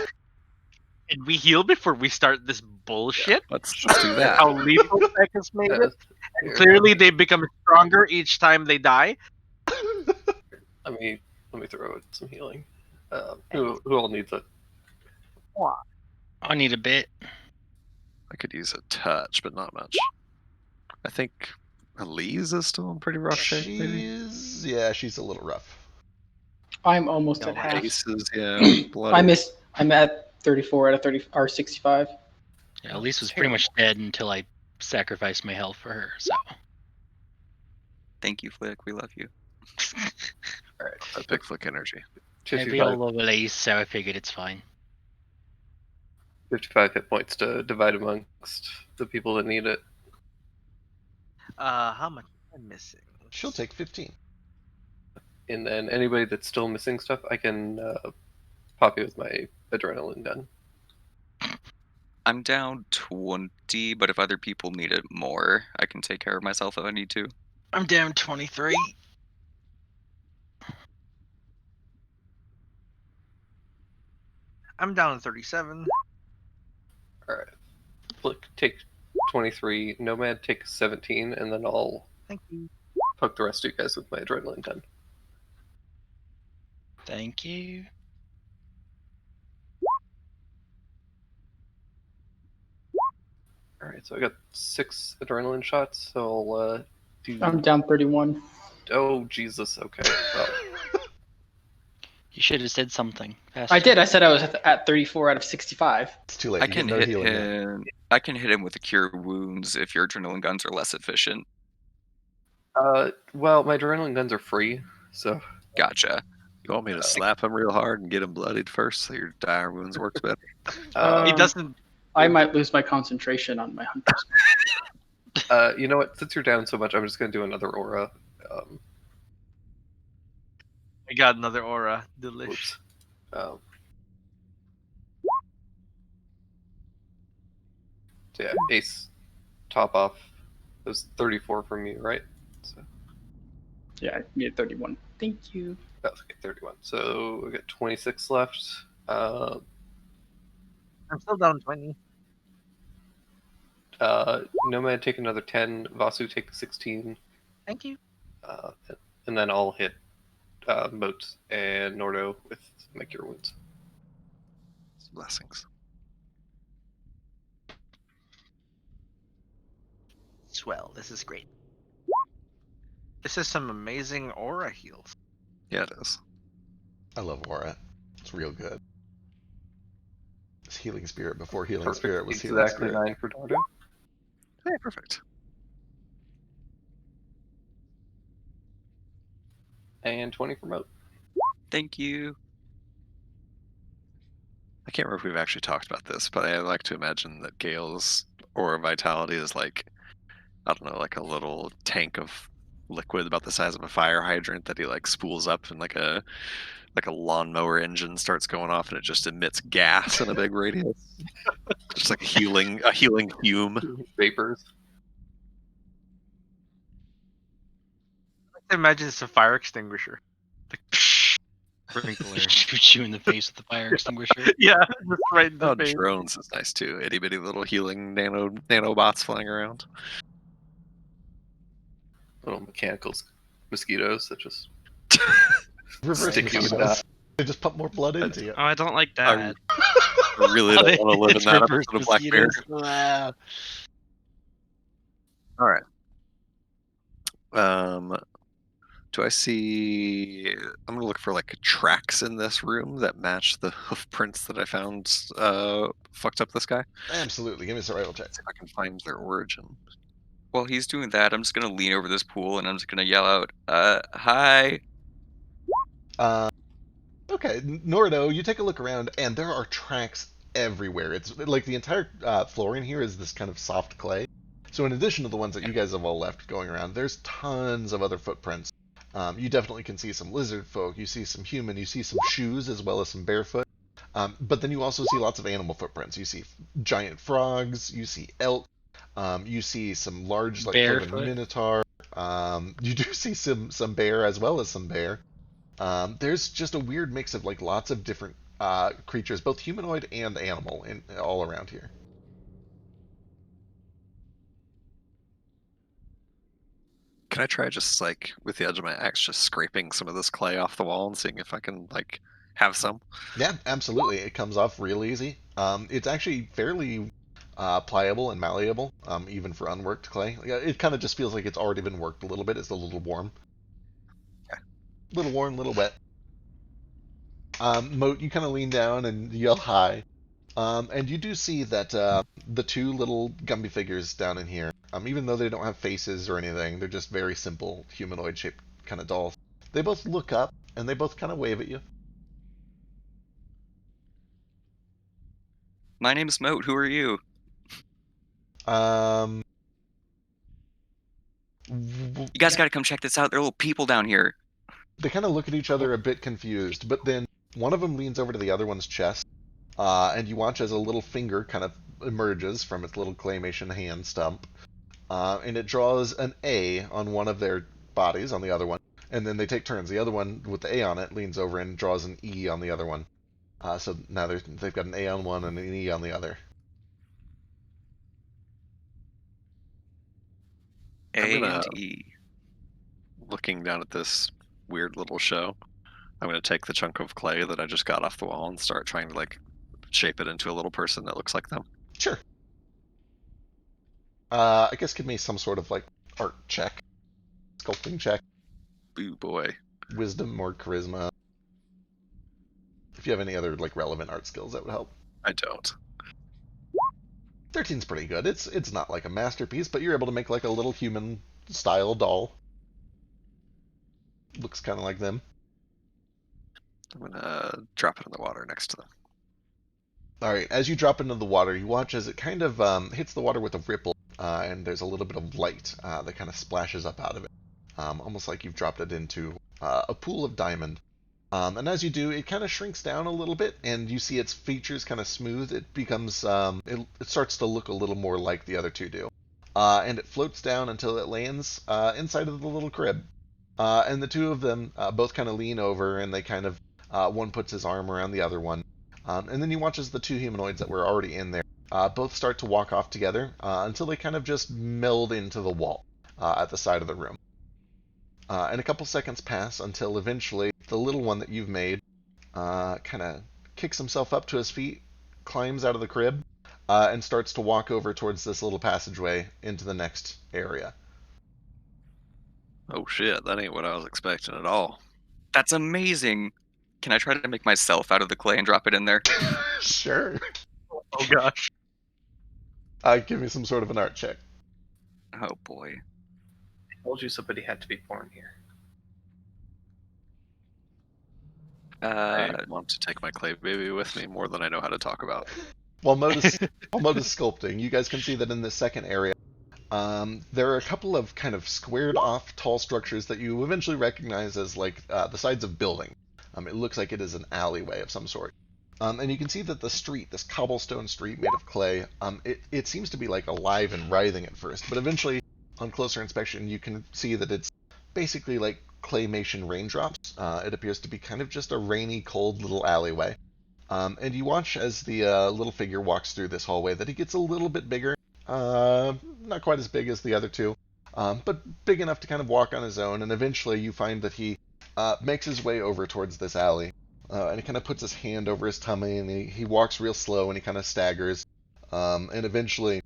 [SPEAKER 4] Did we heal before we start this bullshit?
[SPEAKER 3] Let's do that.
[SPEAKER 4] How lethal Tech has made
[SPEAKER 8] Yeah.
[SPEAKER 4] it. And clearly, they become stronger each time they die.
[SPEAKER 8] Let me throw in some healing. Who all needs it?
[SPEAKER 7] I need a bit.
[SPEAKER 3] I could use a touch, but not much. I think Elise is still in pretty rough shape, maybe?
[SPEAKER 1] She's a little rough.
[SPEAKER 5] I'm almost at half.
[SPEAKER 3] Aces, yeah. bloody.
[SPEAKER 5] I'm at 34 out of 30 or 65.
[SPEAKER 7] Yeah, Elise was pretty much dead until I sacrificed my health for her. So
[SPEAKER 6] Thank you, Flick. We love you.
[SPEAKER 8] All right.
[SPEAKER 3] A big flick energy.
[SPEAKER 7] we all love Elise, so I figured it's fine.
[SPEAKER 8] 55 hit points to divide amongst the people that need it.
[SPEAKER 4] How much am I missing?
[SPEAKER 1] She'll take 15.
[SPEAKER 8] And then anybody that's still missing stuff, I can pop you with my adrenaline gun.
[SPEAKER 6] I'm down 20, but if other people need it more, I can take care of myself if I need to.
[SPEAKER 7] I'm down 23.
[SPEAKER 4] I'm down 37.
[SPEAKER 8] All right. Flick, take 23. Nomad, take 17, and then I'll
[SPEAKER 4] Thank you.
[SPEAKER 8] poke the rest of you guys with my adrenaline gun.
[SPEAKER 7] Thank you.
[SPEAKER 8] All right, so I got 6 adrenaline shots. So I'll do.
[SPEAKER 5] I'm down 31.
[SPEAKER 8] Oh Jesus! Okay. Well,
[SPEAKER 7] You should have said something. Faster.
[SPEAKER 5] I did. I said I was at 34 out of 65.
[SPEAKER 1] It's too late.
[SPEAKER 6] I
[SPEAKER 1] You
[SPEAKER 6] can
[SPEAKER 1] get no
[SPEAKER 6] hit
[SPEAKER 1] healing yet.
[SPEAKER 6] him. I can hit him with a cure wounds if your adrenaline guns are less efficient.
[SPEAKER 8] well, my adrenaline guns are free, so
[SPEAKER 6] Gotcha.
[SPEAKER 3] You want me to slap him real hard and get him bloodied first so your dire wounds works better?
[SPEAKER 4] He
[SPEAKER 5] Um,
[SPEAKER 4] doesn't.
[SPEAKER 5] I might lose my concentration on my hunters.
[SPEAKER 8] you know what? Since you're down so much, I'm just gonna do another aura.
[SPEAKER 4] I got another aura. Delish.
[SPEAKER 8] Whoops. So yeah, Ace, top off. It was 34 from you, right? So
[SPEAKER 5] Yeah, I need 31. Thank you.
[SPEAKER 8] that was okay, 31. So we got 26 left.
[SPEAKER 4] I'm still down 20.
[SPEAKER 8] Nomad take another 10. Vasu take 16.
[SPEAKER 4] Thank you.
[SPEAKER 8] And then I'll hit Moat and Nordo with my cure wounds.
[SPEAKER 3] Blessings.
[SPEAKER 4] Swell. This is great. This is some amazing aura heals.
[SPEAKER 3] Yeah, it is.
[SPEAKER 1] I love Aura. It's real good. It's Healing Spirit before Healing
[SPEAKER 8] Perfect.
[SPEAKER 1] Spirit was Healing
[SPEAKER 8] Exactly
[SPEAKER 1] Spirit.
[SPEAKER 8] 9 for Nordo.
[SPEAKER 3] Hey, perfect.
[SPEAKER 8] And 20 for Moat.
[SPEAKER 6] Thank you.
[SPEAKER 3] I can't remember if we've actually talked about this, but I like to imagine that Gale's aura vitality is like, I don't know, like a little tank of liquid about the size of a fire hydrant that he like spools up, and like a lawnmower engine starts going off, and it just emits gas in a big radius, just like a healing fume.
[SPEAKER 8] Vapors.
[SPEAKER 4] I imagine it's a fire extinguisher. Like,
[SPEAKER 2] Sprinkler.
[SPEAKER 7] Shoot you in the face with the fire extinguisher.
[SPEAKER 4] yeah, just right in the
[SPEAKER 3] Oh,
[SPEAKER 4] face.
[SPEAKER 3] drones is nice too. Itty bitty little healing nanobots flying around.
[SPEAKER 8] Little mechanical mosquitoes that just
[SPEAKER 1] Reverse
[SPEAKER 8] stick you with
[SPEAKER 1] mosquitoes.
[SPEAKER 8] that.
[SPEAKER 1] They just pump more blood into you.
[SPEAKER 2] Oh, I don't like
[SPEAKER 3] I
[SPEAKER 2] that.
[SPEAKER 3] really don't want to live in
[SPEAKER 2] It's
[SPEAKER 3] that
[SPEAKER 2] reverse
[SPEAKER 3] episode of Black Mirror.
[SPEAKER 2] mosquitoes. Wow.
[SPEAKER 3] All right. Do I see? I'm gonna look for like tracks in this room that match the hoof prints that I found. Fucked up this guy.
[SPEAKER 1] Absolutely. Give me a survival check.
[SPEAKER 3] See if I can find their origin.
[SPEAKER 6] While he's doing that, I'm just gonna lean over this pool and I'm just gonna yell out, hi.
[SPEAKER 1] Okay, Nordo, you take a look around, and there are tracks everywhere. It's like the entire floor in here is this kind of soft clay. So in addition to the ones that you guys have all left going around, there's tons of other footprints. You definitely can see some lizard folk, you see some human, you see some shoes as well as some barefoot. But then you also see lots of animal footprints. You see giant frogs, you see elk, you see some large, like cloven
[SPEAKER 7] Barefoot.
[SPEAKER 1] minotaur. You do see some bear as well as some bear. There's just a weird mix of like lots of different creatures, both humanoid and animal, all around here.
[SPEAKER 3] Can I try just like with the edge of my axe, just scraping some of this clay off the wall and seeing if I can like have some?
[SPEAKER 1] Yeah, absolutely. It comes off real easy. It's actually fairly pliable and malleable, even for unworked clay. Yeah, it kind of just feels like it's already been worked a little bit. It's a little warm.
[SPEAKER 3] Okay.
[SPEAKER 1] Little warm, little wet. Moat, you kind of lean down and yell hi. And you do see that the two little Gumby figures down in here, even though they don't have faces or anything, they're just very simple humanoid-shaped kind of dolls. They both look up and they both kind of wave at you.
[SPEAKER 6] My name's Moat, who are you?
[SPEAKER 1] Um,
[SPEAKER 6] You guys gotta come check this out. There are little people down here.
[SPEAKER 1] they kind of look at each other a bit confused, but then one of them leans over to the other one's chest, and you watch as a little finger kind of emerges from its little claymation hand stump, and it draws an A on one of their bodies on the other one, and then they take turns. The other one with the A on it leans over and draws an E on the other one. So now they've got an A on one and an E on the other.
[SPEAKER 3] I'm
[SPEAKER 6] A
[SPEAKER 3] gonna-
[SPEAKER 6] and E.
[SPEAKER 3] Looking down at this weird little show, I'm gonna take the chunk of clay that I just got off the wall and start trying to like shape it into a little person that looks like them.
[SPEAKER 1] Sure. I guess give me some sort of like art check, sculpting check,
[SPEAKER 3] Boo boy.
[SPEAKER 1] wisdom or charisma. If you have any other like relevant art skills, that would help.
[SPEAKER 3] I don't.
[SPEAKER 1] 13's pretty good. It's not like a masterpiece, but you're able to make like a little human style doll. Looks kind of like them.
[SPEAKER 3] I'm gonna drop it in the water next to them.
[SPEAKER 1] All right, as you drop into the water, you watch as it kind of hits the water with a ripple, and there's a little bit of light that kind of splashes up out of it, almost like you've dropped it into a pool of diamond. And as you do, it kind of shrinks down a little bit, and you see its features kind of smooth. It becomes, it starts to look a little more like the other two do. And it floats down until it lands inside of the little crib. And the two of them both kind of lean over, and they kind of, one puts his arm around the other one. And then you watch as the two humanoids that were already in there both start to walk off together until they kind of just meld into the wall at the side of the room. And a couple seconds pass until eventually the little one that you've made kind of kicks himself up to his feet, climbs out of the crib, and starts to walk over towards this little passageway into the next area.
[SPEAKER 3] Oh shit, that ain't what I was expecting at all.
[SPEAKER 6] That's amazing. Can I try to make myself out of the clay and drop it in there?
[SPEAKER 1] Sure.
[SPEAKER 4] Oh gosh.
[SPEAKER 1] Give me some sort of an art check.
[SPEAKER 6] Oh boy.
[SPEAKER 8] I told you somebody had to be born here.
[SPEAKER 3] I want to take my clay baby with me more than I know how to talk about.
[SPEAKER 1] While Moat is sculpting, you guys can see that in this second area, there are a couple of kind of squared off tall structures that you eventually recognize as like the sides of building. It looks like it is an alleyway of some sort. And you can see that the street, this cobblestone street made of clay, it seems to be like alive and writhing at first, but eventually, on closer inspection, you can see that it's basically like claymation raindrops. It appears to be kind of just a rainy, cold little alleyway. And you watch as the little figure walks through this hallway that he gets a little bit bigger. Not quite as big as the other two, but big enough to kind of walk on his own. And eventually you find that he makes his way over towards this alley. And he kind of puts his hand over his tummy, and he walks real slow, and he kind of staggers. And eventually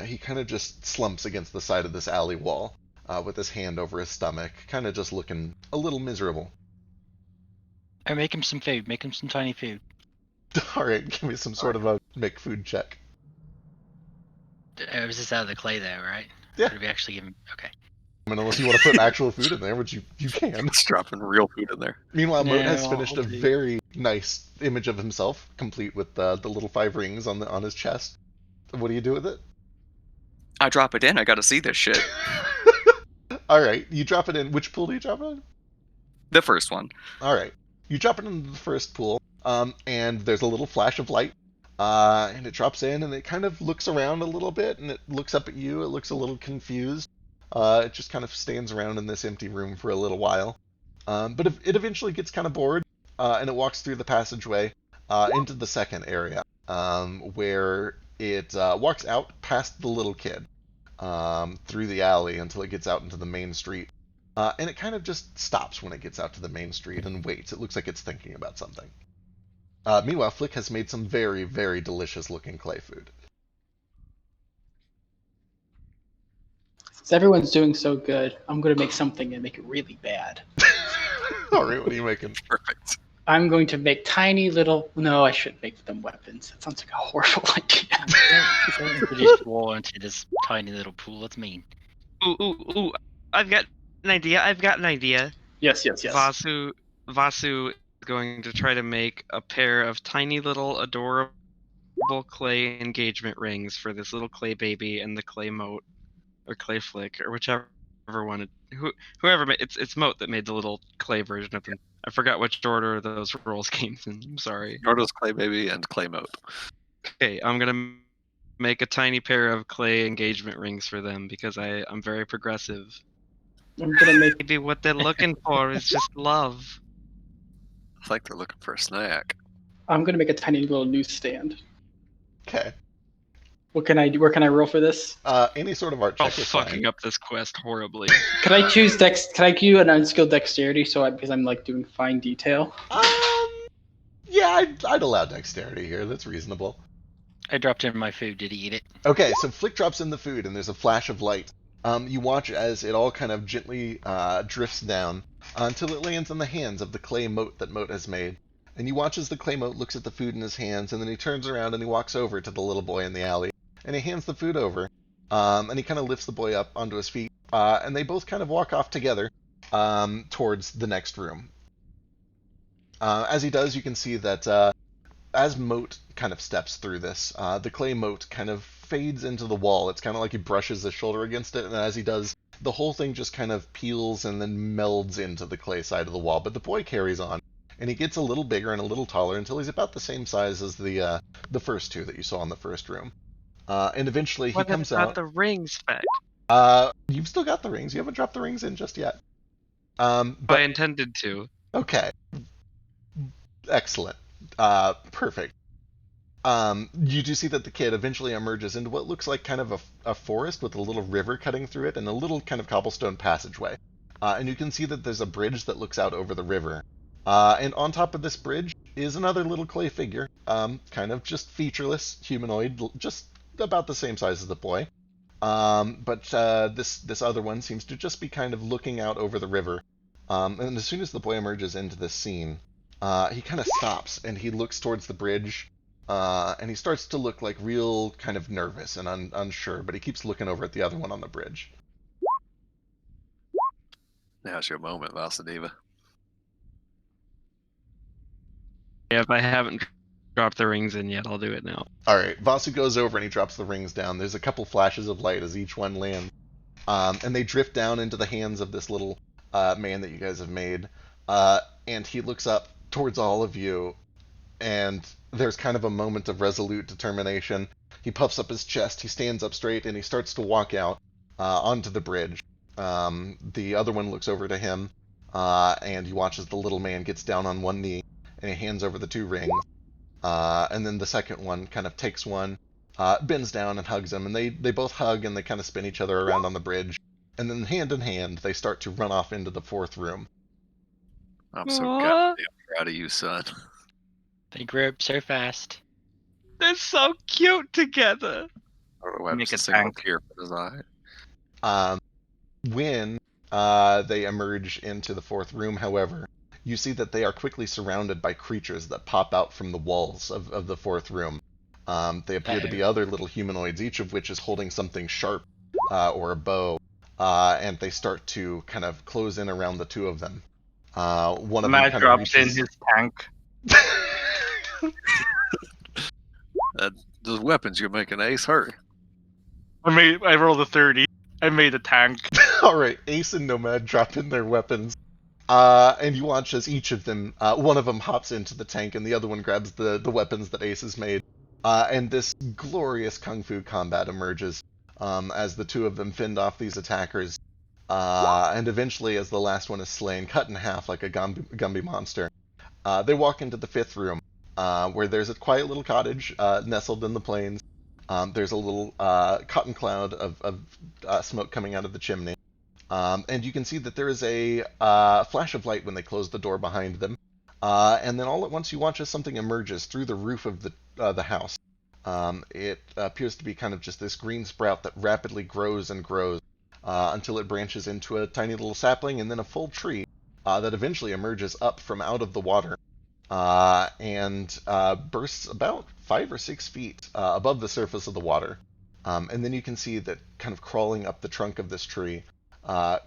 [SPEAKER 1] he kind of just slumps against the side of this alley wall with his hand over his stomach, kind of just looking a little miserable.
[SPEAKER 7] Or make him some food. Make him some tiny food.
[SPEAKER 1] All right, give me some sort of a make food check.
[SPEAKER 7] Was this out of the clay though, right?
[SPEAKER 1] Yeah.
[SPEAKER 7] Or did we actually give him? Okay.
[SPEAKER 1] I mean, unless you want to put actual food in there, which you can.
[SPEAKER 3] It's dropping real food in there.
[SPEAKER 1] Meanwhile, Moat has
[SPEAKER 7] No,
[SPEAKER 1] finished a
[SPEAKER 7] I'll do.
[SPEAKER 1] very nice image of himself, complete with the little 5 rings on his chest. What do you do with it?
[SPEAKER 6] I drop it in. I got to see this shit.
[SPEAKER 1] All right, you drop it in. Which pool do you drop it in?
[SPEAKER 6] The first one.
[SPEAKER 1] All right, you drop it into the first pool, and there's a little flash of light, and it drops in, and it kind of looks around a little bit, and it looks up at you. It looks a little confused. It just kind of stands around in this empty room for a little while, but it eventually gets kind of bored, and it walks through the passageway into the second area, where it walks out past the little kid through the alley until it gets out into the main street. And it kind of just stops when it gets out to the main street and waits. It looks like it's thinking about something. Meanwhile, Flick has made some very, very delicious looking clay food.
[SPEAKER 5] Since everyone's doing so good, I'm going to make something and make it really bad.
[SPEAKER 1] All right, what are you making?
[SPEAKER 3] Perfect.
[SPEAKER 5] I'm going to make tiny little... No, I shouldn't make them weapons. That sounds like a horrible idea.
[SPEAKER 7] Don't introduce war into this tiny little pool. That's mean.
[SPEAKER 2] Ooh! I've got an idea.
[SPEAKER 5] Yes.
[SPEAKER 2] Vasu is going to try to make a pair of tiny little adorable clay engagement rings for this little clay baby and the clay Moat, or clay Flick, or whichever one. Whoever made it's Moat that made the little clay version of them. I forgot which order those rolls came in. I'm sorry.
[SPEAKER 3] Nardo's clay baby and clay moat.
[SPEAKER 2] Okay, I'm gonna make a tiny pair of clay engagement rings for them because I'm very progressive.
[SPEAKER 5] I'm going to make...
[SPEAKER 2] Maybe what they're looking for is just love.
[SPEAKER 3] It's like they're looking for a snack.
[SPEAKER 5] I'm going to make a tiny little newsstand.
[SPEAKER 1] Okay.
[SPEAKER 5] What can I do? Where can I roll for this?
[SPEAKER 1] Any sort of art
[SPEAKER 2] Oh,
[SPEAKER 1] check is
[SPEAKER 2] fucking
[SPEAKER 1] fine.
[SPEAKER 2] up this quest horribly.
[SPEAKER 5] Can I choose Can I do an unskilled dexterity because I'm like doing fine detail?
[SPEAKER 1] Yeah, I'd allow dexterity here. That's reasonable.
[SPEAKER 7] I dropped in my food. Did he eat it?
[SPEAKER 1] Okay, so Flick drops in the food, and there's a flash of light. You watch as it all kind of gently drifts down until it lands in the hands of the clay Moat that Moat has made. And you watch as the clay Moat looks at the food in his hands, and then he turns around and he walks over to the little boy in the alley, and he hands the food over, and he kind of lifts the boy up onto his feet, and they both kind of walk off together towards the next room. As he does, you can see that as Moat kind of steps through this, the clay Moat kind of fades into the wall. It's kind of like he brushes his shoulder against it, and as he does, the whole thing just kind of peels and then melds into the clay side of the wall. But the boy carries on, and he gets a little bigger and a little taller until he's about the same size as the first two that you saw in the first room. And eventually he comes out.
[SPEAKER 2] the rings back?
[SPEAKER 1] You've still got the rings. You haven't dropped the rings in just yet.
[SPEAKER 2] I
[SPEAKER 1] But
[SPEAKER 2] intended to.
[SPEAKER 1] okay, excellent, perfect. You do see that the kid eventually emerges into what looks like kind of a forest with a little river cutting through it and a little kind of cobblestone passageway. And you can see that there's a bridge that looks out over the river. And on top of this bridge is another little clay figure, kind of just featureless, humanoid, just about the same size as the boy. But this other one seems to just be kind of looking out over the river. And as soon as the boy emerges into this scene, he kind of stops and he looks towards the bridge. And he starts to look like real kind of nervous and unsure, but he keeps looking over at the other one on the bridge.
[SPEAKER 3] Now's your moment, Vasudeva.
[SPEAKER 2] Yeah, if I haven't dropped the rings in yet, I'll do it now.
[SPEAKER 1] All right, Vasu goes over and he drops the rings down. There's a couple flashes of light as each one lands, and they drift down into the hands of this little man that you guys have made. And he looks up towards all of you, and there's kind of a moment of resolute determination. He puffs up his chest, he stands up straight, and he starts to walk out onto the bridge. The other one looks over to him, and he watches the little man gets down on one knee, and he hands over the 2 rings. And then the second one kind of takes one, bends down and hugs him, and they both hug and they kind of spin each other around on the bridge. And then hand in hand, they start to run off into the 4th room.
[SPEAKER 3] I'm so
[SPEAKER 2] Aw.
[SPEAKER 3] goddamn proud of you, son.
[SPEAKER 7] They grew up so fast.
[SPEAKER 2] They're so cute together.
[SPEAKER 3] Make
[SPEAKER 4] a
[SPEAKER 3] a single
[SPEAKER 4] tank.
[SPEAKER 3] tear from his eye.
[SPEAKER 1] When they emerge into the 4th room, however, you see that they are quickly surrounded by creatures that pop out from the walls of the 4th room. They appear to be other little humanoids, each of which is holding something sharp or a bow, and they start to kind of close in around the 2 of them. One of them
[SPEAKER 4] Matt
[SPEAKER 1] kind
[SPEAKER 4] drops
[SPEAKER 1] of
[SPEAKER 4] in
[SPEAKER 1] reaches...
[SPEAKER 4] his tank.
[SPEAKER 3] Those weapons you're making, Ace, hurry.
[SPEAKER 4] I rolled a 30. I made a tank.
[SPEAKER 1] All right, Ace and Nomad drop in their weapons, and you watch as each of them, one of them hops into the tank, and the other one grabs the weapons that Ace has made, and this glorious kung fu combat emerges as the 2 of them fend off these attackers, and eventually, as the last one is slain, cut in half like a Gumby monster, they walk into the 5th room, where there's a quiet little cottage nestled in the plains. There's a little cotton cloud of smoke coming out of the chimney. And you can see that there is a flash of light when they close the door behind them. And then all at once you watch as something emerges through the roof of the house. It appears to be kind of just this green sprout that rapidly grows and grows until it branches into a tiny little sapling and then a full tree that eventually emerges up from out of the water. And bursts about 5 or 6 feet above the surface of the water. And then you can see that kind of crawling up the trunk of this tree,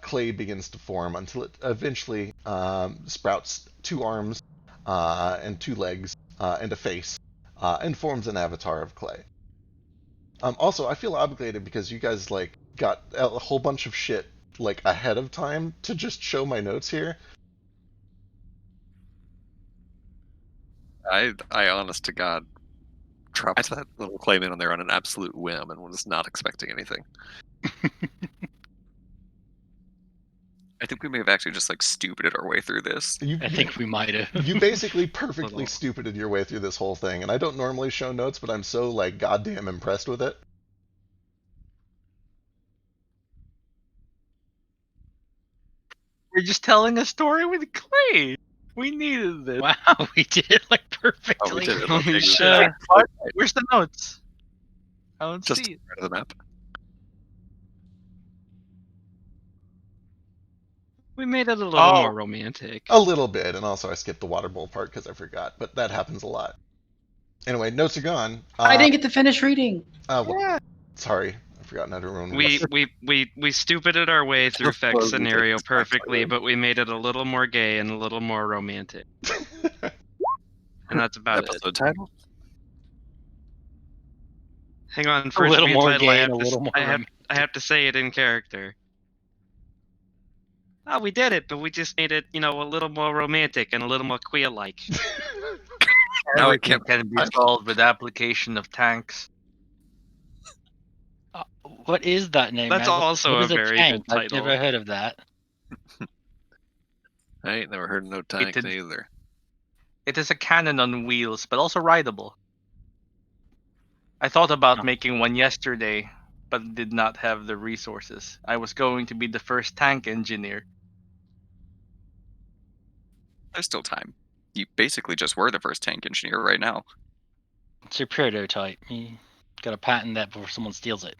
[SPEAKER 1] clay begins to form until it eventually sprouts 2 arms and 2 legs and a face and forms an avatar of clay. Also, I feel obligated because you guys got a whole bunch of shit ahead of time to just show my notes here.
[SPEAKER 3] I honest to God, dropped that little claim in on there on an absolute whim and was not expecting anything. I think we may have actually just stupided our way through this.
[SPEAKER 7] I think we might have.
[SPEAKER 1] You basically perfectly stupided your way through this whole thing, and I don't normally show notes, but I'm so goddamn impressed with it.
[SPEAKER 4] We're just telling a story with clay. We needed this.
[SPEAKER 7] Wow, we did it perfectly.
[SPEAKER 3] Oh, we did it.
[SPEAKER 2] Holy
[SPEAKER 3] Okay,
[SPEAKER 2] shit.
[SPEAKER 4] What? Where's the notes? I don't
[SPEAKER 3] Just
[SPEAKER 4] see it.
[SPEAKER 3] right of the map.
[SPEAKER 2] We made it a little
[SPEAKER 4] Oh.
[SPEAKER 2] more romantic.
[SPEAKER 1] A little bit, and also I skipped the water bowl part because I forgot, but that happens a lot. Anyway, notes are gone.
[SPEAKER 5] I didn't get to finish reading.
[SPEAKER 1] Well, sorry, I've forgotten how to remember.
[SPEAKER 2] We stupided our way through
[SPEAKER 3] Just
[SPEAKER 2] Feck's
[SPEAKER 3] close the
[SPEAKER 2] scenario
[SPEAKER 3] text.
[SPEAKER 2] perfectly, but we made it a little more gay and a little more romantic. And that's about it.
[SPEAKER 3] Episode title?
[SPEAKER 2] Hang on,
[SPEAKER 7] A
[SPEAKER 2] first
[SPEAKER 7] little
[SPEAKER 2] being
[SPEAKER 7] more
[SPEAKER 2] title,
[SPEAKER 7] gay and a little more
[SPEAKER 2] I have to say it in character. Oh, we did it, but we just made it, a little more romantic and a little more queer-like.
[SPEAKER 3] Now it
[SPEAKER 4] Everything
[SPEAKER 3] can't-
[SPEAKER 4] can be solved with application of tanks.
[SPEAKER 7] What is that name?
[SPEAKER 2] That's
[SPEAKER 7] man?
[SPEAKER 2] also
[SPEAKER 7] what
[SPEAKER 2] a
[SPEAKER 7] is
[SPEAKER 2] very good
[SPEAKER 7] tank? I've
[SPEAKER 2] title.
[SPEAKER 7] never heard of that.
[SPEAKER 3] I ain't never heard of no tank
[SPEAKER 4] did-
[SPEAKER 3] either.
[SPEAKER 4] It is a cannon on wheels, but also rideable. I thought about
[SPEAKER 7] Huh.
[SPEAKER 4] making one yesterday, but did not have the resources. I was going to be the first tank engineer.
[SPEAKER 6] There's still time. You basically just were the first tank engineer right now.
[SPEAKER 7] It's your prototype. You gotta patent that before someone steals it.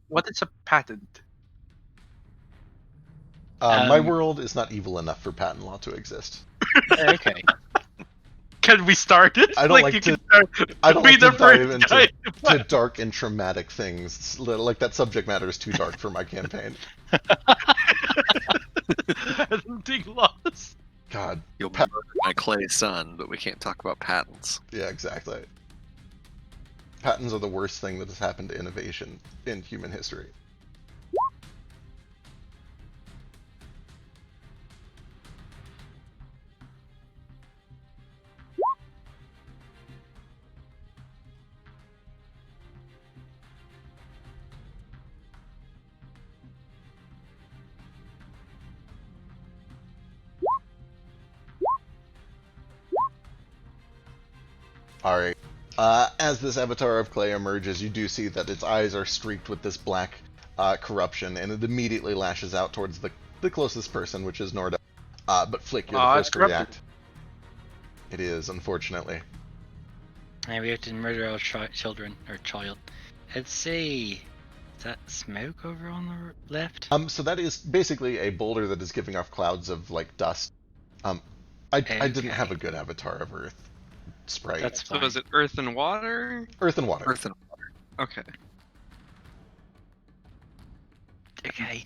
[SPEAKER 4] What is a patent?
[SPEAKER 1] My
[SPEAKER 7] Um,
[SPEAKER 1] world is not evil enough for patent law to exist.
[SPEAKER 7] Okay.
[SPEAKER 4] Can we start it?
[SPEAKER 1] I don't like
[SPEAKER 4] you
[SPEAKER 1] to-
[SPEAKER 4] can start,
[SPEAKER 1] I don't
[SPEAKER 4] be
[SPEAKER 1] like
[SPEAKER 4] the
[SPEAKER 1] to dive
[SPEAKER 4] first
[SPEAKER 1] into
[SPEAKER 4] guy.
[SPEAKER 1] to dark and traumatic things. That subject matter is too dark for my campaign.
[SPEAKER 4] Patenting laws.
[SPEAKER 1] God.
[SPEAKER 3] You'll
[SPEAKER 1] Pa-
[SPEAKER 3] murder my clay son, but we can't talk about patents.
[SPEAKER 1] Yeah, exactly. Patents are the worst thing that has happened to innovation in human history. Alright. As this avatar of clay emerges, you do see that its eyes are streaked with this black corruption, and it immediately lashes out towards the closest person, which is Norda. But Flick, you're the
[SPEAKER 4] Aw,
[SPEAKER 1] first
[SPEAKER 4] it's
[SPEAKER 1] to
[SPEAKER 4] corrupted.
[SPEAKER 1] react. It is, unfortunately.
[SPEAKER 7] And we have to murder our children or child. Let's see. Is that smoke over on the left?
[SPEAKER 1] So that is basically a boulder that is giving off clouds of like dust. I didn't have a
[SPEAKER 7] Okay.
[SPEAKER 1] good avatar of Earth sprite.
[SPEAKER 7] That's
[SPEAKER 2] So
[SPEAKER 7] fine.
[SPEAKER 2] is it earth and water?
[SPEAKER 1] Earth and water.
[SPEAKER 3] Earth and
[SPEAKER 2] Okay.
[SPEAKER 7] Okay.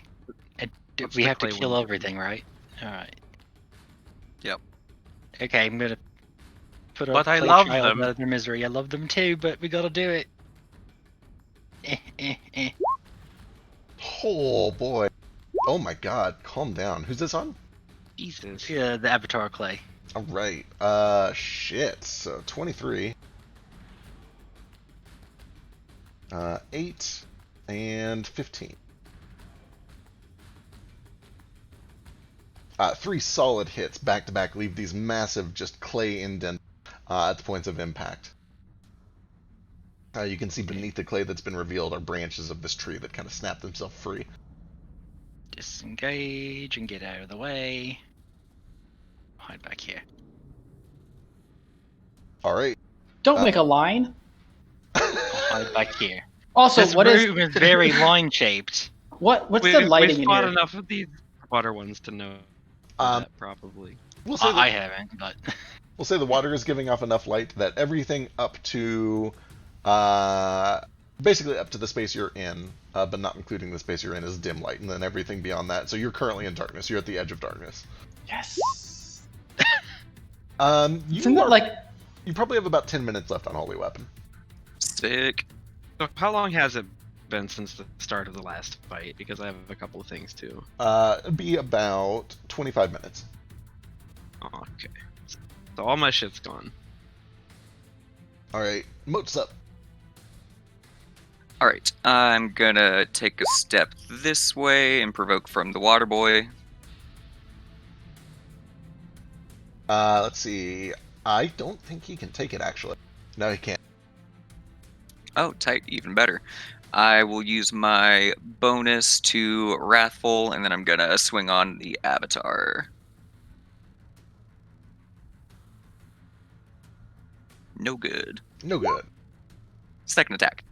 [SPEAKER 7] And
[SPEAKER 2] What's
[SPEAKER 7] we
[SPEAKER 2] the
[SPEAKER 7] have to
[SPEAKER 2] clay
[SPEAKER 7] kill
[SPEAKER 2] one?
[SPEAKER 7] everything, right? Alright.
[SPEAKER 3] Yep.
[SPEAKER 7] Okay, I'm gonna put our
[SPEAKER 4] But I
[SPEAKER 7] clay
[SPEAKER 4] love
[SPEAKER 7] child
[SPEAKER 4] them.
[SPEAKER 7] out of their misery. I love them too, but we gotta do it.
[SPEAKER 1] Oh boy. Oh my god, calm down. Who's this on?
[SPEAKER 2] Jesus.
[SPEAKER 7] Yeah, the avatar clay.
[SPEAKER 1] Alright. Shit. So 23. 8 and 15. 3 solid hits back to back leave these massive just clay indents at the points of impact. You can see beneath the clay that's been revealed are branches of this tree that kind of snap themselves free.
[SPEAKER 7] Disengage and get out of the way. Hide back here.
[SPEAKER 1] Alright.
[SPEAKER 5] Don't make a line.
[SPEAKER 7] Hide back here.
[SPEAKER 5] Also,
[SPEAKER 7] This
[SPEAKER 5] what is
[SPEAKER 7] room is very line shaped.
[SPEAKER 5] what's the lighting
[SPEAKER 2] We've
[SPEAKER 5] in
[SPEAKER 2] fought
[SPEAKER 5] here?
[SPEAKER 2] enough of these water ones to know that probably.
[SPEAKER 1] We'll say
[SPEAKER 7] I
[SPEAKER 1] that,
[SPEAKER 7] haven't, but
[SPEAKER 1] we'll say the water is giving off enough light that everything up to basically up to the space you're in, but not including the space you're in, is dim light, and then everything beyond that. So you're currently in darkness. You're at the edge of darkness.
[SPEAKER 5] Yes.
[SPEAKER 1] You
[SPEAKER 5] Isn't that like
[SPEAKER 1] you probably have about 10 minutes left on Holy Weapon.
[SPEAKER 3] Sick.
[SPEAKER 2] So how long has it been since the start of the last fight? Because I have a couple of things too.
[SPEAKER 1] It'd be about 25 minutes.
[SPEAKER 2] Oh, okay. So all my shit's gone.
[SPEAKER 1] Alright, Moat's up.
[SPEAKER 6] Alright, I'm gonna take a step this way and provoke from the water boy.
[SPEAKER 1] Let's see. I don't think he can take it, actually. No, he can't.
[SPEAKER 6] Oh, tight, even better. I will use my bonus to Wrathful, and then I'm gonna swing on the Avatar. No good.
[SPEAKER 1] No good.
[SPEAKER 6] Second attack.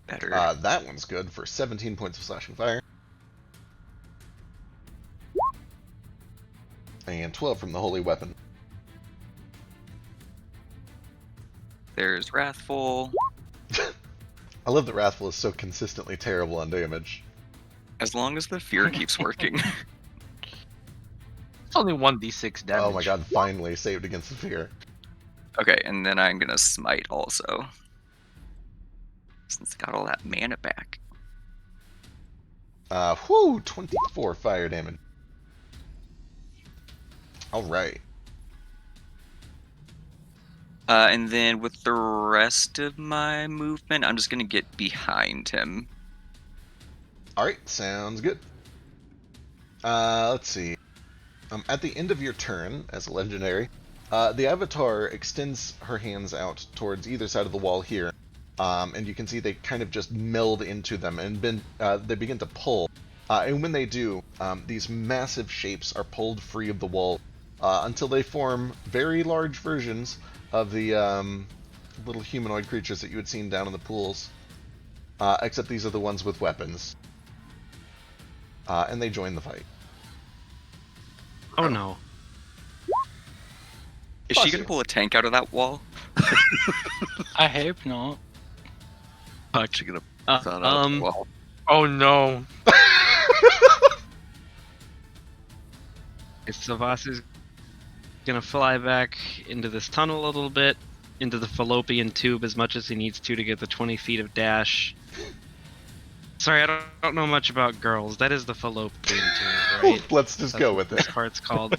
[SPEAKER 6] Better.
[SPEAKER 1] That one's good for 17 points of slashing fire. And 12 from the Holy Weapon.
[SPEAKER 6] There's Wrathful.
[SPEAKER 1] I love that Wrathful is so consistently terrible on damage.
[SPEAKER 6] As long as the fear keeps working.
[SPEAKER 4] It's only 1d6 damage.
[SPEAKER 1] Oh my god, finally saved against the fear.
[SPEAKER 6] Okay, and then I'm gonna smite also. Since I got all that mana back.
[SPEAKER 1] 24 fire damage. Alright.
[SPEAKER 6] And then with the rest of my movement, I'm just gonna get behind him.
[SPEAKER 1] Alright, sounds good. Let's see. At the end of your turn, as a legendary, the Avatar extends her hands out towards either side of the wall here. And you can see they kind of just meld into them, and they begin to pull. And when they do, these massive shapes are pulled free of the wall until they form very large versions of the little humanoid creatures that you had seen down in the pools. Except these are the ones with weapons. And they join the fight.
[SPEAKER 2] Oh no.
[SPEAKER 6] Is she
[SPEAKER 1] Bless
[SPEAKER 6] gonna
[SPEAKER 1] you.
[SPEAKER 6] pull a tank out of that wall?
[SPEAKER 7] I hope not.
[SPEAKER 3] Actually gonna put that out the wall.
[SPEAKER 4] Oh no.
[SPEAKER 2] So Vasu's gonna fly back into this tunnel a little bit, into the fallopian tube as much as he needs to get the 20 feet of dash. Sorry, I don't know much about girls. That is the fallopian tube, right?
[SPEAKER 1] Let's just
[SPEAKER 2] That's
[SPEAKER 1] go
[SPEAKER 2] what
[SPEAKER 1] with
[SPEAKER 2] this
[SPEAKER 1] it.
[SPEAKER 2] part's called.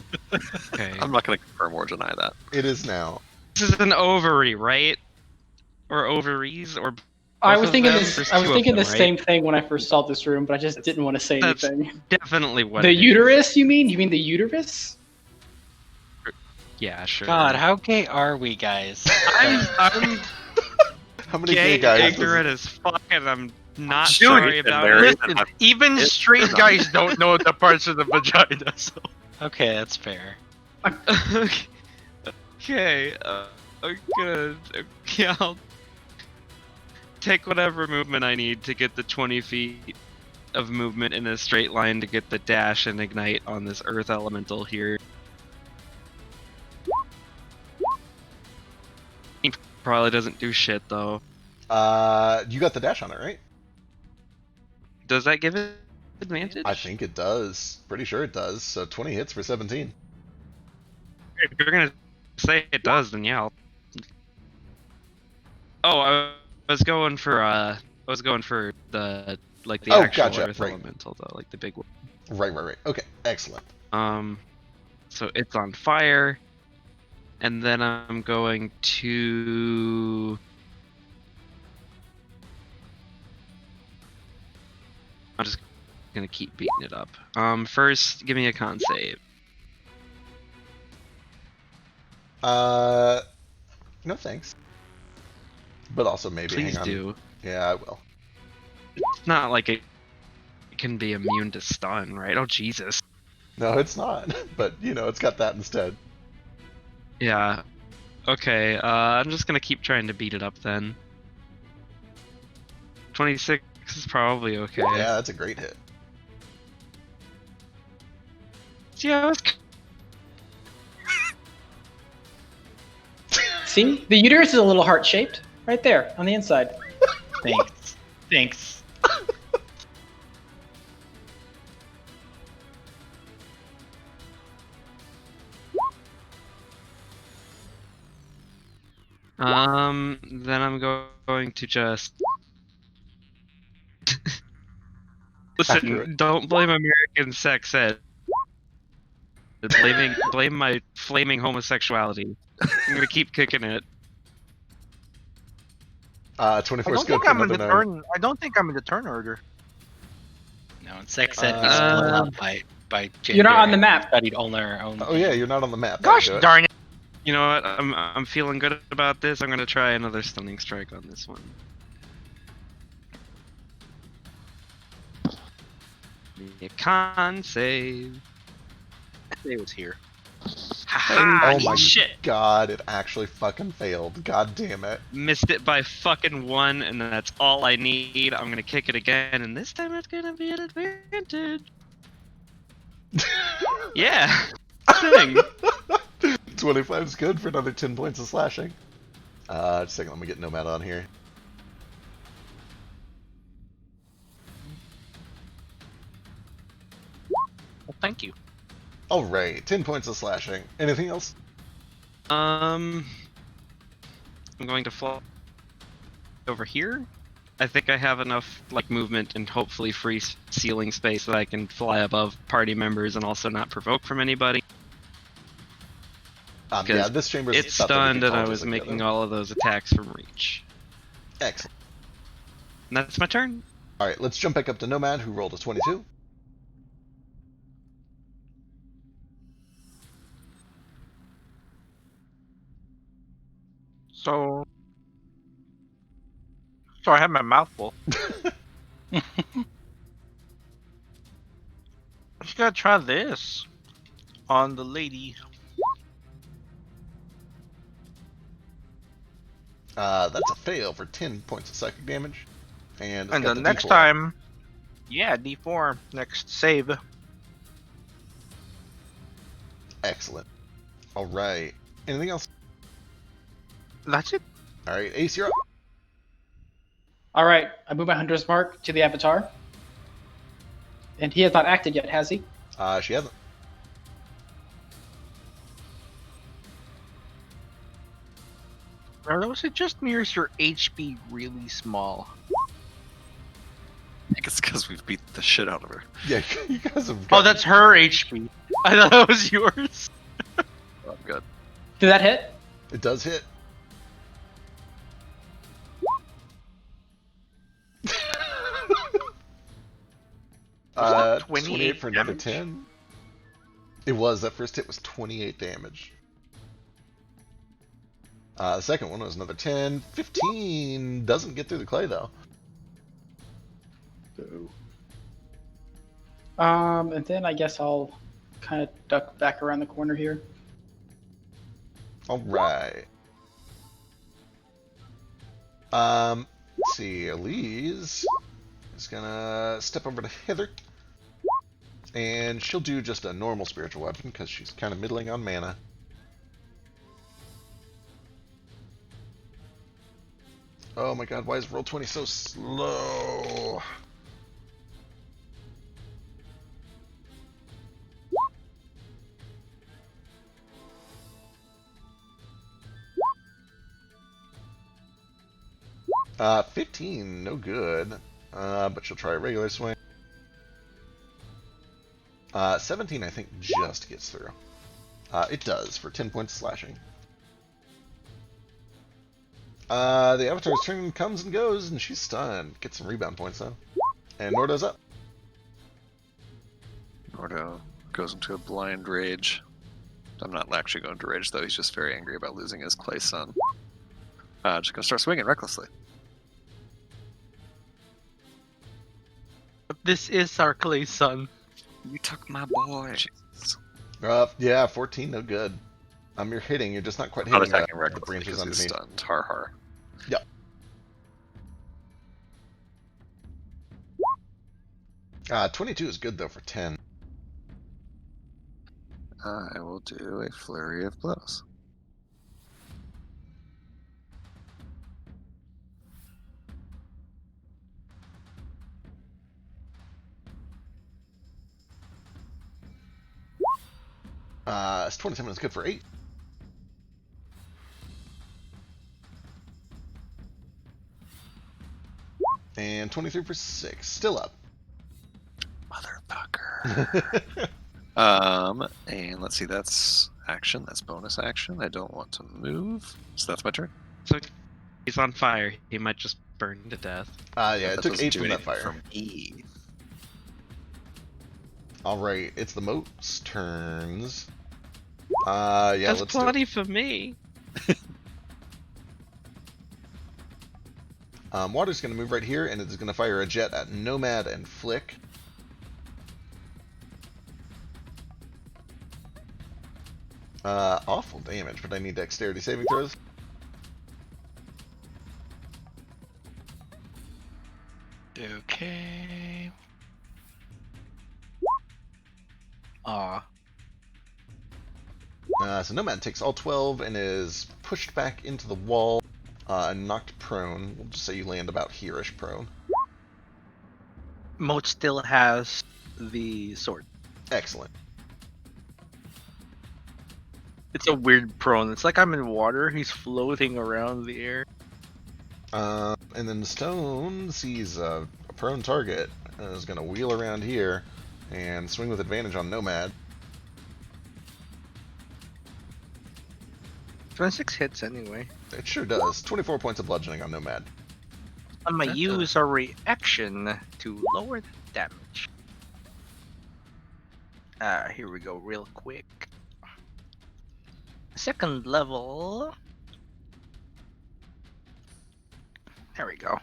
[SPEAKER 2] Okay.
[SPEAKER 3] I'm not going to confirm or deny that.
[SPEAKER 1] It is now.
[SPEAKER 2] This is an ovary, right? Or ovaries, or
[SPEAKER 5] I
[SPEAKER 2] both
[SPEAKER 5] was
[SPEAKER 2] of
[SPEAKER 5] thinking
[SPEAKER 2] them?
[SPEAKER 5] this.
[SPEAKER 2] There's
[SPEAKER 5] I was
[SPEAKER 2] two of
[SPEAKER 5] thinking
[SPEAKER 2] them,
[SPEAKER 5] the
[SPEAKER 2] right?
[SPEAKER 5] same thing when I first saw this room, but I just didn't want to say
[SPEAKER 2] That's
[SPEAKER 5] anything.
[SPEAKER 2] definitely what
[SPEAKER 5] The
[SPEAKER 2] it is.
[SPEAKER 5] uterus? You mean? You mean the uterus?
[SPEAKER 2] Yeah, sure.
[SPEAKER 7] God, how gay are we, guys?
[SPEAKER 2] I'm
[SPEAKER 1] How many
[SPEAKER 2] gay,
[SPEAKER 1] gay guys
[SPEAKER 2] ignorant as fuck, and I'm not
[SPEAKER 3] Dude,
[SPEAKER 2] sorry
[SPEAKER 3] he's been
[SPEAKER 2] about
[SPEAKER 3] married.
[SPEAKER 2] it.
[SPEAKER 4] Listen, even straight guys don't know the parts of the vagina. So
[SPEAKER 7] Okay, that's fair.
[SPEAKER 2] Okay, I'm gonna. Yeah, I'll take whatever movement I need to get the 20 feet of movement in a straight line to get the dash and ignite on this earth elemental here. He probably doesn't do shit though.
[SPEAKER 1] You got the dash on it, right?
[SPEAKER 2] Does that give it advantage?
[SPEAKER 1] I think it does. Pretty sure it does. So 20 hits for 17.
[SPEAKER 2] If you're gonna say it does, then yeah. Oh, I was going for the
[SPEAKER 1] Oh,
[SPEAKER 2] actual
[SPEAKER 1] gotcha,
[SPEAKER 2] earth
[SPEAKER 1] right.
[SPEAKER 2] elemental though, like the big one.
[SPEAKER 1] Right. Okay, excellent.
[SPEAKER 2] So it's on fire, and then I'm going to. I'm just gonna keep beating it up. First, give me a con save.
[SPEAKER 1] No thanks. But also maybe
[SPEAKER 2] Please
[SPEAKER 1] hang on.
[SPEAKER 2] do.
[SPEAKER 1] Yeah, I will.
[SPEAKER 2] It's not like it can be immune to stun, right? Oh Jesus.
[SPEAKER 1] No, it's not. But it's got that instead.
[SPEAKER 2] Yeah. Okay. I'm just gonna keep trying to beat it up then. 26 is probably okay.
[SPEAKER 1] Yeah, that's a great hit.
[SPEAKER 2] Yeah, I was
[SPEAKER 5] See, the uterus is a little heart shaped, right there on the inside.
[SPEAKER 7] Thanks. Thanks.
[SPEAKER 2] Then I'm going to just listen.
[SPEAKER 1] Accurate.
[SPEAKER 2] Don't blame American sex ed. Blame my flaming homosexuality. I'm gonna keep kicking it.
[SPEAKER 1] 24
[SPEAKER 4] I
[SPEAKER 1] is
[SPEAKER 4] don't
[SPEAKER 1] good
[SPEAKER 4] think
[SPEAKER 1] for
[SPEAKER 4] I'm in
[SPEAKER 1] another
[SPEAKER 4] the
[SPEAKER 1] 9.
[SPEAKER 4] turn. I don't think I'm in the turn order.
[SPEAKER 7] No, sex ed is split up by gender.
[SPEAKER 5] You're not on the map.
[SPEAKER 7] Studied on our own.
[SPEAKER 1] Oh yeah, you're not on the map.
[SPEAKER 4] Gosh
[SPEAKER 1] That'll do it.
[SPEAKER 4] darn it!
[SPEAKER 2] You know what? I'm feeling good about this. I'm gonna try another stunning strike on this one. A con save.
[SPEAKER 7] It was here.
[SPEAKER 2] Haha,
[SPEAKER 1] Oh my
[SPEAKER 2] shit!
[SPEAKER 1] god, it actually fucking failed. God damn it.
[SPEAKER 2] Missed it by fucking 1, and that's all I need. I'm gonna kick it again, and this time it's gonna be an advantage. Yeah. Thing.
[SPEAKER 1] 25 is good for another 10 points of slashing. Just a second, let me get Nomad on here.
[SPEAKER 4] Well, thank you.
[SPEAKER 1] Alright, 10 points of slashing. Anything else?
[SPEAKER 2] I'm going to fly over here. I think I have enough movement and hopefully free ceiling space that I can fly above party members and also not provoke from anybody.
[SPEAKER 1] Yeah, this chamber is
[SPEAKER 2] It's
[SPEAKER 1] about 30
[SPEAKER 2] stunned
[SPEAKER 1] feet
[SPEAKER 2] and
[SPEAKER 1] tall,
[SPEAKER 2] I
[SPEAKER 1] just
[SPEAKER 2] was
[SPEAKER 1] like the
[SPEAKER 2] making
[SPEAKER 1] other.
[SPEAKER 2] all of those attacks from reach.
[SPEAKER 1] Excellent.
[SPEAKER 2] And that's my turn.
[SPEAKER 1] Alright, let's jump back up to Nomad, who rolled a 22.
[SPEAKER 4] So I have my mouth full. Just gotta try this on the lady.
[SPEAKER 1] That's a fail for 10 points of psychic damage. And, it's
[SPEAKER 4] And
[SPEAKER 1] got
[SPEAKER 4] the
[SPEAKER 1] the
[SPEAKER 4] next
[SPEAKER 1] D4.
[SPEAKER 4] time, yeah, D4. Next save.
[SPEAKER 1] Excellent. Alright. Anything else?
[SPEAKER 4] That's it.
[SPEAKER 1] Alright, Ace, you're up.
[SPEAKER 5] All right, I move my hunter's mark to the avatar. And he has not acted yet, has he?
[SPEAKER 1] She hasn't.
[SPEAKER 4] Are those just mirrors your HP really small?
[SPEAKER 3] I think it's because we've beat the shit out of her.
[SPEAKER 1] Yeah, you guys have.
[SPEAKER 4] Oh,
[SPEAKER 1] Gotten,
[SPEAKER 4] that's her HP. I thought that was yours.
[SPEAKER 3] Oh, I'm good.
[SPEAKER 5] Did that hit?
[SPEAKER 1] It does hit.
[SPEAKER 4] Was that
[SPEAKER 1] 28 for another
[SPEAKER 4] damage?
[SPEAKER 1] 10. It was. That first hit was 28 damage. The second one was another 10. 15 doesn't get through the clay though.
[SPEAKER 5] And then I guess I'll kind of duck back around the corner here.
[SPEAKER 1] All right. Let's see. Elise is gonna step over to Heather, and she'll do just a normal spiritual weapon because she's kind of middling on mana. Oh my god, why is roll 20 so slow? Uh, 15, no good. But she'll try a regular swing. 17, I think, just gets through. It does for 10 points of slashing. The Avatar's turn comes and goes, and she's stunned. Gets some rebound points, though. And Nordo's up.
[SPEAKER 3] Nordo goes into a blind rage. I'm not actually going to rage, though. He's just very angry about losing his clay son. Just gonna start swinging recklessly.
[SPEAKER 4] This is our clay son.
[SPEAKER 6] You took my boy.
[SPEAKER 3] Jesus.
[SPEAKER 1] Yeah, 14, no good. You're hitting, you're just not quite
[SPEAKER 3] Not
[SPEAKER 1] hitting
[SPEAKER 3] attacking
[SPEAKER 1] the
[SPEAKER 3] recklessly
[SPEAKER 1] branches
[SPEAKER 3] because he's
[SPEAKER 1] underneath.
[SPEAKER 3] stunned. Har har.
[SPEAKER 1] Yep. 22 is good, though, for 10.
[SPEAKER 3] I will do a flurry of blows.
[SPEAKER 1] It's 27 is good for 8. And 23 for 6. Still up.
[SPEAKER 3] Motherfucker. And let's see, that's action, that's bonus action. I don't want to move, so that's my turn.
[SPEAKER 2] So he's on fire. He might just burn to death.
[SPEAKER 1] Yeah, it
[SPEAKER 3] That
[SPEAKER 1] took
[SPEAKER 3] doesn't
[SPEAKER 1] 8
[SPEAKER 3] do
[SPEAKER 1] from that
[SPEAKER 3] anything
[SPEAKER 1] fire.
[SPEAKER 3] for me.
[SPEAKER 1] Alright, it's the moat's turns. Yeah,
[SPEAKER 2] That's
[SPEAKER 1] let's do it.
[SPEAKER 2] plenty for me.
[SPEAKER 1] Water's going to move right here, and it's going to fire a jet at Nomad and Flick. Awful damage, but I need dexterity saving throws.
[SPEAKER 7] Okay. Aw.
[SPEAKER 1] So Nomad takes all 12 and is pushed back into the wall and knocked prone. We'll just say you land about here-ish prone.
[SPEAKER 4] Moat still has the sword.
[SPEAKER 1] Excellent.
[SPEAKER 4] It's a weird prone. It's like I'm in water. He's floating around the air.
[SPEAKER 1] And then Stone sees a prone target and is going to wheel around here and swing with advantage on Nomad.
[SPEAKER 4] 26 hits anyway.
[SPEAKER 1] It sure does. 24 points of bludgeoning on Nomad.
[SPEAKER 4] I'm gonna
[SPEAKER 7] That
[SPEAKER 4] use a reaction to lower the damage. Here we go, real quick. Second level. There we go.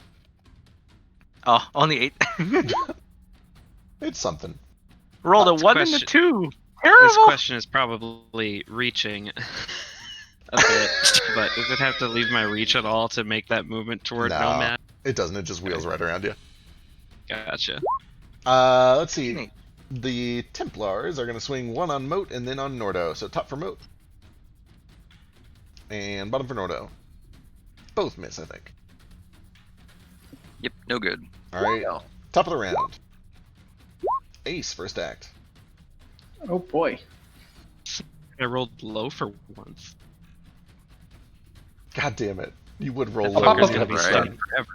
[SPEAKER 4] Oh, only 8.
[SPEAKER 1] It's something.
[SPEAKER 4] Rolled a
[SPEAKER 2] This
[SPEAKER 4] 1 and a
[SPEAKER 2] question-
[SPEAKER 4] 2.
[SPEAKER 2] This
[SPEAKER 4] Terrible.
[SPEAKER 2] question is probably reaching a bit, but does it have to leave my reach at all to make that movement toward
[SPEAKER 1] No.
[SPEAKER 2] Nomad?
[SPEAKER 1] It doesn't. It just wheels right around you.
[SPEAKER 2] Gotcha.
[SPEAKER 1] Let's see.
[SPEAKER 4] Neat.
[SPEAKER 1] The Templars are going to swing one on Moat and then on Nordo. So top for Moat. And bottom for Nordo. Both miss, I think.
[SPEAKER 6] Yep, no good.
[SPEAKER 1] Alright. Top of the round. Ace, first act.
[SPEAKER 5] Oh boy.
[SPEAKER 2] I rolled low for once.
[SPEAKER 1] God damn it! You would roll
[SPEAKER 2] That
[SPEAKER 1] low.
[SPEAKER 2] fucker's
[SPEAKER 1] You
[SPEAKER 2] gonna
[SPEAKER 1] had
[SPEAKER 2] be
[SPEAKER 1] the
[SPEAKER 3] right.
[SPEAKER 2] standing forever.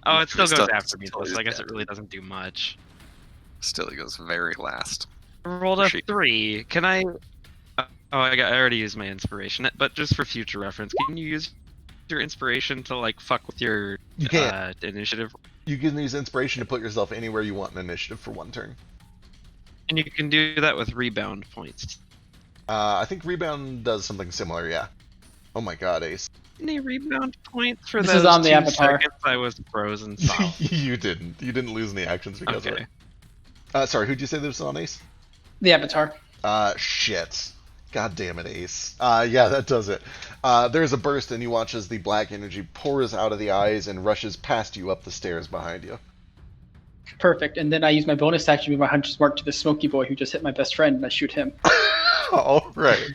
[SPEAKER 2] Oh, it still
[SPEAKER 3] Still-
[SPEAKER 2] goes after me
[SPEAKER 3] still
[SPEAKER 2] though, so
[SPEAKER 3] is
[SPEAKER 2] I guess
[SPEAKER 3] dead.
[SPEAKER 2] it really doesn't do much.
[SPEAKER 3] Still, he goes very last.
[SPEAKER 2] I rolled a
[SPEAKER 3] She-
[SPEAKER 2] 3. Can I? I already used my inspiration, but just for future reference, can you use your inspiration to like fuck with your
[SPEAKER 1] You can't.
[SPEAKER 2] initiative?
[SPEAKER 1] You can use inspiration to put yourself anywhere you want in initiative for 1 turn.
[SPEAKER 2] And you can do that with rebound points.
[SPEAKER 1] I think rebound does something similar. Yeah. Oh my God, Ace.
[SPEAKER 2] Any rebound points for
[SPEAKER 5] This
[SPEAKER 2] those
[SPEAKER 5] is on the
[SPEAKER 2] 2
[SPEAKER 5] avatar.
[SPEAKER 2] seconds I was frozen solid?
[SPEAKER 1] You didn't. You didn't lose any actions because of
[SPEAKER 2] Okay.
[SPEAKER 1] it. Sorry, who'd you say this was on, Ace?
[SPEAKER 5] The Avatar.
[SPEAKER 1] Shit. God damn it, Ace. Yeah, that does it. There's a burst, and you watch as the black energy pours out of the eyes and rushes past you up the stairs behind you.
[SPEAKER 5] Perfect. And then I use my bonus action to move my Hunter's Mark to the Smoky Boy who just hit my best friend, and I shoot him.
[SPEAKER 1] All right.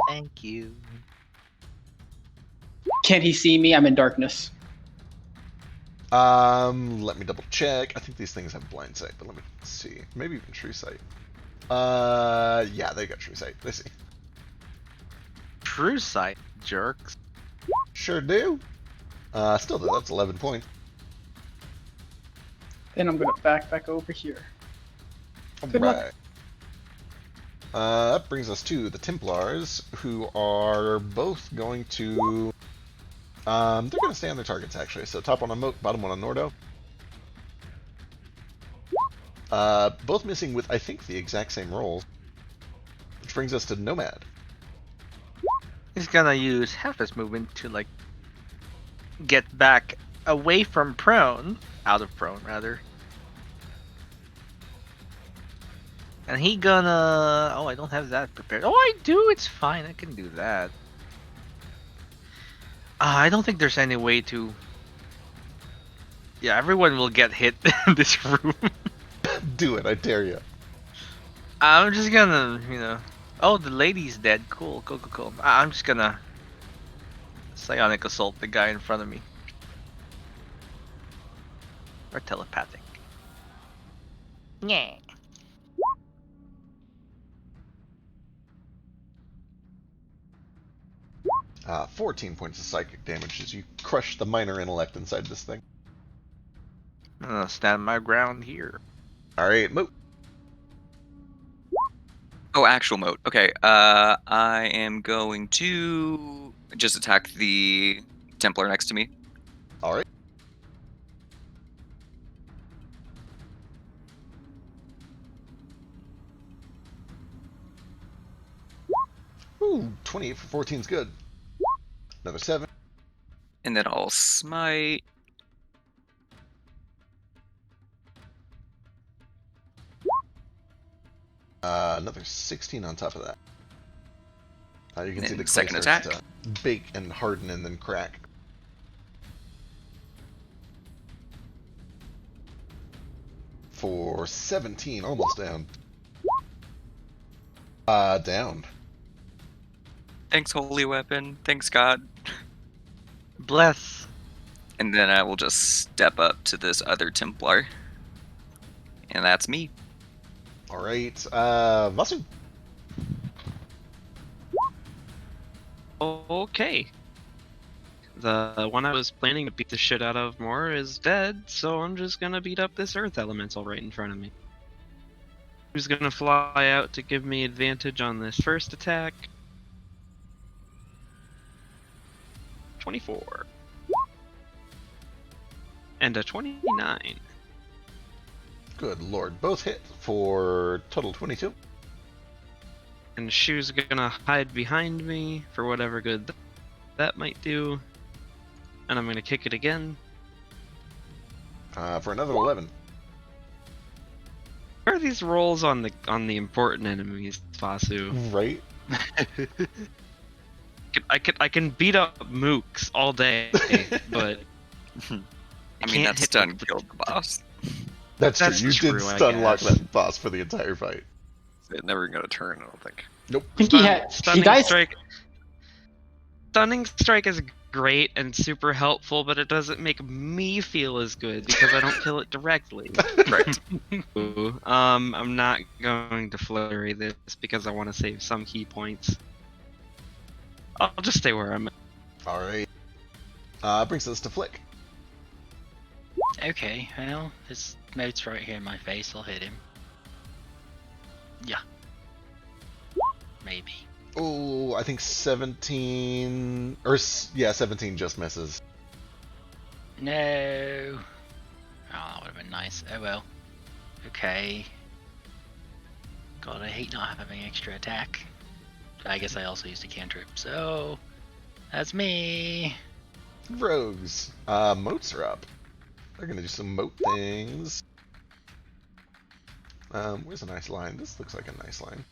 [SPEAKER 7] Thank you.
[SPEAKER 5] Can't he see me? I'm in darkness.
[SPEAKER 1] Let me double check. I think these things have blind sight, but let me see. Maybe even true sight. Yeah, they got true sight. They see.
[SPEAKER 4] True sight, jerks.
[SPEAKER 1] Sure do. Still, though, that's 11 points.
[SPEAKER 5] Then I'm gonna back over here.
[SPEAKER 1] All
[SPEAKER 5] Good luck.
[SPEAKER 1] right. That brings us to the Templars, who are both going to. They're going to stay on their targets, actually. So top one on Moat, bottom one on Nordo. Both missing with, I think, the exact same rolls. Which brings us to Nomad.
[SPEAKER 4] He's gonna use half his movement to like get back away from prone, out of prone rather. And he gonna. Oh, I don't have that prepared. Oh, I do. It's fine. I can do that. I don't think there's any way to. Yeah, everyone will get hit in this room.
[SPEAKER 1] Do it, I dare you.
[SPEAKER 4] I'm just gonna, Oh, the lady's dead. Cool, cool, cool, cool. I'm just gonna psionic assault the guy in front of me. Or telepathic. Yeah.
[SPEAKER 1] 14 points of psychic damage as you crush the minor intellect inside this thing.
[SPEAKER 4] I'm gonna stand my ground here.
[SPEAKER 1] Alright, Moat.
[SPEAKER 6] Oh, actual Moat. Okay, I am going to just attack the Templar next to me.
[SPEAKER 1] Alright. Ooh, 28 for 14 is good. Another 7.
[SPEAKER 6] And then I'll smite.
[SPEAKER 1] Another 16 on top of that. You can
[SPEAKER 6] And
[SPEAKER 1] see the clay
[SPEAKER 6] second
[SPEAKER 1] starts
[SPEAKER 6] attack.
[SPEAKER 1] to bake and harden and then crack. For 17, almost down. Down.
[SPEAKER 6] Thanks, Holy Weapon. Thanks, God.
[SPEAKER 4] Bless.
[SPEAKER 6] And then I will just step up to this other Templar. And that's me.
[SPEAKER 1] Alright, Vasu.
[SPEAKER 2] Okay. The one I was planning to beat the shit out of more is dead, so I'm just gonna beat up this earth elemental right in front of me. Who's gonna fly out to give me advantage on this first attack? 24. And a 29.
[SPEAKER 1] Good lord. Both hit for total 22.
[SPEAKER 2] And Shoe's gonna hide behind me for whatever good that might do. And I'm gonna kick it again.
[SPEAKER 1] For another 11.
[SPEAKER 2] Where are these rolls on the important enemies, Vasu?
[SPEAKER 1] Right?
[SPEAKER 2] I can beat up mooks all day, but
[SPEAKER 6] I mean,
[SPEAKER 2] can't
[SPEAKER 6] that
[SPEAKER 2] hit
[SPEAKER 6] stun
[SPEAKER 2] the-
[SPEAKER 6] killed the boss.
[SPEAKER 1] That's
[SPEAKER 2] That's
[SPEAKER 1] true. You did
[SPEAKER 2] true, I
[SPEAKER 1] stun lock
[SPEAKER 2] guess.
[SPEAKER 1] that boss for the entire fight.
[SPEAKER 3] It never got a turn, I don't think.
[SPEAKER 1] Nope.
[SPEAKER 5] I think he
[SPEAKER 2] Stunning
[SPEAKER 5] dies.
[SPEAKER 2] strike. Stunning strike is great and super helpful, but it doesn't make me feel as good because I don't kill it directly.
[SPEAKER 6] Right.
[SPEAKER 2] Ooh, I'm not going to flurry this because I want to save some key points. I'll just stay where I'm at.
[SPEAKER 1] All right. Brings us to Flick.
[SPEAKER 7] Okay, well, his mote's right here in my face. I'll hit him. Yeah. Maybe.
[SPEAKER 1] Oh, I think 17 or yeah, 17 just misses.
[SPEAKER 7] No. Oh, that would have been nice. Oh well. Okay. God, I hate not having extra attack. I guess I also used a cantrip, so that's me.
[SPEAKER 1] Rogues. Moats are up. They're gonna do some moat things. Where's a nice line? This looks like a nice line.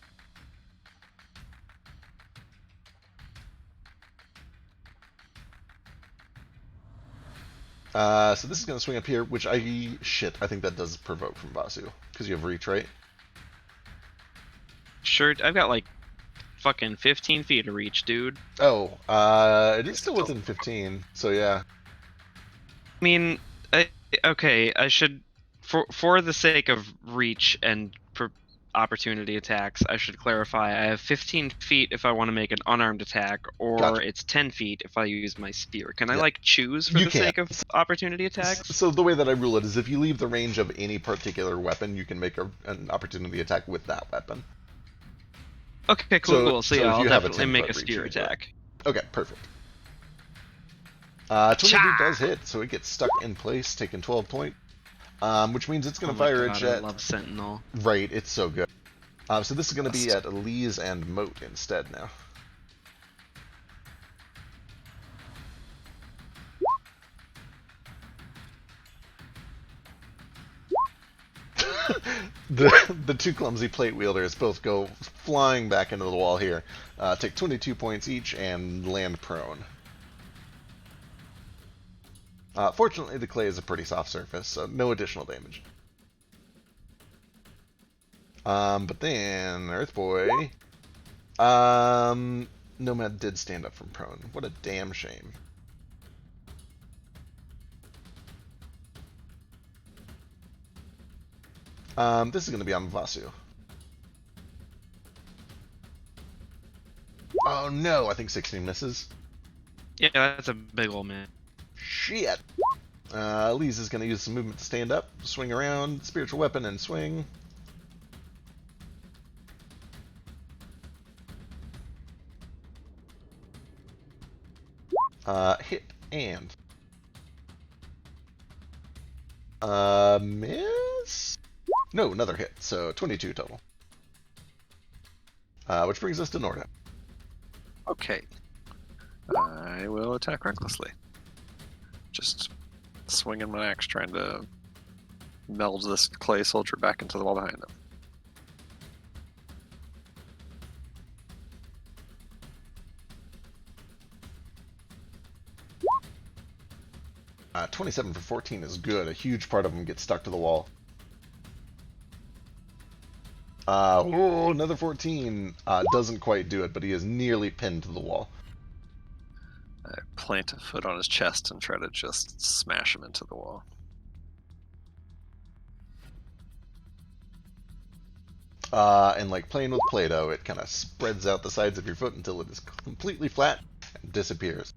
[SPEAKER 1] So this is gonna swing up here, which I think that does provoke from Vasu because you have reach, right?
[SPEAKER 2] Sure, I've got like fucking 15 feet of reach, dude.
[SPEAKER 1] Oh, it is still within 15, so yeah.
[SPEAKER 2] I mean, okay, I should, for the sake of reach and opportunity attacks, I should clarify. I have 15 feet if I want to make an unarmed attack, or
[SPEAKER 1] Gotcha.
[SPEAKER 2] it's 10 feet if I use my spear. Can I
[SPEAKER 1] Yeah.
[SPEAKER 2] like choose for
[SPEAKER 1] You
[SPEAKER 2] the
[SPEAKER 1] can.
[SPEAKER 2] sake of opportunity attacks?
[SPEAKER 1] So the way that I rule it is if you leave the range of any particular weapon, you can make an opportunity attack with that weapon.
[SPEAKER 2] Okay, cool. So yeah,
[SPEAKER 1] if
[SPEAKER 2] I'll
[SPEAKER 1] you have a
[SPEAKER 2] definitely make a
[SPEAKER 1] 10-foot reach,
[SPEAKER 2] spear
[SPEAKER 1] you can do it.
[SPEAKER 2] attack.
[SPEAKER 1] Okay, perfect. 22 does hit, so it gets stuck in place, taking 12 points. Which means it's going to fire a
[SPEAKER 2] God,
[SPEAKER 1] jet.
[SPEAKER 2] I love Sentinel.
[SPEAKER 1] Right, it's so good. So this is going to be at Elise and Moat instead now. the two clumsy plate wielders both go flying back into the wall here. Take 22 points each and land prone. Fortunately, the clay is a pretty soft surface, so no additional damage. But then, Earthboy... Nomad did stand up from prone. What a damn shame. This is going to be on Vasu. Oh no, I think 16 misses.
[SPEAKER 2] Yeah, that's a big old man.
[SPEAKER 1] Shit. Elise is going to use some movement to stand up, swing around, spiritual weapon, and swing. Hit and miss? No, another hit. So 22 total. Which brings us to Norda.
[SPEAKER 3] Okay. I will attack recklessly. Just swinging my axe, trying to meld this clay soldier back into the wall behind him.
[SPEAKER 1] 27 for 14 is good. A huge part of them gets stuck to the wall. Another 14 doesn't quite do it, but he is nearly pinned to the wall.
[SPEAKER 3] I plant a foot on his chest and try to just smash him into the wall.
[SPEAKER 1] And like playing with Play-Doh, it kind of spreads out the sides of your foot until it is completely flat and disappears.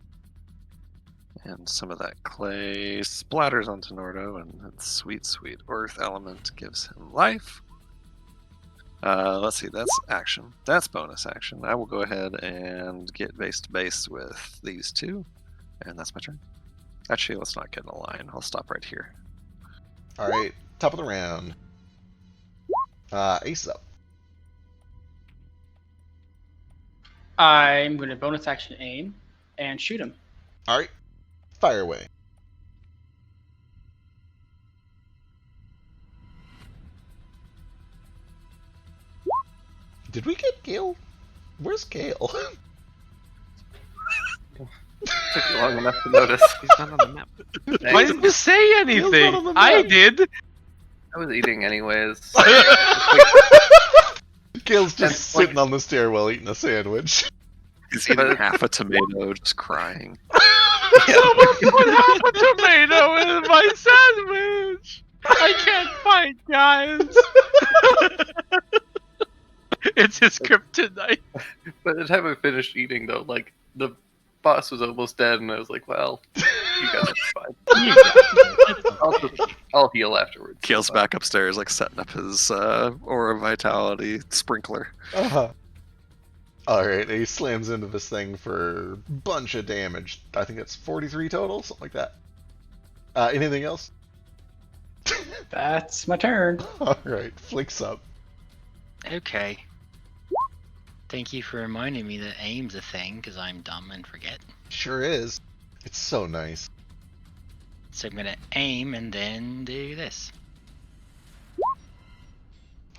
[SPEAKER 3] And some of that clay splatters onto Nordo, and that sweet, sweet earth element gives him life. Let's see, that's action. That's bonus action. I will go ahead and get base to base with these two, and that's my turn. Actually, let's not get in a line. I'll stop right here.
[SPEAKER 1] Alright, top of the round. Ace up.
[SPEAKER 5] I'm going to bonus action aim and shoot him.
[SPEAKER 1] Alright, fire away. Did we get Gale? Where's Gale?
[SPEAKER 8] Took you long enough to notice.
[SPEAKER 2] He's not on the map.
[SPEAKER 4] Why didn't you say anything?
[SPEAKER 1] on the
[SPEAKER 4] I
[SPEAKER 1] map.
[SPEAKER 4] did.
[SPEAKER 8] I was eating anyways.
[SPEAKER 1] Gale's just
[SPEAKER 8] That's like-
[SPEAKER 1] sitting on the stairwell eating a sandwich.
[SPEAKER 3] He's eating half a tomato, just crying.
[SPEAKER 4] Someone put half a tomato in my sandwich. I can't fight, guys. It's his kryptonite.
[SPEAKER 8] By the time I finished eating, though, like the boss was almost dead, and I was like, well, you guys are fine. I'll heal afterwards.
[SPEAKER 3] Keel's
[SPEAKER 8] But
[SPEAKER 3] back upstairs, like setting up his aura vitality sprinkler.
[SPEAKER 1] Uh-huh. Alright, he slams into this thing for a bunch of damage. I think that's 43 total, something like that. Anything else?
[SPEAKER 5] That's my turn.
[SPEAKER 1] Alright, Flick's up.
[SPEAKER 7] Okay. Thank you for reminding me that aim's a thing, because I'm dumb and forget.
[SPEAKER 1] Sure is. It's so nice.
[SPEAKER 7] So I'm gonna aim and then do this.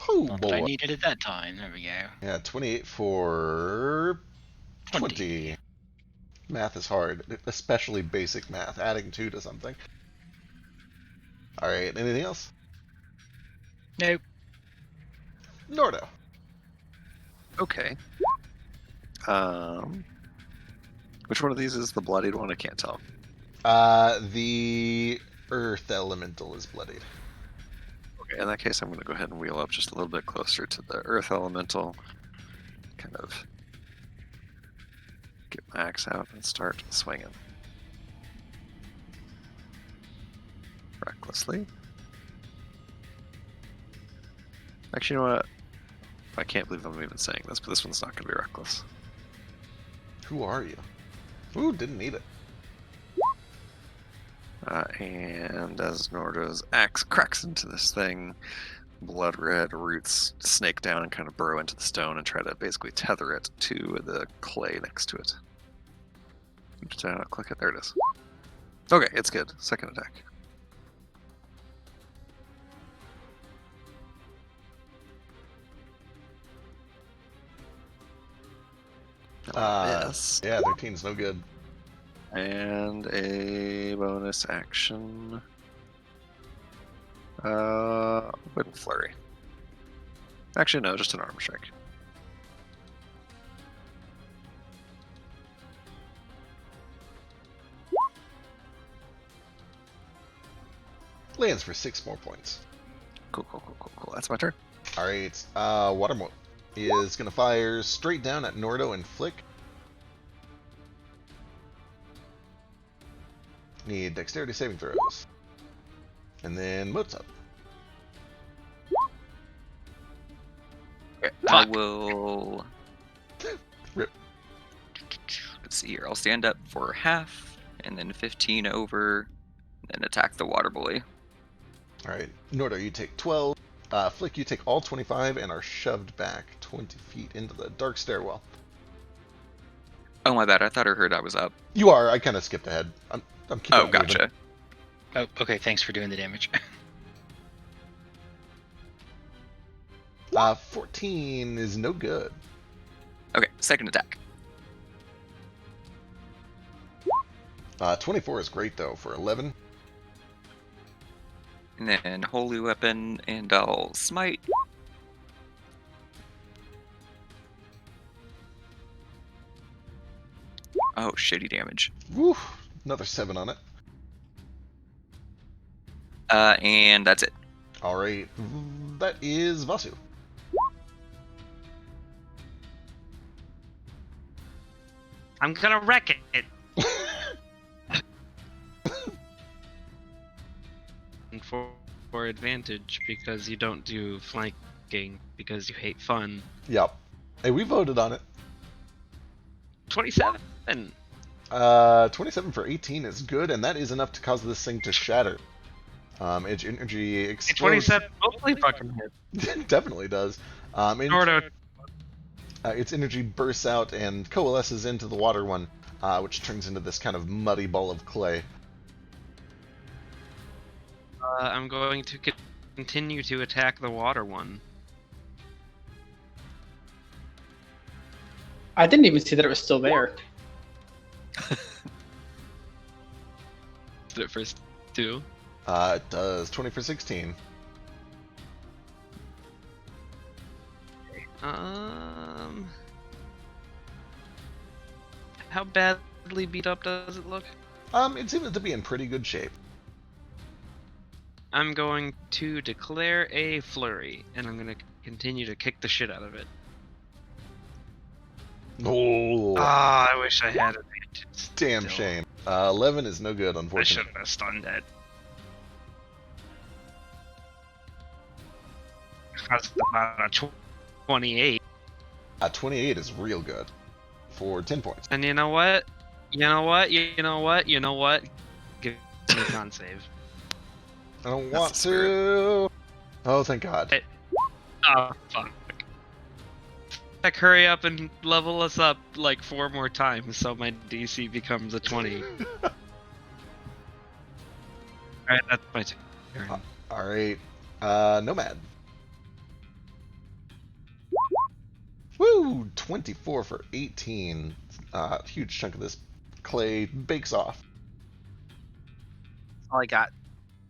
[SPEAKER 1] Oh
[SPEAKER 7] Not that I
[SPEAKER 1] boy.
[SPEAKER 7] needed it that time. There we go.
[SPEAKER 1] Yeah, 28 for 20.
[SPEAKER 7] 20.
[SPEAKER 1] Math is hard, especially basic math, adding 2 to something. Alright, anything else?
[SPEAKER 7] Nope.
[SPEAKER 1] Nordo.
[SPEAKER 3] Okay. Which one of these is the bloodied one? I can't tell.
[SPEAKER 1] The Earth Elemental is bloodied.
[SPEAKER 3] Okay, in that case, I'm going to go ahead and wheel up just a little bit closer to the Earth Elemental. Kind of get my axe out and start swinging. Recklessly. Actually, you know what? I can't believe I'm even saying this, but this one's not going to be reckless.
[SPEAKER 1] Who are you? Ooh, didn't need it.
[SPEAKER 3] And as Nordo's axe cracks into this thing, blood red roots snake down and kind of burrow into the stone and try to basically tether it to the clay next to it. Just click it. There it is. Okay, it's good. Second attack. Miss.
[SPEAKER 1] Yeah, 13's no good.
[SPEAKER 3] And a bonus action. Wooden flurry. Actually, no, just an armor strike.
[SPEAKER 1] Lands for 6 more points.
[SPEAKER 3] Cool. That's my turn.
[SPEAKER 1] Alright, Watermo is going to fire straight down at Nordo and Flick. Need dexterity saving throws. And then Moat's up.
[SPEAKER 6] Okay, I
[SPEAKER 7] Fuck.
[SPEAKER 6] will.
[SPEAKER 1] Rip.
[SPEAKER 6] Let's see here. I'll stand up for half, and then 15 over, and then attack the water bully.
[SPEAKER 1] Alright, Nordo, you take 12. Flick, you take all 25 and are shoved back 20 feet into the dark stairwell.
[SPEAKER 6] Oh my bad. I thought I heard I was up.
[SPEAKER 1] You are. I kind of skipped ahead. I'm keeping
[SPEAKER 6] Oh,
[SPEAKER 1] it moving.
[SPEAKER 6] gotcha.
[SPEAKER 7] Oh, okay. Thanks for doing the damage.
[SPEAKER 1] 14 is no good.
[SPEAKER 6] Okay, second attack.
[SPEAKER 1] 24 is great, though, for 11.
[SPEAKER 6] And then holy weapon, and I'll smite. Oh, shitty damage.
[SPEAKER 1] Woo! Another 7 on it.
[SPEAKER 6] And that's it.
[SPEAKER 1] Alright, that is Vasu.
[SPEAKER 2] I'm gonna wreck it. And for advantage because you don't do flanking because you hate fun.
[SPEAKER 1] Yep. Hey, we voted on it.
[SPEAKER 2] 27.
[SPEAKER 1] 27 for 18 is good, and that is enough to cause this thing to shatter. Its energy explodes.
[SPEAKER 2] 27 totally fucking hit.
[SPEAKER 1] Definitely does.
[SPEAKER 2] Nordo.
[SPEAKER 1] Its energy bursts out and coalesces into the water one, which turns into this kind of muddy ball of clay.
[SPEAKER 2] I'm going to continue to attack the water one.
[SPEAKER 5] I didn't even see that it was still there.
[SPEAKER 2] Did it first two?
[SPEAKER 1] It does 20 for 16.
[SPEAKER 2] How badly beat up does it look?
[SPEAKER 1] It seems to be in pretty good shape.
[SPEAKER 2] I'm going to declare a flurry, and I'm going to continue to kick the shit out of it.
[SPEAKER 1] Oh,
[SPEAKER 2] Ah, I wish I had advantage.
[SPEAKER 1] Damn
[SPEAKER 2] Still.
[SPEAKER 1] shame. 11 is no good,
[SPEAKER 2] I
[SPEAKER 1] unfortunately.
[SPEAKER 2] shouldn't have stunned it. That's about a 28.
[SPEAKER 1] 28 is real good for 10 points.
[SPEAKER 2] And you know what? You know what? You know what? You know what? Give me a con save.
[SPEAKER 1] I don't
[SPEAKER 3] That's
[SPEAKER 1] want
[SPEAKER 3] the spirit.
[SPEAKER 1] to. Oh, thank God.
[SPEAKER 2] Oh, fuck. Heck, hurry up and level us up like 4 more times so my DC becomes a 20. Alright, that's my turn.
[SPEAKER 1] All right. Nomad. Woo! 24 for 18. Huge chunk of this clay bakes off.
[SPEAKER 4] All I got.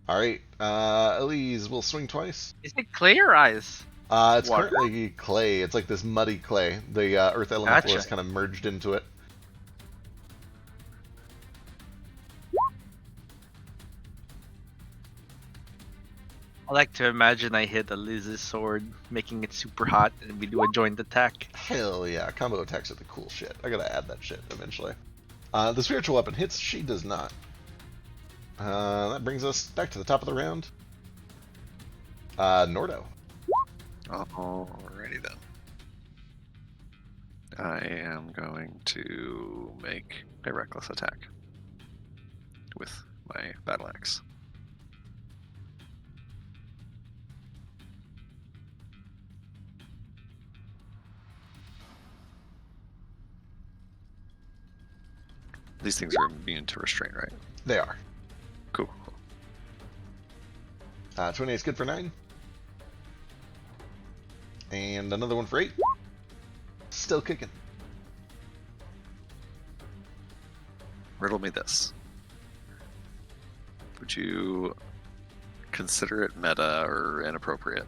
[SPEAKER 1] All right. Elise will swing twice.
[SPEAKER 4] Is it clay or ice?
[SPEAKER 1] It's
[SPEAKER 4] Water.
[SPEAKER 1] currently clay. It's like this muddy clay. The earth elemental
[SPEAKER 4] Gotcha.
[SPEAKER 1] is kind of merged into it.
[SPEAKER 4] I like to imagine I hit Elise's sword, making it super hot, and we do a joint attack.
[SPEAKER 1] Hell yeah, combo attacks are the cool shit. I gotta add that shit eventually. The spiritual weapon hits, she does not. That brings us back to the top of the round. Nordo.
[SPEAKER 3] Alrighty then. I am going to make a reckless attack with my battle axe. These things are immune to restraint, right?
[SPEAKER 1] They are.
[SPEAKER 3] Cool.
[SPEAKER 1] 28 is good for 9. And another one for 8. Still kicking.
[SPEAKER 3] Riddle me this. Would you consider it meta or inappropriate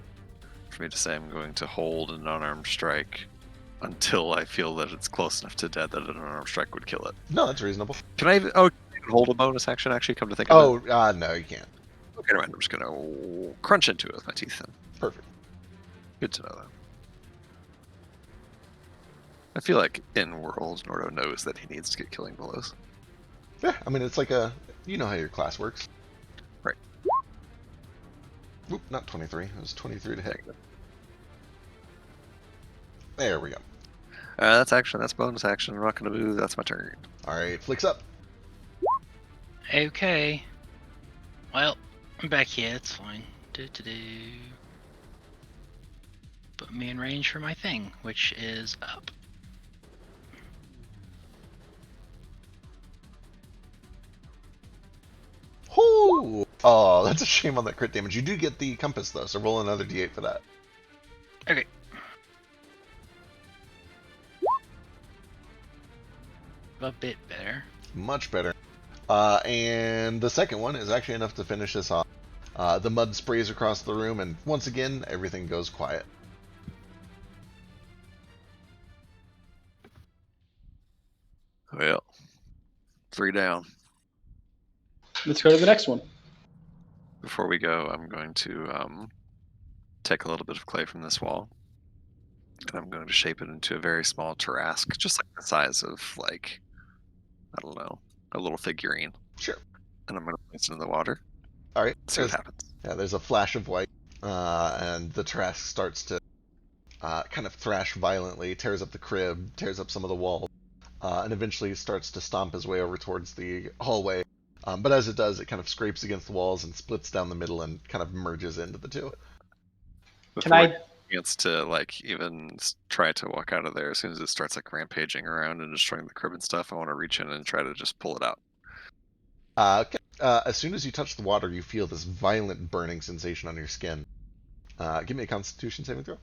[SPEAKER 3] for me to say I'm going to hold an unarmed strike until I feel that it's close enough to dead that an unarmed strike would kill it?
[SPEAKER 1] No, that's reasonable.
[SPEAKER 3] Can I even hold a bonus action, actually, come to think of it?
[SPEAKER 1] Oh, no, you can't.
[SPEAKER 3] Okay, never mind. I'm just going to crunch into it with my teeth then.
[SPEAKER 1] Perfect.
[SPEAKER 3] Good to know that. I feel like in World, Nordo knows that he needs to get killing blows.
[SPEAKER 1] Yeah, I mean, it's like a... You know how your class works.
[SPEAKER 3] Right.
[SPEAKER 1] Oop, not 23. It was 23 to hit. There we go.
[SPEAKER 3] That's action. That's bonus action. I'm not going to move. That's my turn.
[SPEAKER 1] Alright, flicks up.
[SPEAKER 7] Okay. Well, I'm back here. It's fine. Put me in range for my thing, which is up.
[SPEAKER 1] Whoo! Oh, that's a shame on that crit damage. You do get the compass, though, so roll another d8 for that.
[SPEAKER 7] Okay. A bit better.
[SPEAKER 1] Much better. And the second one is actually enough to finish this off. The mud sprays across the room, and once again, everything goes quiet.
[SPEAKER 3] Well, 3 down.
[SPEAKER 5] Let's go to the next one.
[SPEAKER 3] Before we go, I'm going to take a little bit of clay from this wall, and I'm going to shape it into a very small Tarrasque, just like the size of, like, I don't know, a little figurine.
[SPEAKER 1] Sure.
[SPEAKER 3] And I'm going to place it in the water.
[SPEAKER 1] Alright.
[SPEAKER 3] See what happens.
[SPEAKER 1] Yeah, there's a flash of white, and the Tarrasque starts to kind of thrash violently, tears up the crib, tears up some of the walls, and eventually starts to stomp his way over towards the hallway. But as it does, it kind of scrapes against the walls and splits down the middle and kind of merges into the two.
[SPEAKER 3] Before
[SPEAKER 5] I-
[SPEAKER 3] it gets to, like, even try to walk out of there, as soon as it starts, like, rampaging around and destroying the crib and stuff, I want to reach in and try to just pull it out.
[SPEAKER 1] Okay. As soon as you touch the water, you feel this violent burning sensation on your skin. Give me a Constitution saving throw.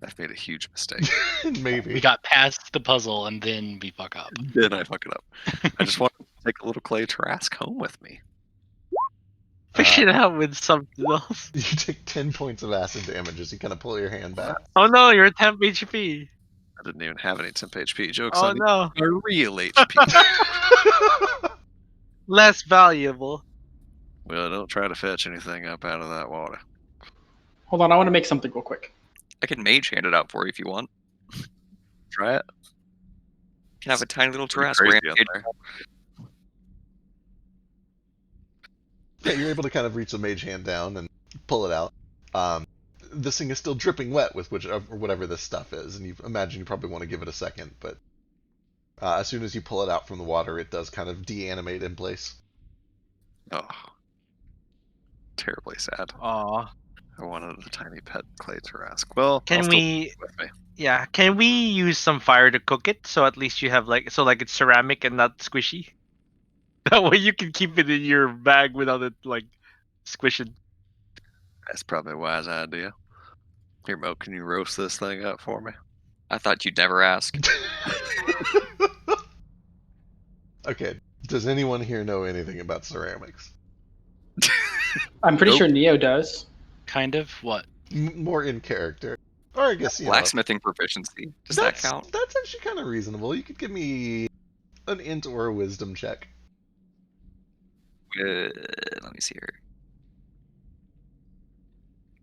[SPEAKER 3] I've made a huge mistake.
[SPEAKER 1] Maybe.
[SPEAKER 7] We got past the puzzle and then we fuck up.
[SPEAKER 3] Then I fuck it up. I just want to take a little clay Tarrasque home with me.
[SPEAKER 4] Fish it out with something else.
[SPEAKER 1] You take 10 points of acid damage as you kind of pull your hand back.
[SPEAKER 4] Oh no, you're at temp HP.
[SPEAKER 3] I didn't even have any temp HP. Jokes
[SPEAKER 4] Oh
[SPEAKER 3] on
[SPEAKER 4] no.
[SPEAKER 3] you. Real HP.
[SPEAKER 4] Less valuable.
[SPEAKER 3] Well, don't try to fetch anything up out of that water.
[SPEAKER 5] Hold on, I want to make something real quick.
[SPEAKER 6] I can mage hand it out for you if you want.
[SPEAKER 3] try it?
[SPEAKER 6] Can have a tiny little
[SPEAKER 3] Pretty
[SPEAKER 6] Tarrasque
[SPEAKER 3] crazy
[SPEAKER 6] rampage.
[SPEAKER 3] out there.
[SPEAKER 1] Yeah, you're able to kind of reach the mage hand down and pull it out. This thing is still dripping wet with whatever this stuff is, and you imagine you probably want to give it a second, but as soon as you pull it out from the water, it does kind of de-animate in place.
[SPEAKER 3] Oh, terribly sad.
[SPEAKER 4] Aw.
[SPEAKER 3] I wanted a tiny pet clay Tarrasque. Well,
[SPEAKER 4] Can
[SPEAKER 3] I'll still
[SPEAKER 4] we?
[SPEAKER 3] take it with me.
[SPEAKER 4] Yeah. Can we use some fire to cook it so at least you have like it's ceramic and not squishy? That way you can keep it in your bag without it like squishing.
[SPEAKER 3] That's probably a wise idea. Here, Mo, can you roast this thing up for me?
[SPEAKER 6] I thought you'd never ask.
[SPEAKER 1] Okay, does anyone here know anything about ceramics?
[SPEAKER 5] I'm pretty
[SPEAKER 3] Nope.
[SPEAKER 5] sure Neo does.
[SPEAKER 7] Kind of. What?
[SPEAKER 1] More in character. Or I guess,
[SPEAKER 6] Blacksmithing proficiency. Does that count?
[SPEAKER 1] That's actually kind of reasonable. You could give me an int or a wisdom check.
[SPEAKER 6] Let me see here.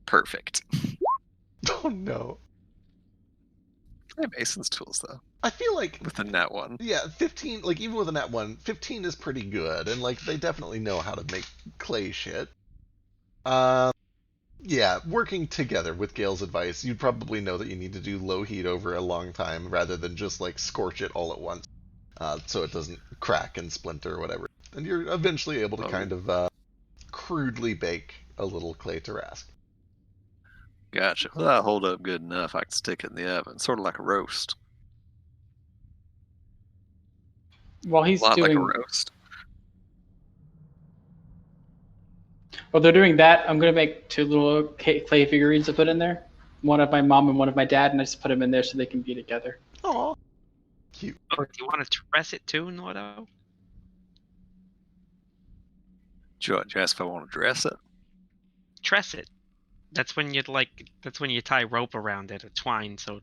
[SPEAKER 6] Perfect.
[SPEAKER 1] Oh no.
[SPEAKER 3] I have Mason's tools, though,
[SPEAKER 1] I feel like,
[SPEAKER 3] with the net one.
[SPEAKER 1] yeah, 15, like even with a nat 1, 15 is pretty good, and like they definitely know how to make clay shit. Yeah, working together with Gale's advice, you'd probably know that you need to do low heat over a long time rather than just like scorch it all at once, so it doesn't crack and splinter or whatever. And you're eventually able to kind of crudely bake a little clay Tarrasque.
[SPEAKER 3] Gotcha. Well, that'll hold up good enough. I can stick it in the oven, sort of like a roast.
[SPEAKER 5] While
[SPEAKER 6] A
[SPEAKER 5] he's
[SPEAKER 6] lot like a
[SPEAKER 5] doing,
[SPEAKER 6] roast.
[SPEAKER 5] while they're doing that, I'm gonna make 2 little clay figurines to put in there. One of my mom and one of my dad, and I just put them in there so they can be together.
[SPEAKER 1] Aw, cute.
[SPEAKER 2] Oh, do you want to dress it too, Nordo?
[SPEAKER 3] Do you ask if I want to dress it?
[SPEAKER 2] Tress it. That's when you tie rope around it, a twine, so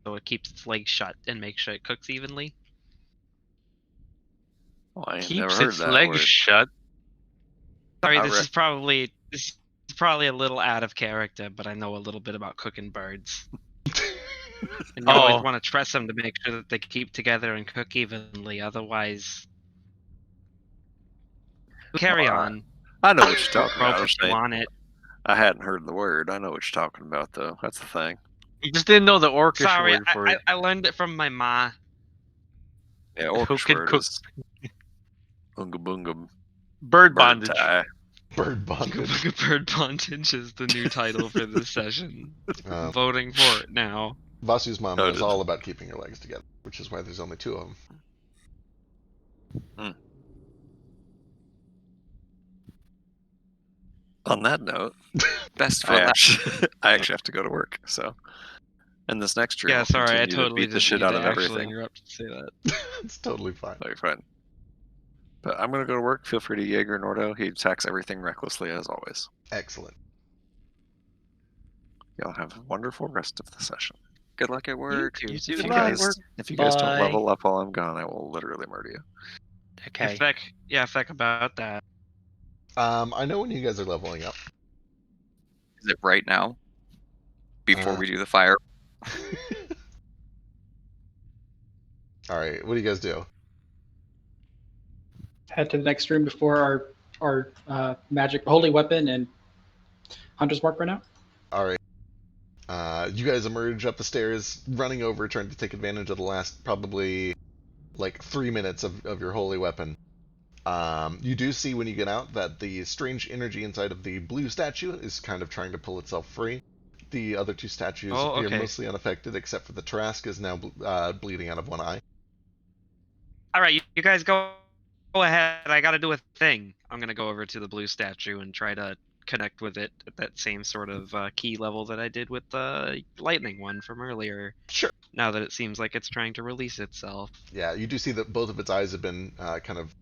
[SPEAKER 2] it keeps its legs shut and make sure it cooks evenly.
[SPEAKER 3] Well, I ain't
[SPEAKER 4] Keeps
[SPEAKER 3] never heard
[SPEAKER 4] its
[SPEAKER 3] that
[SPEAKER 4] legs
[SPEAKER 3] word.
[SPEAKER 4] shut.
[SPEAKER 2] Sorry,
[SPEAKER 3] I
[SPEAKER 2] this
[SPEAKER 3] rec-
[SPEAKER 2] is probably a little out of character, but I know a little bit about cooking birds. And you always
[SPEAKER 4] Oh.
[SPEAKER 2] want to tress them to make sure that they keep together and cook evenly. Otherwise, carry
[SPEAKER 3] Well,
[SPEAKER 2] on.
[SPEAKER 3] I know what you're talking
[SPEAKER 2] Rope
[SPEAKER 3] about.
[SPEAKER 2] if you want it.
[SPEAKER 3] I hadn't heard the word. I know what you're talking about, though. That's the thing.
[SPEAKER 4] You just didn't know the orcish
[SPEAKER 2] Sorry,
[SPEAKER 4] word for it.
[SPEAKER 2] I learned it from my ma.
[SPEAKER 3] Yeah,
[SPEAKER 4] Who
[SPEAKER 3] orcish
[SPEAKER 4] can
[SPEAKER 3] word
[SPEAKER 4] cook?
[SPEAKER 3] is Bunga Bunga
[SPEAKER 4] Bird
[SPEAKER 3] Bird
[SPEAKER 4] bondage.
[SPEAKER 3] tie.
[SPEAKER 1] Bird bondage.
[SPEAKER 2] Bird bondage is the new title for this session.
[SPEAKER 1] Um,
[SPEAKER 2] Voting for it now.
[SPEAKER 1] Vasu's mom
[SPEAKER 3] Oh,
[SPEAKER 1] is
[SPEAKER 3] did-
[SPEAKER 1] all about keeping your legs together, which is why there's only 2 of them.
[SPEAKER 3] On that note,
[SPEAKER 6] Best for
[SPEAKER 3] I
[SPEAKER 6] last.
[SPEAKER 3] actually have to go to work. So, and this next year,
[SPEAKER 2] Yeah,
[SPEAKER 3] we'll
[SPEAKER 2] sorry, I
[SPEAKER 3] continue to
[SPEAKER 2] totally
[SPEAKER 3] beat the
[SPEAKER 2] didn't
[SPEAKER 3] shit
[SPEAKER 2] mean
[SPEAKER 3] out
[SPEAKER 2] to
[SPEAKER 3] of
[SPEAKER 2] actually
[SPEAKER 3] everything.
[SPEAKER 2] interrupt to say that.
[SPEAKER 1] It's totally fine.
[SPEAKER 3] That'll be fun. But I'm gonna go to work. Feel free to Jaeger Nordo. He attacks everything recklessly as always.
[SPEAKER 1] Excellent.
[SPEAKER 3] Y'all have a wonderful rest of the session.
[SPEAKER 6] Good luck at work.
[SPEAKER 2] too.
[SPEAKER 3] If
[SPEAKER 2] Good
[SPEAKER 3] you
[SPEAKER 2] luck.
[SPEAKER 3] guys don't
[SPEAKER 7] Bye.
[SPEAKER 3] level up while I'm gone, I will literally murder you.
[SPEAKER 7] Okay.
[SPEAKER 2] Feck about that.
[SPEAKER 1] I know when you guys are leveling up.
[SPEAKER 6] Is it right now? Before
[SPEAKER 1] Uh,
[SPEAKER 6] we do the fire?
[SPEAKER 1] All right, what do you guys do?
[SPEAKER 5] Head to the next room before our magic holy weapon and hunter's mark run out.
[SPEAKER 1] All right. You guys emerge up the stairs, running over, trying to take advantage of the last probably like 3 minutes of your holy weapon. You do see when you get out that the strange energy inside of the blue statue is kind of trying to pull itself free. The other 2 statues appear mostly unaffected, except for the Tarrasque is now bleeding out of one eye.
[SPEAKER 2] All right, you guys go ahead. I got to do a thing. I'm gonna go over to the blue statue and try to connect with it at that same sort of key level that I did with the lightning one from earlier.
[SPEAKER 1] Sure.
[SPEAKER 2] Now that it seems like it's trying to release itself.
[SPEAKER 1] Yeah, you do see that both of its eyes have been kind of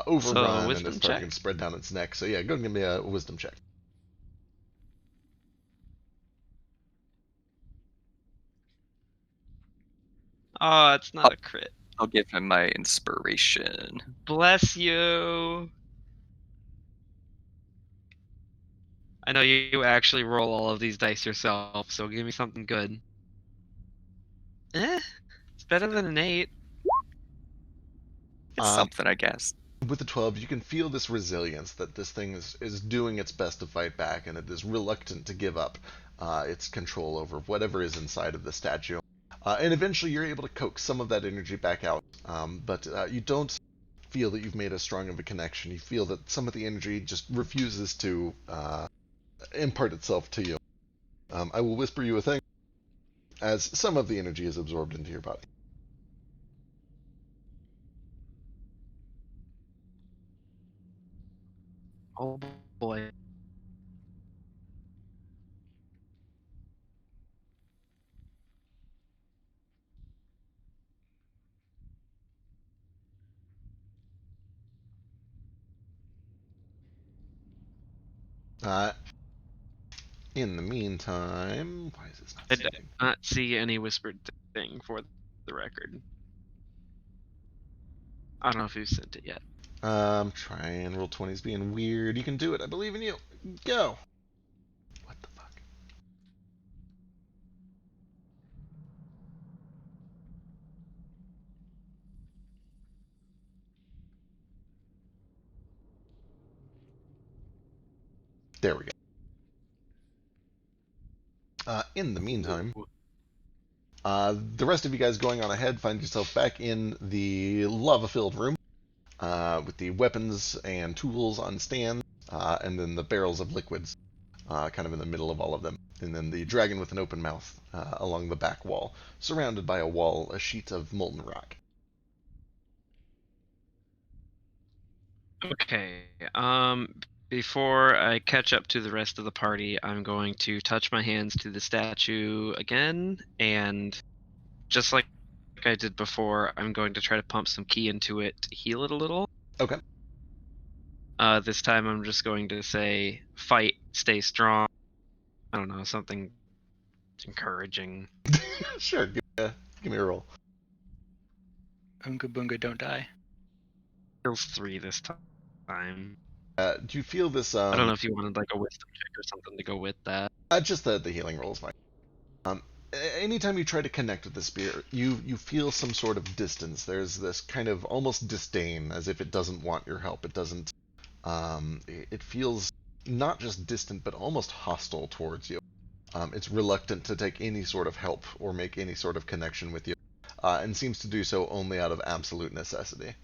[SPEAKER 1] overrun and
[SPEAKER 2] wisdom
[SPEAKER 1] it's starting
[SPEAKER 2] check?
[SPEAKER 1] to spread down its neck. So yeah, go and give me a wisdom check.
[SPEAKER 2] Oh, it's not a crit.
[SPEAKER 6] I'll give him my inspiration.
[SPEAKER 2] Bless you. I know you actually roll all of these dice yourself, so give me something good. Eh? better than an 8.
[SPEAKER 3] It's something, I guess.
[SPEAKER 1] With the 12, you can feel this resilience that this thing is doing its best to fight back, and it is reluctant to give up its control over whatever is inside of the statue. And eventually you're able to coax some of that energy back out, but you don't feel that you've made as strong of a connection. You feel that some of the energy just refuses to impart itself to you. I will whisper you a thing as some of the energy is absorbed into your body.
[SPEAKER 2] Oh boy.
[SPEAKER 1] Uh, in the meantime, why is this not
[SPEAKER 2] I did
[SPEAKER 1] saving?
[SPEAKER 2] not see any whispered thing for the record. I don't know if you sent it yet.
[SPEAKER 1] Trying. Roll 20's being weird. You can do it. I believe in you. Go. What the fuck? There we go. In the meantime, the rest of you guys going on ahead find yourself back in the lava-filled room with the weapons and tools on stands, and then the barrels of liquids kind of in the middle of all of them. And then the dragon with an open mouth along the back wall, surrounded by a sheet of molten rock.
[SPEAKER 2] Okay. Before I catch up to the rest of the party, I'm going to touch my hands to the statue again, and just like I did before, I'm going to try to pump some ki into it to heal it a little.
[SPEAKER 1] Okay.
[SPEAKER 2] This time I'm just going to say, fight, stay strong. I don't know, something encouraging.
[SPEAKER 1] Sure. Give me a roll.
[SPEAKER 7] Unga Bunga, don't die.
[SPEAKER 2] Feels 3 this time.
[SPEAKER 1] Do you feel this?
[SPEAKER 2] I don't know if you wanted like a wisdom check or something to go with that.
[SPEAKER 1] Just the healing roll is fine. Anytime you try to connect with the spirit, you feel some sort of distance. There's this kind of almost disdain, as if it doesn't want your help. It doesn't. It feels not just distant, but almost hostile towards you. It's reluctant to take any sort of help or make any sort of connection with you, and seems to do so only out of absolute necessity.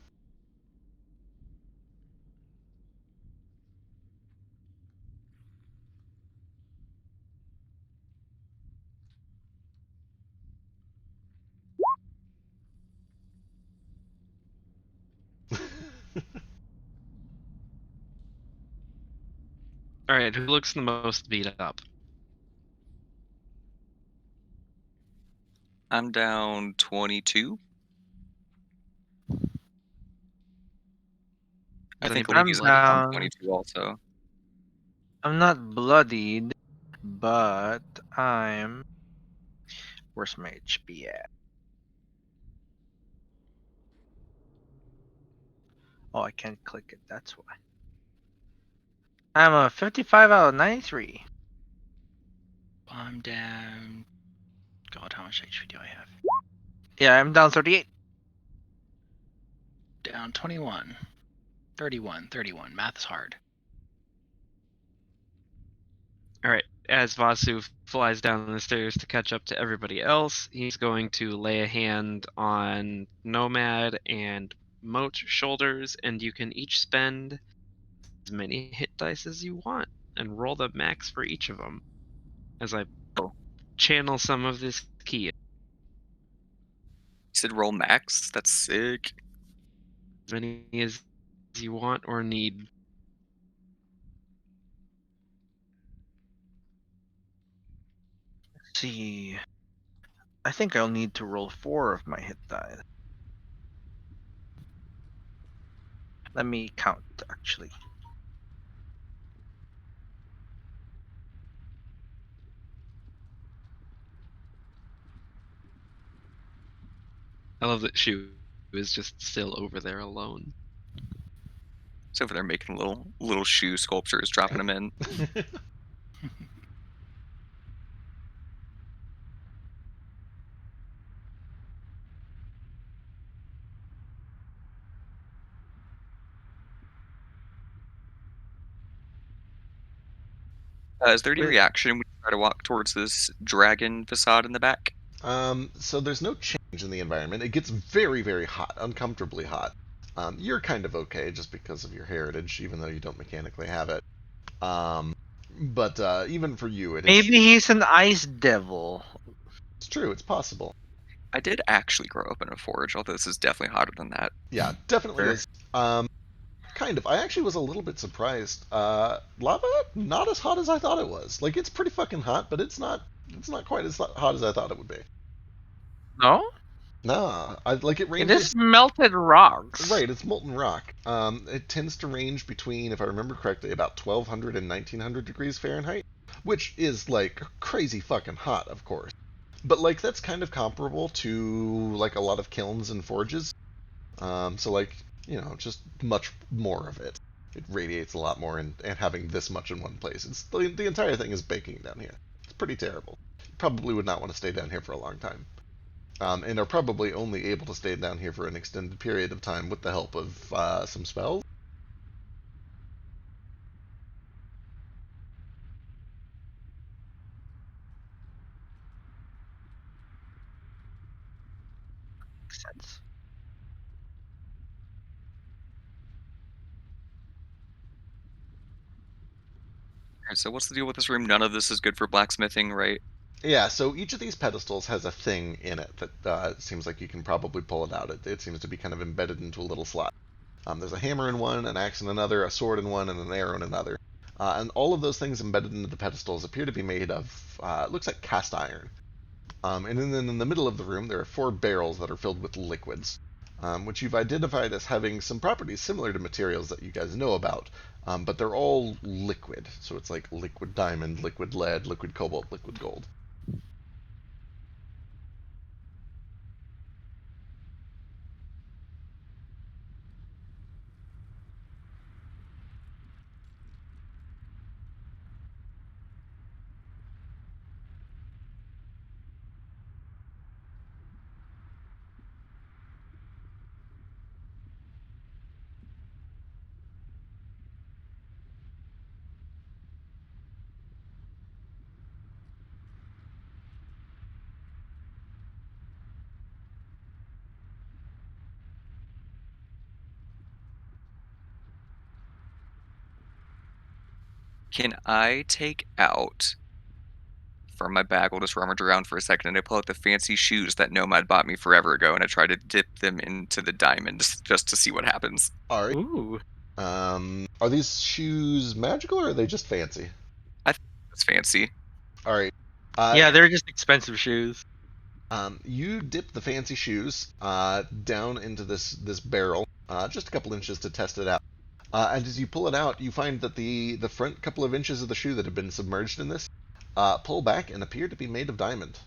[SPEAKER 2] Alright, who looks the most beat up?
[SPEAKER 6] I'm down 22. I think
[SPEAKER 2] anybody
[SPEAKER 6] Olivia's
[SPEAKER 2] bloody?
[SPEAKER 6] down 22 also.
[SPEAKER 4] I'm not bloodied, but I'm. Where's my HP at? Oh, I can't click it. That's why. I'm a 55 out of 93.
[SPEAKER 7] I'm down. God, how much HP do I have?
[SPEAKER 4] Yeah, I'm down 38.
[SPEAKER 7] Down 21. 31. Math is hard.
[SPEAKER 2] Alright, as Vasu flies down the stairs to catch up to everybody else, he's going to lay a hand on Nomad and Moat's shoulders, and you can each spend as many hit dice as you want and roll the max for each of them as I channel some of this ki.
[SPEAKER 6] You said roll max? That's sick.
[SPEAKER 2] As many as you want or need.
[SPEAKER 4] Let's see. I think I'll need to roll 4 of my hit die. Let me count, actually.
[SPEAKER 2] I love that Shu is just still over there alone.
[SPEAKER 6] He's over there making little shoe sculptures, dropping them in. Is there any
[SPEAKER 2] Wait.
[SPEAKER 6] reaction when you try to walk towards this dragon facade in the back?
[SPEAKER 1] So there's no change in the environment. It gets very, very hot, uncomfortably hot. You're kind of okay just because of your heritage, even though you don't mechanically have it. But even for you, it is.
[SPEAKER 4] Maybe he's an ice devil.
[SPEAKER 1] It's true. It's possible.
[SPEAKER 6] I did actually grow up in a forge, although this is definitely hotter than that.
[SPEAKER 1] Yeah, definitely
[SPEAKER 4] Sure.
[SPEAKER 1] is. Kind of. I actually was a little bit surprised. Lava, not as hot as I thought it was. Like it's pretty fucking hot, but it's not. It's not quite as hot as I thought it would be.
[SPEAKER 4] No?
[SPEAKER 1] Nah, like it
[SPEAKER 4] It
[SPEAKER 1] ranges.
[SPEAKER 4] is melted rocks.
[SPEAKER 1] Right, it's molten rock. It tends to range between, if I remember correctly, about 1200 and 1900 degrees Fahrenheit, which is like crazy fucking hot, of course. But like that's kind of comparable to like a lot of kilns and forges. So like just much more of it. It radiates a lot more, and having this much in one place, it's the entire thing is baking down here. It's pretty terrible. You probably would not want to stay down here for a long time. And are probably only able to stay down here for an extended period of time with the help of some spells.
[SPEAKER 4] Makes sense.
[SPEAKER 6] Alright, so what's the deal with this room? None of this is good for blacksmithing, right?
[SPEAKER 1] Yeah, so each of these pedestals has a thing in it that seems like you can probably pull it out. It seems to be kind of embedded into a little slot. There's a hammer in one, an axe in another, a sword in one, and an arrow in another. And all of those things embedded into the pedestals appear to be made of, looks like cast iron. And then in the middle of the room, there are 4 barrels that are filled with liquids, which you've identified as having some properties similar to materials that you guys know about, but they're all liquid. So it's like liquid diamond, liquid lead, liquid cobalt, liquid gold.
[SPEAKER 6] Can I take out from my bag? We'll just rummage around for a second, and I pull out the fancy shoes that Nomad bought me forever ago, and I try to dip them into the diamonds just to see what happens.
[SPEAKER 1] All right.
[SPEAKER 2] Ooh.
[SPEAKER 1] Are these shoes magical or are they just fancy?
[SPEAKER 6] It's fancy.
[SPEAKER 1] All right.
[SPEAKER 4] Yeah, they're just expensive shoes.
[SPEAKER 1] You dip the fancy shoes down into this barrel, just a couple inches to test it out. And as you pull it out, you find that the front couple of inches of the shoe that have been submerged in this pull back and appear to be made of diamond.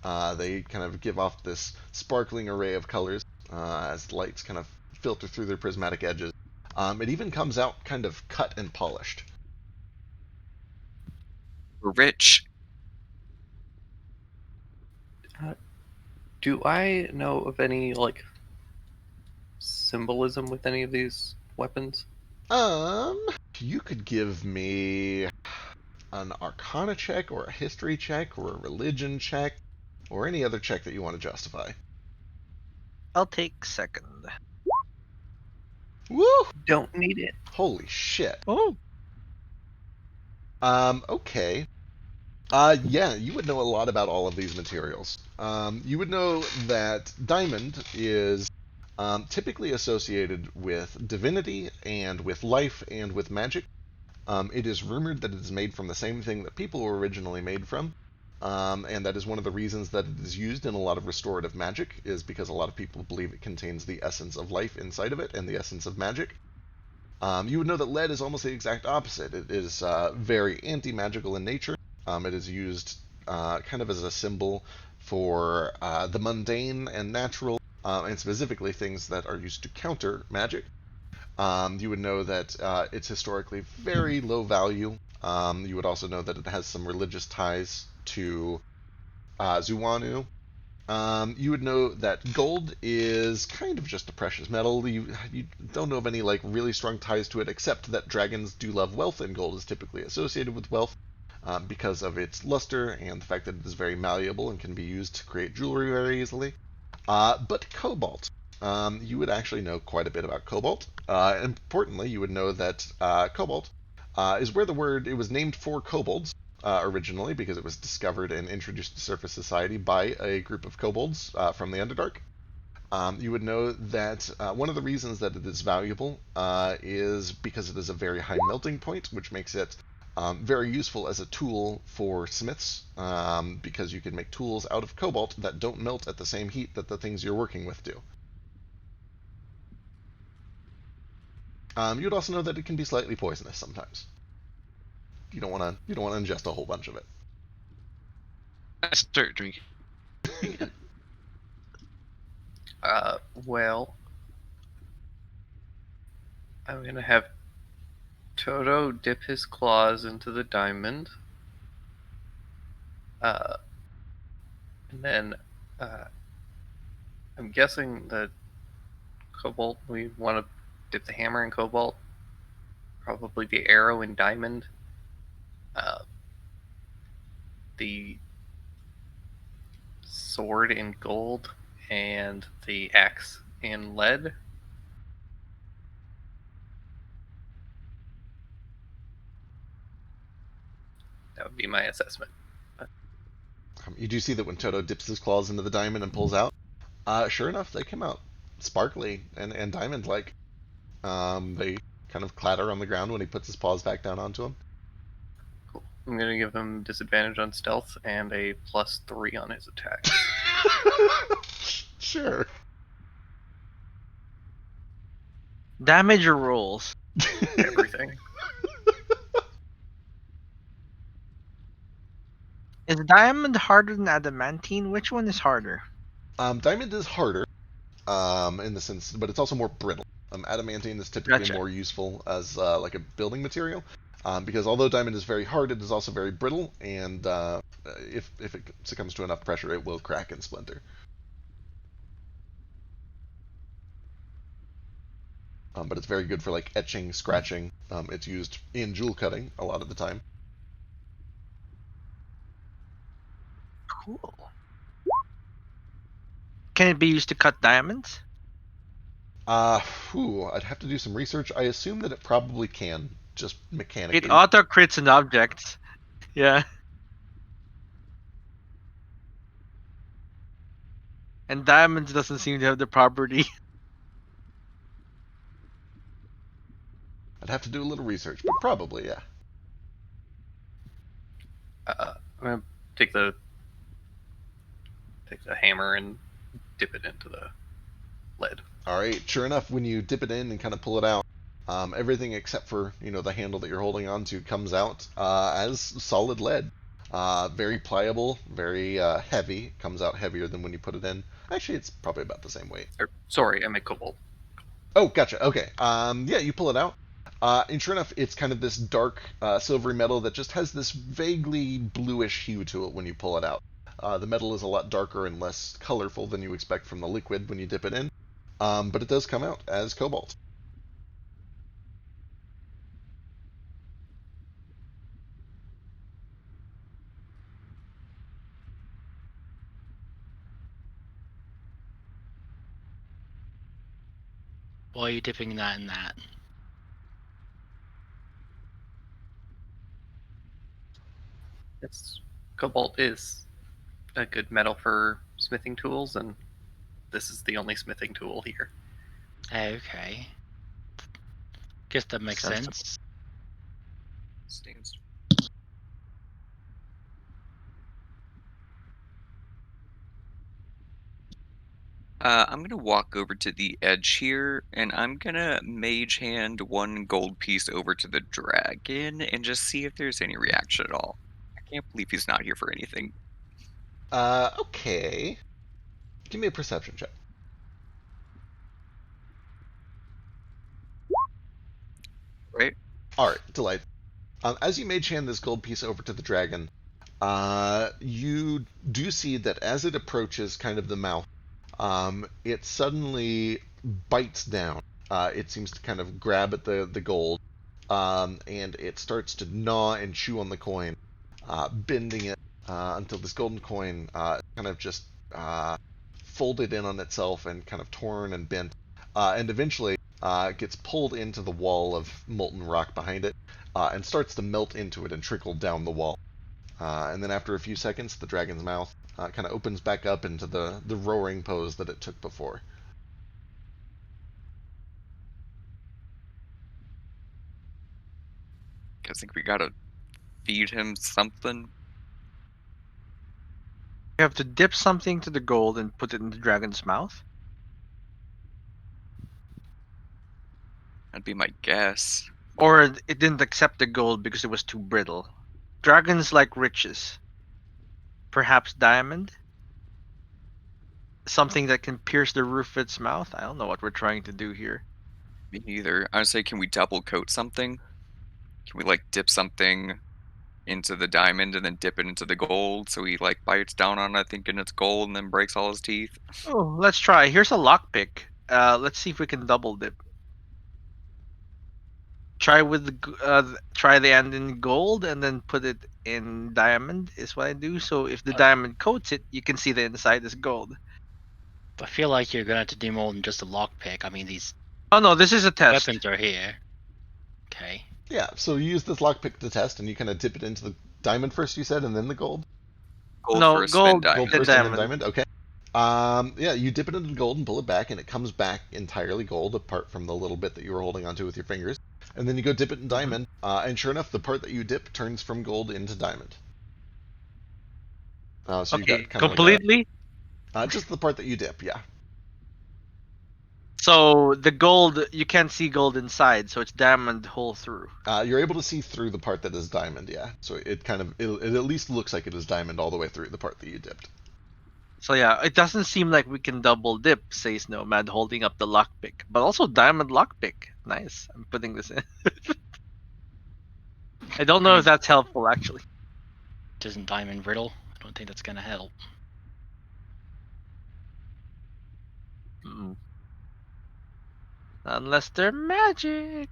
[SPEAKER 1] They kind of give off this sparkling array of colors as lights kind of filter through their prismatic edges. It even comes out kind of cut and polished.
[SPEAKER 6] We're rich.
[SPEAKER 8] Do I know of any like symbolism with any of these weapons?
[SPEAKER 1] You could give me an Arcana check or a History check or a Religion check or any other check that you want to justify.
[SPEAKER 4] I'll take second.
[SPEAKER 1] Woo!
[SPEAKER 8] Don't need it.
[SPEAKER 1] Holy shit.
[SPEAKER 4] Oh.
[SPEAKER 1] Okay. Yeah, you would know a lot about all of these materials. You would know that diamond is typically associated with divinity and with life and with magic. It is rumored that it is made from the same thing that people were originally made from. And that is one of the reasons that it is used in a lot of restorative magic, is because a lot of people believe it contains the essence of life inside of it and the essence of magic. You would know that lead is almost the exact opposite. It is very anti-magical in nature. It is used kind of as a symbol for the mundane and natural, and specifically things that are used to counter magic. You would know that it's historically very low value. You would also know that it has some religious ties to Zuwanu, You would know that gold is kind of just a precious metal. You don't know of any like really strong ties to it, except that dragons do love wealth, and gold is typically associated with wealth because of its luster and the fact that it is very malleable and can be used to create jewelry very easily. But cobalt, you would actually know quite a bit about cobalt. Importantly, you would know that cobalt is where the word it was named for kobolds originally because it was discovered and introduced to surface society by a group of kobolds from the Underdark. You would know that one of the reasons that it is valuable is because it is a very high melting point, which makes it very useful as a tool for smiths, because you can make tools out of cobalt that don't melt at the same heat that the things you're working with do. You'd also know that it can be slightly poisonous sometimes. You don't want to ingest a whole bunch of it.
[SPEAKER 2] I start drinking.
[SPEAKER 8] Well, I'm gonna have Toto dip his claws into the diamond. And then I'm guessing that cobalt, we want to dip the hammer in cobalt, probably the arrow in diamond, uh, the sword in gold, and the axe in lead. That would be my assessment.
[SPEAKER 1] You do see that when Toto dips his claws into the diamond and pulls out, sure enough, they come out sparkly and diamond-like. They kind of clatter on the ground when he puts his paws back down onto them.
[SPEAKER 8] Cool. I'm gonna give him disadvantage on stealth and a +3 on his attack.
[SPEAKER 1] Sure.
[SPEAKER 4] Damage or rolls?
[SPEAKER 8] Everything.
[SPEAKER 4] Is diamond harder than adamantine? Which one is harder?
[SPEAKER 1] Diamond is harder, in the sense, but it's also more brittle. Adamantine is typically
[SPEAKER 4] Gotcha.
[SPEAKER 1] more useful as like a building material, because although diamond is very hard, it is also very brittle, and if it succumbs to enough pressure, it will crack and splinter. But it's very good for like etching, scratching. It's used in jewel cutting a lot of the time.
[SPEAKER 4] Cool. Can it be used to cut diamonds?
[SPEAKER 1] I'd have to do some research. I assume that it probably can, just mechanically.
[SPEAKER 4] It auto crits an object. Yeah. And diamonds doesn't seem to have the property.
[SPEAKER 1] I'd have to do a little research, but probably, yeah.
[SPEAKER 8] I'm gonna take the hammer and dip it into the lead.
[SPEAKER 1] All right. Sure enough, when you dip it in and kind of pull it out, everything except for the handle that you're holding onto comes out as solid lead. Very pliable, very heavy. Comes out heavier than when you put it in. Actually, it's probably about the same weight.
[SPEAKER 8] Sorry, I meant cobalt.
[SPEAKER 1] Oh, gotcha. Okay. Yeah, you pull it out. And sure enough, it's kind of this dark silvery metal that just has this vaguely bluish hue to it when you pull it out. The metal is a lot darker and less colorful than you expect from the liquid when you dip it in, but it does come out as cobalt.
[SPEAKER 7] Why are you dipping that in that?
[SPEAKER 8] It's cobalt is a good metal for smithing tools, and this is the only smithing tool here.
[SPEAKER 7] Okay. Guess that makes
[SPEAKER 6] Sounds
[SPEAKER 7] sense.
[SPEAKER 6] Stands. I'm gonna walk over to the edge here, and I'm gonna mage hand one gold piece over to the dragon and just see if there's any reaction at all. I can't believe he's not here for anything.
[SPEAKER 1] Okay. Give me a perception check.
[SPEAKER 6] Right?
[SPEAKER 1] All right, delight. As you mage hand this gold piece over to the dragon, You do see that as it approaches kind of the mouth, it suddenly bites down. It seems to kind of grab at the gold, and it starts to gnaw and chew on the coin, bending it until this golden coin kind of just folded in on itself and kind of torn and bent, and eventually gets pulled into the wall of molten rock behind it, and starts to melt into it and trickle down the wall. And then after a few seconds, the dragon's mouth kind of opens back up into the roaring pose that it took before.
[SPEAKER 6] I think we gotta feed him something.
[SPEAKER 4] You have to dip something to the gold and put it in the dragon's mouth.
[SPEAKER 6] That'd be my guess.
[SPEAKER 4] Or it didn't accept the gold because it was too brittle. Dragons like riches. Perhaps diamond? Something that can pierce the roof of its mouth? I don't know what we're trying to do here.
[SPEAKER 6] Me neither. I would say, can we double coat something? Can we like dip something into the diamond and then dip it into the gold so he like bites down on it thinking it's gold and then breaks all his teeth?
[SPEAKER 4] Oh, let's try. Here's a lockpick. Let's see if we can double dip. Try with try the end in gold and then put it in diamond is what I do. So if the diamond coats it, you can see the inside is gold.
[SPEAKER 7] I feel like you're gonna have to do more than just a lockpick. I mean, these
[SPEAKER 4] Oh no, this is a test.
[SPEAKER 7] weapons are here. Okay.
[SPEAKER 1] Yeah, so you use this lockpick to test, and you kind of dip it into the diamond first, you said, and then the gold?
[SPEAKER 6] Gold
[SPEAKER 4] No,
[SPEAKER 6] first,
[SPEAKER 4] gold-
[SPEAKER 6] then
[SPEAKER 1] Gold
[SPEAKER 6] diamond.
[SPEAKER 4] Then
[SPEAKER 1] first and then
[SPEAKER 4] diamond.
[SPEAKER 1] diamond? Okay. Yeah, you dip it into the gold and pull it back, and it comes back entirely gold, apart from the little bit that you were holding onto with your fingers. And then you go dip it in diamond, and sure enough, the part that you dip turns from gold into diamond. So you've
[SPEAKER 4] Okay,
[SPEAKER 1] got kind of
[SPEAKER 4] completely.
[SPEAKER 1] like just the part that you dip, yeah.
[SPEAKER 4] So the gold, you can't see gold inside, so it's diamond whole through.
[SPEAKER 1] You're able to see through the part that is diamond, yeah. So it kind of, it at least looks like it is diamond all the way through the part that you dipped.
[SPEAKER 4] So yeah, it doesn't seem like we can double dip, says Nomad, holding up the lockpick. But also diamond lockpick. Nice. I'm putting this in. I don't know if that's helpful actually.
[SPEAKER 7] Isn't diamond brittle? I don't think that's gonna help.
[SPEAKER 4] Mm. Unless they're magic.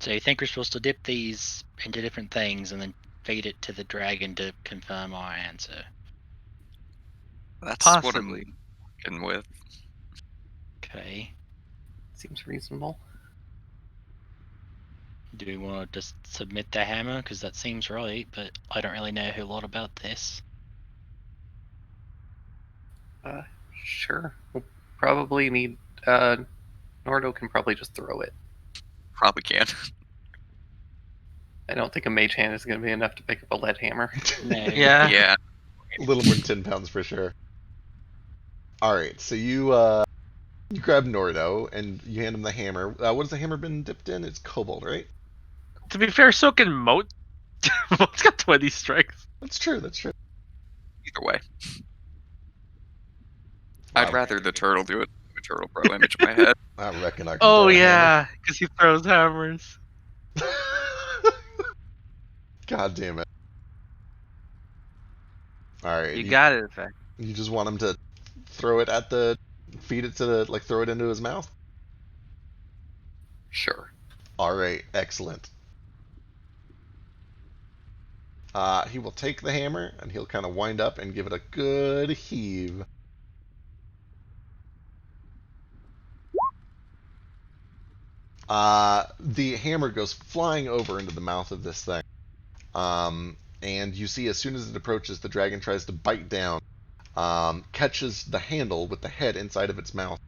[SPEAKER 7] So you think we're supposed to dip these into different things and then feed it to the dragon to confirm our answer?
[SPEAKER 6] That's
[SPEAKER 4] Possibly.
[SPEAKER 6] what I'm working with.
[SPEAKER 7] Okay.
[SPEAKER 8] Seems reasonable.
[SPEAKER 7] Do we want to just submit the hammer? Because that seems right, but I don't really know a whole lot about this.
[SPEAKER 8] Sure. We'll probably need. Nordo can probably just throw it.
[SPEAKER 6] Probably can.
[SPEAKER 8] I don't think a mage hand is going to be enough to pick up a lead hammer.
[SPEAKER 7] No.
[SPEAKER 4] Yeah.
[SPEAKER 6] Yeah.
[SPEAKER 1] A little more than 10 pounds for sure. Alright, so you grab Nordo and you hand him the hammer. What has the hammer been dipped in? It's cobalt, right?
[SPEAKER 4] To be fair, so can Moat. Moat's got 20 strength.
[SPEAKER 1] That's true, that's true.
[SPEAKER 6] Either way.
[SPEAKER 1] Wow.
[SPEAKER 6] I'd rather the turtle do it. A turtle pro image in my head.
[SPEAKER 1] I reckon I can
[SPEAKER 4] Oh
[SPEAKER 1] throw a
[SPEAKER 4] yeah, because he throws hammers.
[SPEAKER 1] hammer. God damn it. Alright,
[SPEAKER 4] You got it, in fact.
[SPEAKER 1] you just want him to throw it at feed it to like throw it into his mouth?
[SPEAKER 8] Sure.
[SPEAKER 1] Alright, excellent. He will take the hammer and he'll kind of wind up and give it a good heave. The hammer goes flying over into the mouth of this thing. And you see, as soon as it approaches, the dragon tries to bite down, catches the handle with the head inside of its mouth,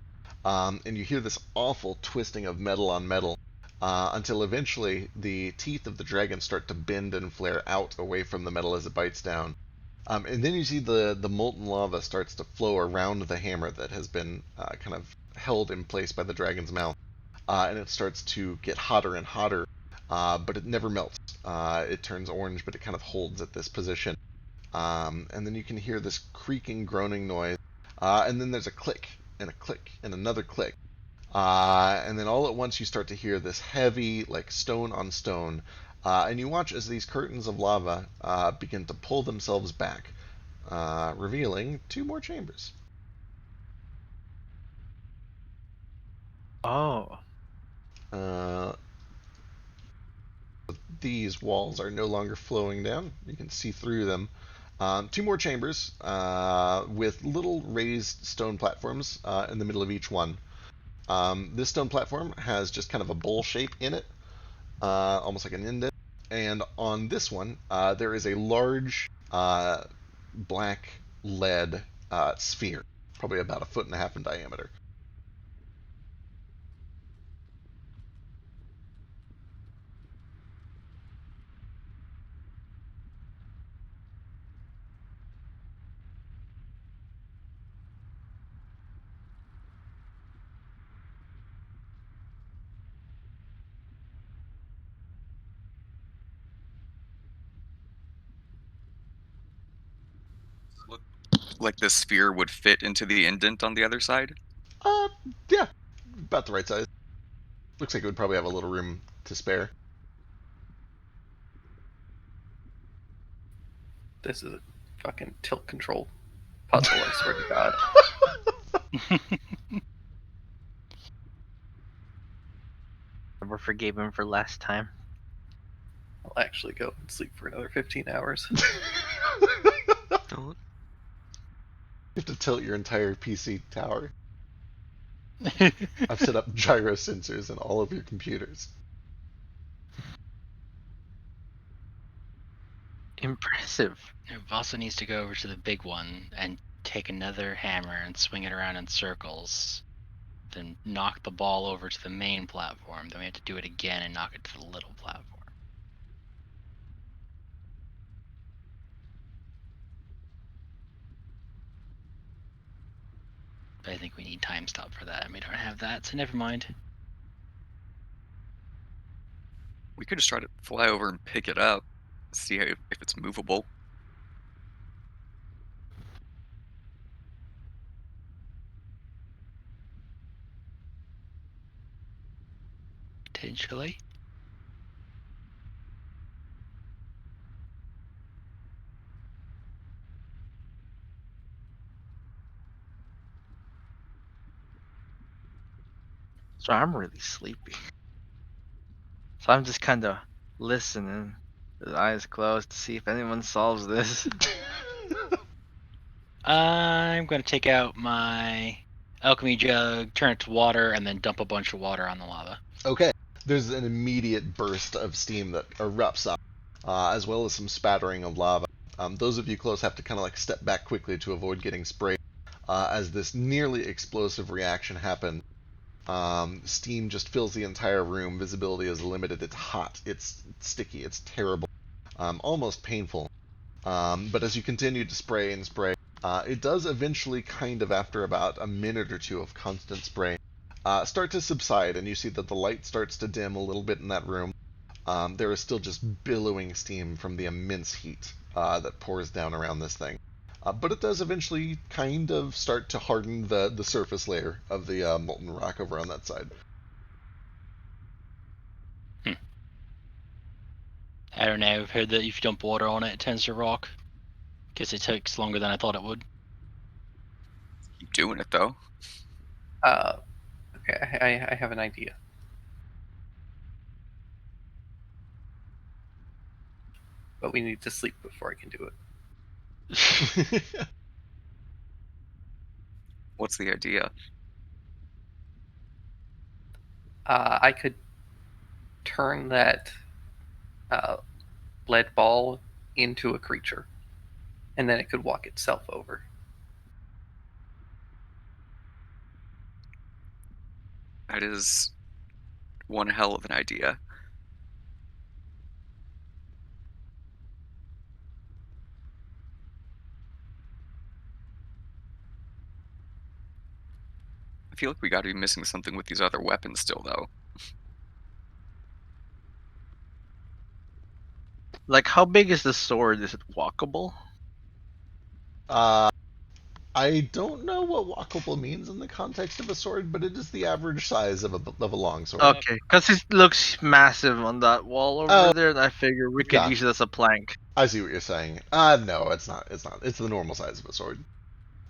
[SPEAKER 1] and you hear this awful twisting of metal on metal, until eventually the teeth of the dragon start to bend and flare out away from the metal as it bites down. And then you see the molten lava starts to flow around the hammer that has been kind of held in place by the dragon's mouth. And it starts to get hotter and hotter, but it never melts. It turns orange, but it kind of holds at this position. And then you can hear this creaking, groaning noise. And then there's a click, and a click, and another click. And then all at once you start to hear this heavy, like stone on stone. And you watch as these curtains of lava begin to pull themselves back, revealing 2 more chambers.
[SPEAKER 4] Oh.
[SPEAKER 1] These walls are no longer flowing down. You can see through them. 2 more chambers with little raised stone platforms in the middle of each one. This stone platform has just kind of a bowl shape in it, almost like an indent. And on this one, there is a large black lead sphere, probably about 1.5 feet in diameter.
[SPEAKER 6] Look like this sphere would fit into the indent on the other side.
[SPEAKER 1] Yeah, about the right size. Looks like it would probably have a little room to spare.
[SPEAKER 8] This is a fucking tilt control puzzle, I swear to God.
[SPEAKER 4] Never forgave him for last time.
[SPEAKER 8] I'll actually go and sleep for another 15 hours.
[SPEAKER 2] Don't.
[SPEAKER 1] You have to tilt your entire PC tower. I've set up gyro sensors in all of your computers.
[SPEAKER 4] Impressive.
[SPEAKER 7] Vasa needs to go over to the big one and take another hammer and swing it around in circles. Then knock the ball over to the main platform. Then we have to do it again and knock it to the little platform. But I think we need time stop for that, and we don't have that, so never mind.
[SPEAKER 6] We could just try to fly over and pick it up, see if it's movable.
[SPEAKER 7] Potentially.
[SPEAKER 4] So I'm really sleepy. So I'm just kind of listening, with eyes closed, to see if anyone solves this.
[SPEAKER 7] I'm going to take out my alchemy jug, turn it to water, and then dump a bunch of water on the lava.
[SPEAKER 1] Okay, there's an immediate burst of steam that erupts up, as well as some spattering of lava. Those of you close have to kind of like step back quickly to avoid getting sprayed as this nearly explosive reaction happens. Steam just fills the entire room. Visibility is limited. It's hot. It's sticky. It's terrible. Almost painful. But as you continue to spray and spray, it does eventually, kind of after about a minute or 2 of constant spray, start to subside, and you see that the light starts to dim a little bit in that room. There is still just billowing steam from the immense heat that pours down around this thing. But it does eventually kind of start to harden the surface layer of the molten rock over on that side.
[SPEAKER 7] I don't know, I've heard that if you dump water on it, it tends to rock. Guess it takes longer than I thought it would.
[SPEAKER 6] Keep doing it though.
[SPEAKER 8] Okay, I have an idea. But we need to sleep before I can do it.
[SPEAKER 6] What's the idea?
[SPEAKER 8] I could turn that lead ball into a creature, and then it could walk itself over.
[SPEAKER 6] That is one hell of an idea. I feel like we got to be missing something with these other weapons still, though.
[SPEAKER 4] Like, how big is the sword? Is it walkable?
[SPEAKER 1] I don't know what walkable means in the context of a sword, but it is the average size of a long sword.
[SPEAKER 4] Okay, because it looks massive on that wall over
[SPEAKER 1] Oh,
[SPEAKER 4] there, and I figure we could use
[SPEAKER 1] gotcha.
[SPEAKER 4] it as a plank.
[SPEAKER 1] I see what you're saying. No, it's not. It's not. It's the normal size of a sword.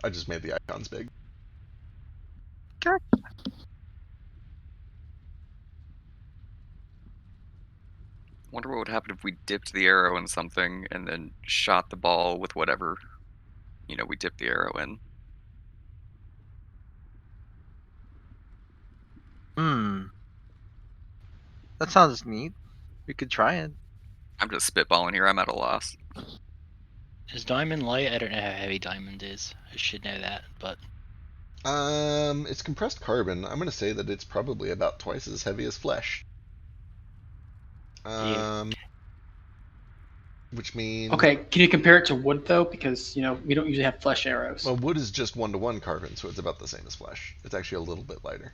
[SPEAKER 1] I just made the icons big.
[SPEAKER 6] Wonder what would happen if we dipped the arrow in something and then shot the ball with whatever, we dipped the arrow in.
[SPEAKER 4] Hmm. That sounds neat. We could try it.
[SPEAKER 6] I'm just spitballing here. I'm at a loss.
[SPEAKER 7] Is diamond light? I don't know how heavy diamond is. I should know that, but
[SPEAKER 1] It's compressed carbon. I'm gonna say that it's probably about twice as heavy as flesh. Which means
[SPEAKER 5] Okay, can you compare it to wood though? Because we don't usually have flesh arrows.
[SPEAKER 1] well, wood is just 1-to-1 carbon, so it's about the same as flesh. It's actually a little bit lighter.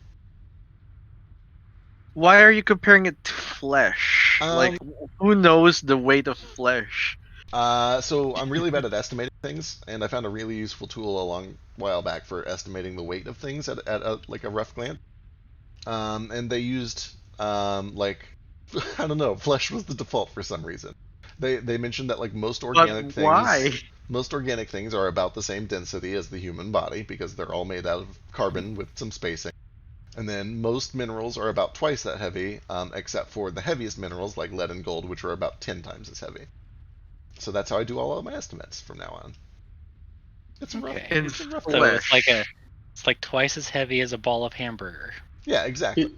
[SPEAKER 4] Why are you comparing it to flesh? Like, who knows the weight of flesh?
[SPEAKER 1] So I'm really bad at estimating things, and I found a really useful tool a long while back for estimating the weight of things at like a rough glance. And they used like I don't know, flesh was the default for some reason. They mentioned that like most organic
[SPEAKER 4] But why?
[SPEAKER 1] things are about the same density as the human body because they're all made out of carbon with some spacing. And then most minerals are about twice that heavy, except for the heaviest minerals like lead and gold, which are about 10 times as heavy. So that's how I do all of my estimates from now on. It's a rough,
[SPEAKER 7] Okay.
[SPEAKER 1] it's a rough
[SPEAKER 7] so
[SPEAKER 1] glance.
[SPEAKER 7] it's like twice as heavy as a ball of hamburger.
[SPEAKER 1] Yeah, exactly.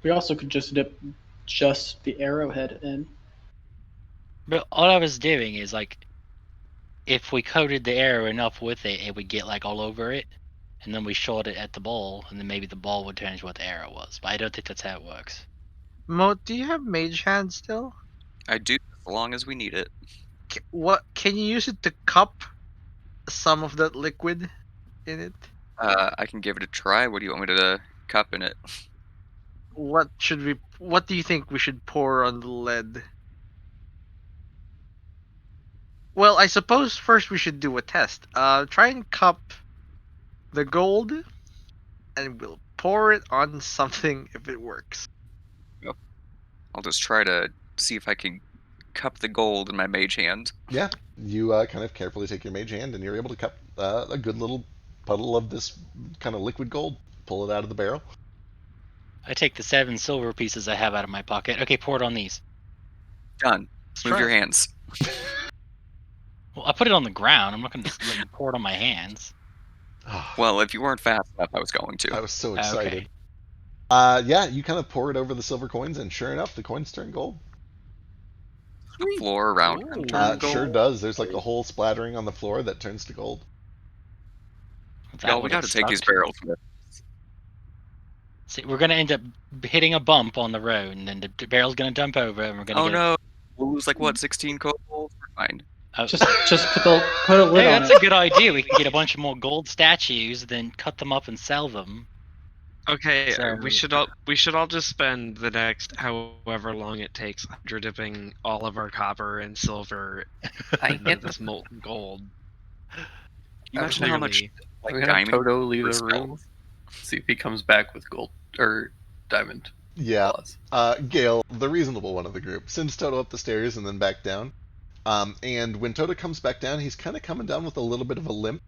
[SPEAKER 5] We also could just dip just the arrowhead in.
[SPEAKER 7] But all I was doing is like, if we coated the arrow enough with it, it would get like all over it, and then we shot it at the ball, and then maybe the ball would turn into what the arrow was. But I don't think that's how it works.
[SPEAKER 4] Mo, do you have mage hand still?
[SPEAKER 6] I do, as long as we need it.
[SPEAKER 4] What can you use it to cup some of that liquid in it?
[SPEAKER 6] I can give it a try. What do you want me to cup in it?
[SPEAKER 4] What do you think we should pour on the lead? Well, I suppose first we should do a test. Try and cup the gold, and we'll pour it on something if it works.
[SPEAKER 6] I'll just try to see if I can cup the gold in my mage hand.
[SPEAKER 1] Yeah, you kind of carefully take your mage hand, and you're able to cup a good little puddle of this kind of liquid gold. Pull it out of the barrel.
[SPEAKER 7] I take the 7 silver pieces I have out of my pocket. Okay, pour it on these.
[SPEAKER 6] Done.
[SPEAKER 4] Let's
[SPEAKER 6] Move
[SPEAKER 4] try
[SPEAKER 6] your
[SPEAKER 4] it.
[SPEAKER 6] hands.
[SPEAKER 7] Well, I put it on the ground. I'm not going to let you pour it on my hands.
[SPEAKER 6] Well, if you weren't fast enough, I was going to.
[SPEAKER 1] I was so excited.
[SPEAKER 7] Okay.
[SPEAKER 1] Yeah, you kind of pour it over the silver coins, and sure enough, the coins turn gold.
[SPEAKER 6] The floor around him turn gold.
[SPEAKER 1] Sure does. There's like a whole splattering on the floor that turns to gold.
[SPEAKER 6] Y'all, we got to take these barrels with.
[SPEAKER 7] See, we're going to end up hitting a bump on the road, and then the barrel's going to dump over, and we're going to
[SPEAKER 6] Oh no, we'll lose like what, 16 gold? We're fine.
[SPEAKER 5] Just put a lid
[SPEAKER 7] Hey,
[SPEAKER 5] on
[SPEAKER 7] that's
[SPEAKER 5] it.
[SPEAKER 7] a good idea. We can get a bunch of more gold statues, then cut them up and sell them.
[SPEAKER 2] Okay,
[SPEAKER 7] So-
[SPEAKER 2] we should all just spend the next however long it takes after dipping all of our copper and silver into this molten gold.
[SPEAKER 6] Can you imagine how much
[SPEAKER 8] I'm
[SPEAKER 6] like
[SPEAKER 8] gonna have
[SPEAKER 6] diamond
[SPEAKER 8] Toto leave the
[SPEAKER 6] spells?
[SPEAKER 8] room. See if he comes back with gold or diamond.
[SPEAKER 1] Yeah.
[SPEAKER 8] Claws.
[SPEAKER 1] Gale, the reasonable one of the group, sends Toto up the stairs and then back down. And when Toto comes back down, he's kind of coming down with a little bit of a limp.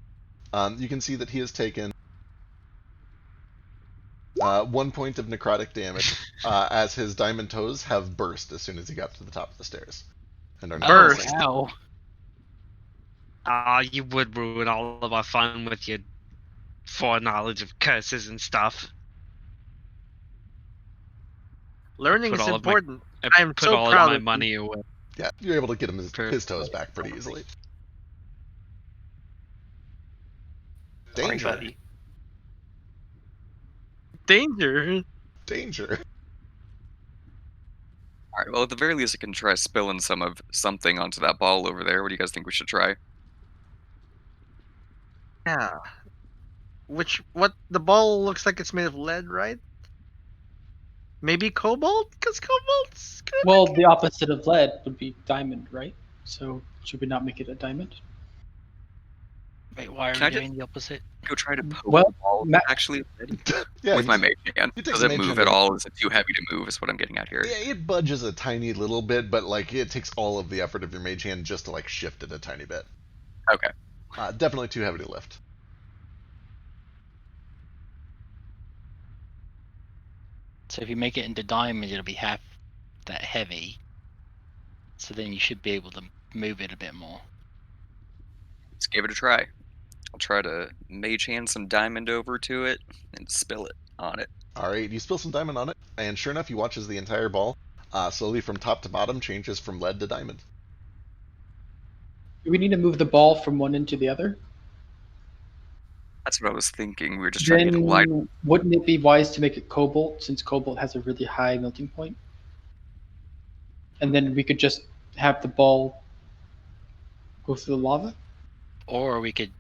[SPEAKER 1] You can see that he has taken 1 point of necrotic damage as his diamond toes have burst as soon as he got to the top of the stairs. And are now
[SPEAKER 4] Burst?
[SPEAKER 1] inflamed.
[SPEAKER 7] Ow.
[SPEAKER 2] Ah, you would ruin all of our fun with your foreknowledge of curses and stuff.
[SPEAKER 4] Learning
[SPEAKER 2] Put
[SPEAKER 4] is
[SPEAKER 2] all of my-
[SPEAKER 4] important.
[SPEAKER 2] I
[SPEAKER 4] I'm
[SPEAKER 2] put
[SPEAKER 4] so
[SPEAKER 2] all
[SPEAKER 4] proud
[SPEAKER 2] of my
[SPEAKER 4] of you.
[SPEAKER 2] money away.
[SPEAKER 1] Yeah, you're able to get his toes back pretty easily.
[SPEAKER 8] Sorry,
[SPEAKER 1] Danger.
[SPEAKER 8] buddy.
[SPEAKER 4] Danger.
[SPEAKER 1] Danger.
[SPEAKER 6] Alright, well at the very least I can try spilling something onto that ball over there. What do you guys think we should try?
[SPEAKER 4] Yeah. What the ball looks like it's made of lead, right? Maybe cobalt, because cobalt's good.
[SPEAKER 5] Well, the opposite of lead would be diamond, right? So should we not make it a diamond?
[SPEAKER 7] Wait, why are
[SPEAKER 3] Can
[SPEAKER 7] we
[SPEAKER 3] I just
[SPEAKER 7] doing the opposite?
[SPEAKER 3] go try to poke
[SPEAKER 5] Well,
[SPEAKER 3] the ball
[SPEAKER 5] Ma-
[SPEAKER 3] actually
[SPEAKER 1] Yeah,
[SPEAKER 3] with my mage hand?
[SPEAKER 1] you take
[SPEAKER 3] Does
[SPEAKER 1] the
[SPEAKER 3] it
[SPEAKER 1] mage
[SPEAKER 3] move
[SPEAKER 1] hand
[SPEAKER 3] at
[SPEAKER 1] and-
[SPEAKER 3] all? Is it too heavy to move? Is what I'm getting at here.
[SPEAKER 1] Yeah, it budges a tiny little bit, but like it takes all of the effort of your mage hand just to like shift it a tiny bit.
[SPEAKER 3] Okay.
[SPEAKER 1] Definitely too heavy to lift.
[SPEAKER 7] So if you make it into diamond, it'll be half that heavy. So then you should be able to move it a bit more.
[SPEAKER 3] Let's give it a try. I'll try to mage hand some diamond over to it and spill it on it.
[SPEAKER 1] All right, you spill some diamond on it, and sure enough, you watch as the entire ball, slowly from top to bottom, changes from lead to diamond.
[SPEAKER 5] Do we need to move the ball from one end to the other?
[SPEAKER 3] That's what I was thinking. We were just trying to get
[SPEAKER 5] Then
[SPEAKER 3] it wide.
[SPEAKER 5] wouldn't it be wise to make it cobalt, since cobalt has a really high melting point? And then we could just have the ball go through the lava?
[SPEAKER 7] Or we could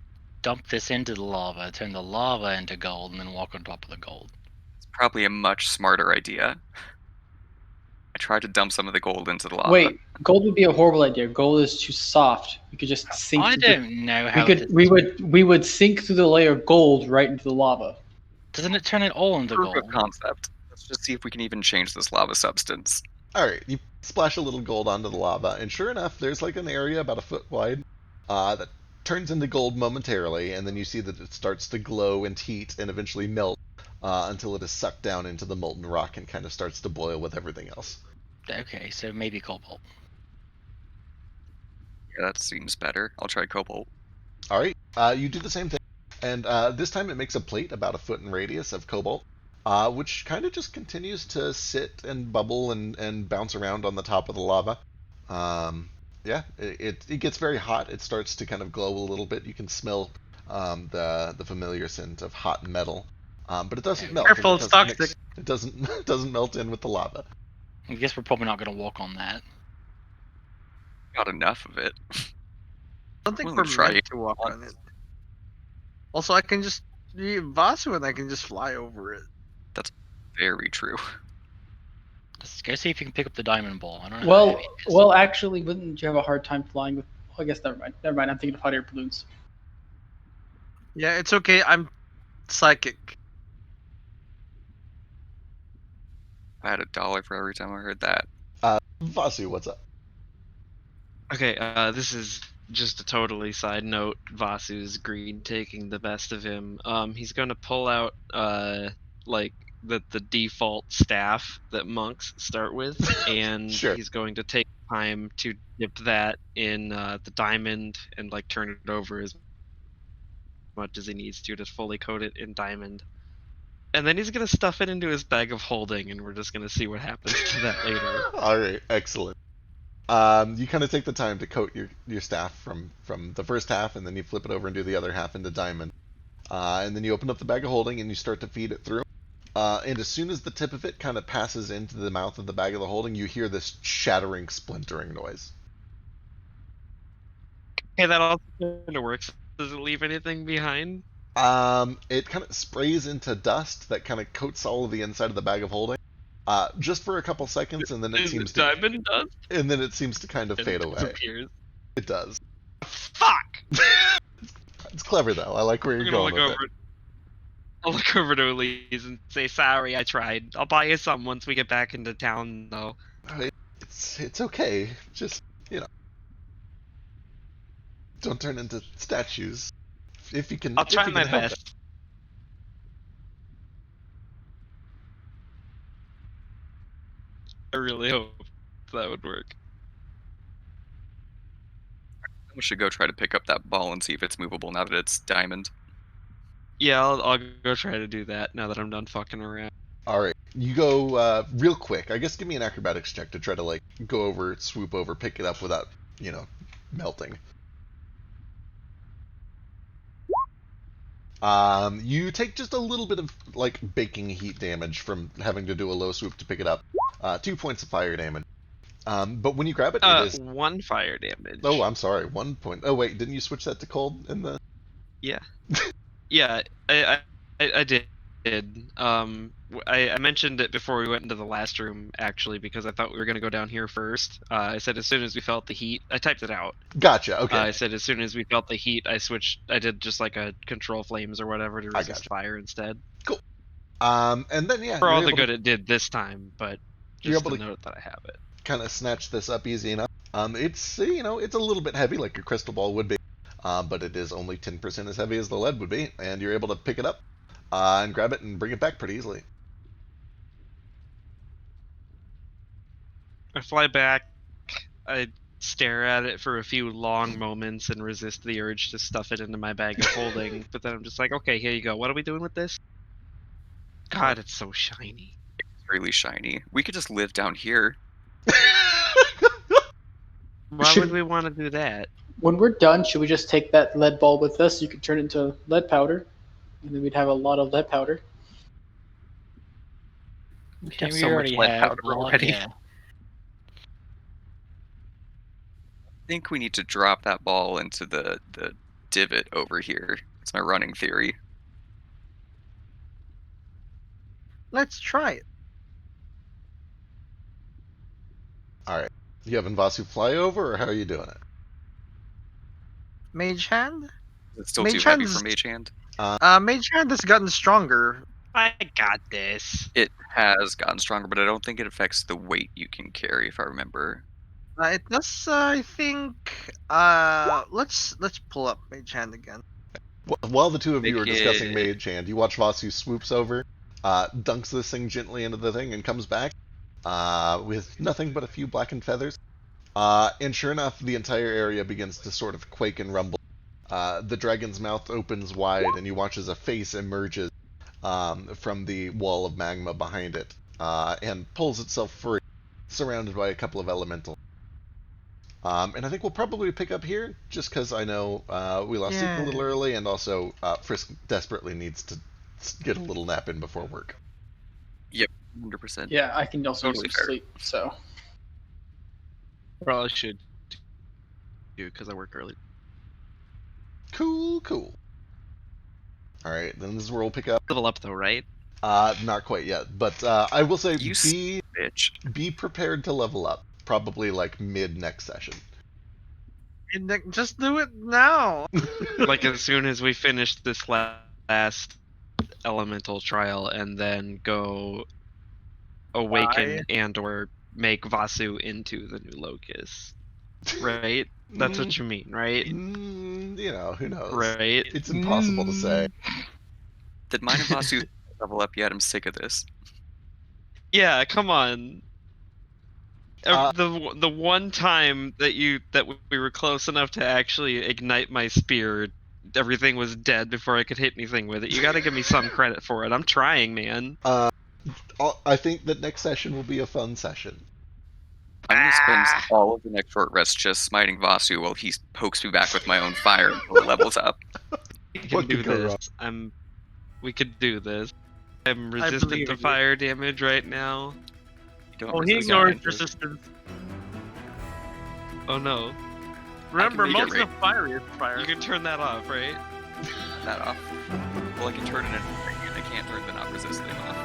[SPEAKER 7] dump this into the lava, turn the lava into gold, and then walk on top of the gold.
[SPEAKER 3] It's probably a much smarter idea. I tried to dump some of the gold into the lava.
[SPEAKER 5] Wait, gold would be a horrible idea. Gold is too soft. We could just sink.
[SPEAKER 7] I
[SPEAKER 5] through the-
[SPEAKER 7] don't know how.
[SPEAKER 5] We would sink through the layer of gold right into the lava.
[SPEAKER 7] Doesn't it turn it all into
[SPEAKER 3] Proof of
[SPEAKER 7] gold?
[SPEAKER 3] concept. Let's just see if we can even change this lava substance.
[SPEAKER 1] All right, you splash a little gold onto the lava, and sure enough, there's like an area about a foot wide that turns into gold momentarily, and then you see that it starts to glow and heat and eventually melt until it is sucked down into the molten rock and kind of starts to boil with everything else.
[SPEAKER 7] Okay, so maybe cobalt.
[SPEAKER 3] Yeah, that seems better. I'll try cobalt.
[SPEAKER 1] All right, you do the same thing, and this time it makes a plate about a foot in radius of cobalt, which kind of just continues to sit and bubble and bounce around on the top of the lava. Yeah, it gets very hot. It starts to kind of glow a little bit. You can smell the familiar scent of hot metal, but it doesn't melt.
[SPEAKER 4] Careful,
[SPEAKER 1] and
[SPEAKER 4] it's
[SPEAKER 1] it doesn't
[SPEAKER 4] toxic.
[SPEAKER 1] It doesn't melt in with the lava.
[SPEAKER 7] I guess we're probably not going to walk on that.
[SPEAKER 3] Got enough of it.
[SPEAKER 4] I don't think
[SPEAKER 3] Willing
[SPEAKER 4] we're
[SPEAKER 3] to try
[SPEAKER 4] meant
[SPEAKER 3] it.
[SPEAKER 4] to walk on it. Also, I can just be Vasu and I can just fly over it.
[SPEAKER 3] Very true.
[SPEAKER 7] Let's go see if you can pick up the diamond ball. I don't know. how
[SPEAKER 5] Well,
[SPEAKER 7] heavy it is.
[SPEAKER 5] well, actually, wouldn't you have a hard time flying with? I guess never mind. Never mind. I'm thinking of hot air balloons.
[SPEAKER 4] Yeah, it's okay. I'm psychic.
[SPEAKER 3] I had $1 for every time I heard that.
[SPEAKER 1] Vasu, what's up?
[SPEAKER 2] Okay, this is just a totally side note. Vasu's greed taking the best of him. He's gonna pull out like the default staff that monks start with, and
[SPEAKER 1] Sure.
[SPEAKER 2] he's going to take time to dip that in the diamond and like turn it over as much as he needs to fully coat it in diamond. And then he's gonna stuff it into his bag of holding, and we're just gonna see what happens to that later.
[SPEAKER 1] All right, excellent. You kind of take the time to coat your staff from the first half, and then you flip it over and do the other half into diamond. And then you open up the bag of holding and you start to feed it through. And as soon as the tip of it kind of passes into the mouth of the bag of the holding, you hear this shattering, splintering noise.
[SPEAKER 2] Okay, that also kind of works. Does it leave anything behind?
[SPEAKER 1] It kind of sprays into dust that kind of coats all of the inside of the bag of holding, just for a couple seconds, and then it
[SPEAKER 2] Is
[SPEAKER 1] seems
[SPEAKER 2] it
[SPEAKER 1] to,
[SPEAKER 2] diamond dust?
[SPEAKER 1] and then it seems to kind of
[SPEAKER 2] And
[SPEAKER 1] fade
[SPEAKER 2] it
[SPEAKER 1] away.
[SPEAKER 2] disappears.
[SPEAKER 1] It does.
[SPEAKER 2] Fuck!
[SPEAKER 1] It's clever though. I like where
[SPEAKER 2] I'm
[SPEAKER 1] you're
[SPEAKER 2] gonna
[SPEAKER 1] going
[SPEAKER 2] look
[SPEAKER 1] with
[SPEAKER 2] over. I'll look over to Elise and say, "Sorry, I tried. I'll buy you some once we get back into town, though."
[SPEAKER 1] it. It's okay. Just don't turn into statues. If you can,
[SPEAKER 2] I'll
[SPEAKER 1] if
[SPEAKER 2] try
[SPEAKER 1] you
[SPEAKER 2] my
[SPEAKER 1] can help it.
[SPEAKER 2] best. I really hope that would work.
[SPEAKER 3] We should go try to pick up that ball and see if it's movable now that it's diamond.
[SPEAKER 2] Yeah, I'll go try to do that now that I'm done fucking around.
[SPEAKER 1] All right, you go real quick. I guess give me an acrobatics check to try to like go over, swoop over, pick it up without melting. You take just a little bit of like baking heat damage from having to do a low swoop to pick it up. 2 points of fire damage. But when you grab it, it is.
[SPEAKER 2] 1 fire damage.
[SPEAKER 1] Oh, I'm sorry. 1 point. Oh wait, didn't you switch that to cold in the?
[SPEAKER 2] Yeah. Yeah, I did. did. I mentioned it before we went into the last room, actually, because I thought we were going to go down here first. I said as soon as we felt the heat, I typed it out.
[SPEAKER 1] Gotcha. Okay.
[SPEAKER 2] I said as soon as we felt the heat, I did just like a control flames or whatever to
[SPEAKER 1] I
[SPEAKER 2] resist
[SPEAKER 1] gotcha.
[SPEAKER 2] fire instead.
[SPEAKER 1] And then yeah,
[SPEAKER 2] For
[SPEAKER 1] you're
[SPEAKER 2] all the
[SPEAKER 1] able
[SPEAKER 2] good
[SPEAKER 1] to,
[SPEAKER 2] it did this time, but
[SPEAKER 1] you're
[SPEAKER 2] just
[SPEAKER 1] able
[SPEAKER 2] to
[SPEAKER 1] to
[SPEAKER 2] note that I have it.
[SPEAKER 1] kind of snatch this up easy enough. It's it's a little bit heavy, like a crystal ball would be, but it is only 10% as heavy as the lead would be, and you're able to pick it up and grab it and bring it back pretty easily.
[SPEAKER 2] I fly back. I stare at it for a few long moments and resist the urge to stuff it into my bag of holding. But then I'm just like, okay, here you go. What are we doing with this? God, it's so shiny.
[SPEAKER 6] It's really shiny. We could just live down here.
[SPEAKER 2] Why
[SPEAKER 5] Should-
[SPEAKER 2] would we want to do that?
[SPEAKER 5] When we're done, should we just take that lead ball with us? You could turn it into lead powder, and then we'd have a lot of lead powder.
[SPEAKER 8] We
[SPEAKER 7] Okay,
[SPEAKER 8] have
[SPEAKER 7] we
[SPEAKER 8] so much
[SPEAKER 7] already
[SPEAKER 8] lead
[SPEAKER 7] have
[SPEAKER 8] powder
[SPEAKER 7] a lot,
[SPEAKER 8] already.
[SPEAKER 7] yeah.
[SPEAKER 6] I think we need to drop that ball into the divot over here. It's my running theory.
[SPEAKER 4] Let's try it.
[SPEAKER 1] All right. You having Vasu fly over, or how are you doing it?
[SPEAKER 4] Mage hand?
[SPEAKER 6] It's still
[SPEAKER 4] Mage
[SPEAKER 6] too heavy
[SPEAKER 4] Hand's-
[SPEAKER 6] for Mage Hand.
[SPEAKER 4] Mage hand has gotten stronger.
[SPEAKER 2] I got this.
[SPEAKER 6] It has gotten stronger, but I don't think it affects the weight you can carry, if I remember.
[SPEAKER 4] It does, I think. Let's pull up Mage hand again.
[SPEAKER 1] While the two of you
[SPEAKER 6] Make
[SPEAKER 1] are discussing
[SPEAKER 6] it-
[SPEAKER 1] Mage Hand, you watch Vasu swoops over, dunks this thing gently into the thing, and comes back with nothing but a few blackened feathers. And sure enough, the entire area begins to sort of quake and rumble. The dragon's mouth opens wide, and you watch as a face emerges from the wall of magma behind it, and pulls itself free, surrounded by a couple of elementals. And I think we'll probably pick up here, just because I know we lost Seek a little early, and also Frisk desperately needs to get a little nap in before work.
[SPEAKER 6] 100%.
[SPEAKER 5] Yeah, I can also
[SPEAKER 6] Totally
[SPEAKER 5] use some
[SPEAKER 6] fair.
[SPEAKER 5] sleep. So
[SPEAKER 2] Probably should do because I work early.
[SPEAKER 1] Cool, cool. Alright, then this is where we'll pick up.
[SPEAKER 2] Level up though, right?
[SPEAKER 1] Not quite yet, but I will say
[SPEAKER 6] You bitch.
[SPEAKER 1] be prepared to level up. Probably like mid next session.
[SPEAKER 4] And then just do it now.
[SPEAKER 2] Like as soon as we finish this last elemental trial, and then go awaken and or make Vasu into the new Locust. Right? That's what you mean, right?
[SPEAKER 1] Who knows?
[SPEAKER 2] Right?
[SPEAKER 1] It's impossible to say.
[SPEAKER 6] Did mine and Vasu level up yet? I'm sick of this.
[SPEAKER 2] Yeah, come on. The one time that we were close enough to actually ignite my spear, everything was dead before I could hit anything with it. You got to give me some credit for it. I'm trying, man.
[SPEAKER 1] I think that next session will be a fun session.
[SPEAKER 6] I'm gonna spend all of the next short rest just smiting Vasu while he pokes me back with my own fire until it levels up.
[SPEAKER 2] We can
[SPEAKER 1] What
[SPEAKER 2] do
[SPEAKER 1] could go
[SPEAKER 2] this. We could do this. I'm
[SPEAKER 4] believe
[SPEAKER 2] resistant to
[SPEAKER 4] in you.
[SPEAKER 2] fire damage right now.
[SPEAKER 6] Don't
[SPEAKER 4] Oh, he
[SPEAKER 6] resist
[SPEAKER 4] ignores
[SPEAKER 6] it.
[SPEAKER 4] resistance.
[SPEAKER 2] Oh no.
[SPEAKER 4] Remember,
[SPEAKER 6] make it
[SPEAKER 4] most of fire is fire.
[SPEAKER 2] You can turn that off, right?
[SPEAKER 6] That off. Well, I can turn it in, and I can't turn the not resisting off.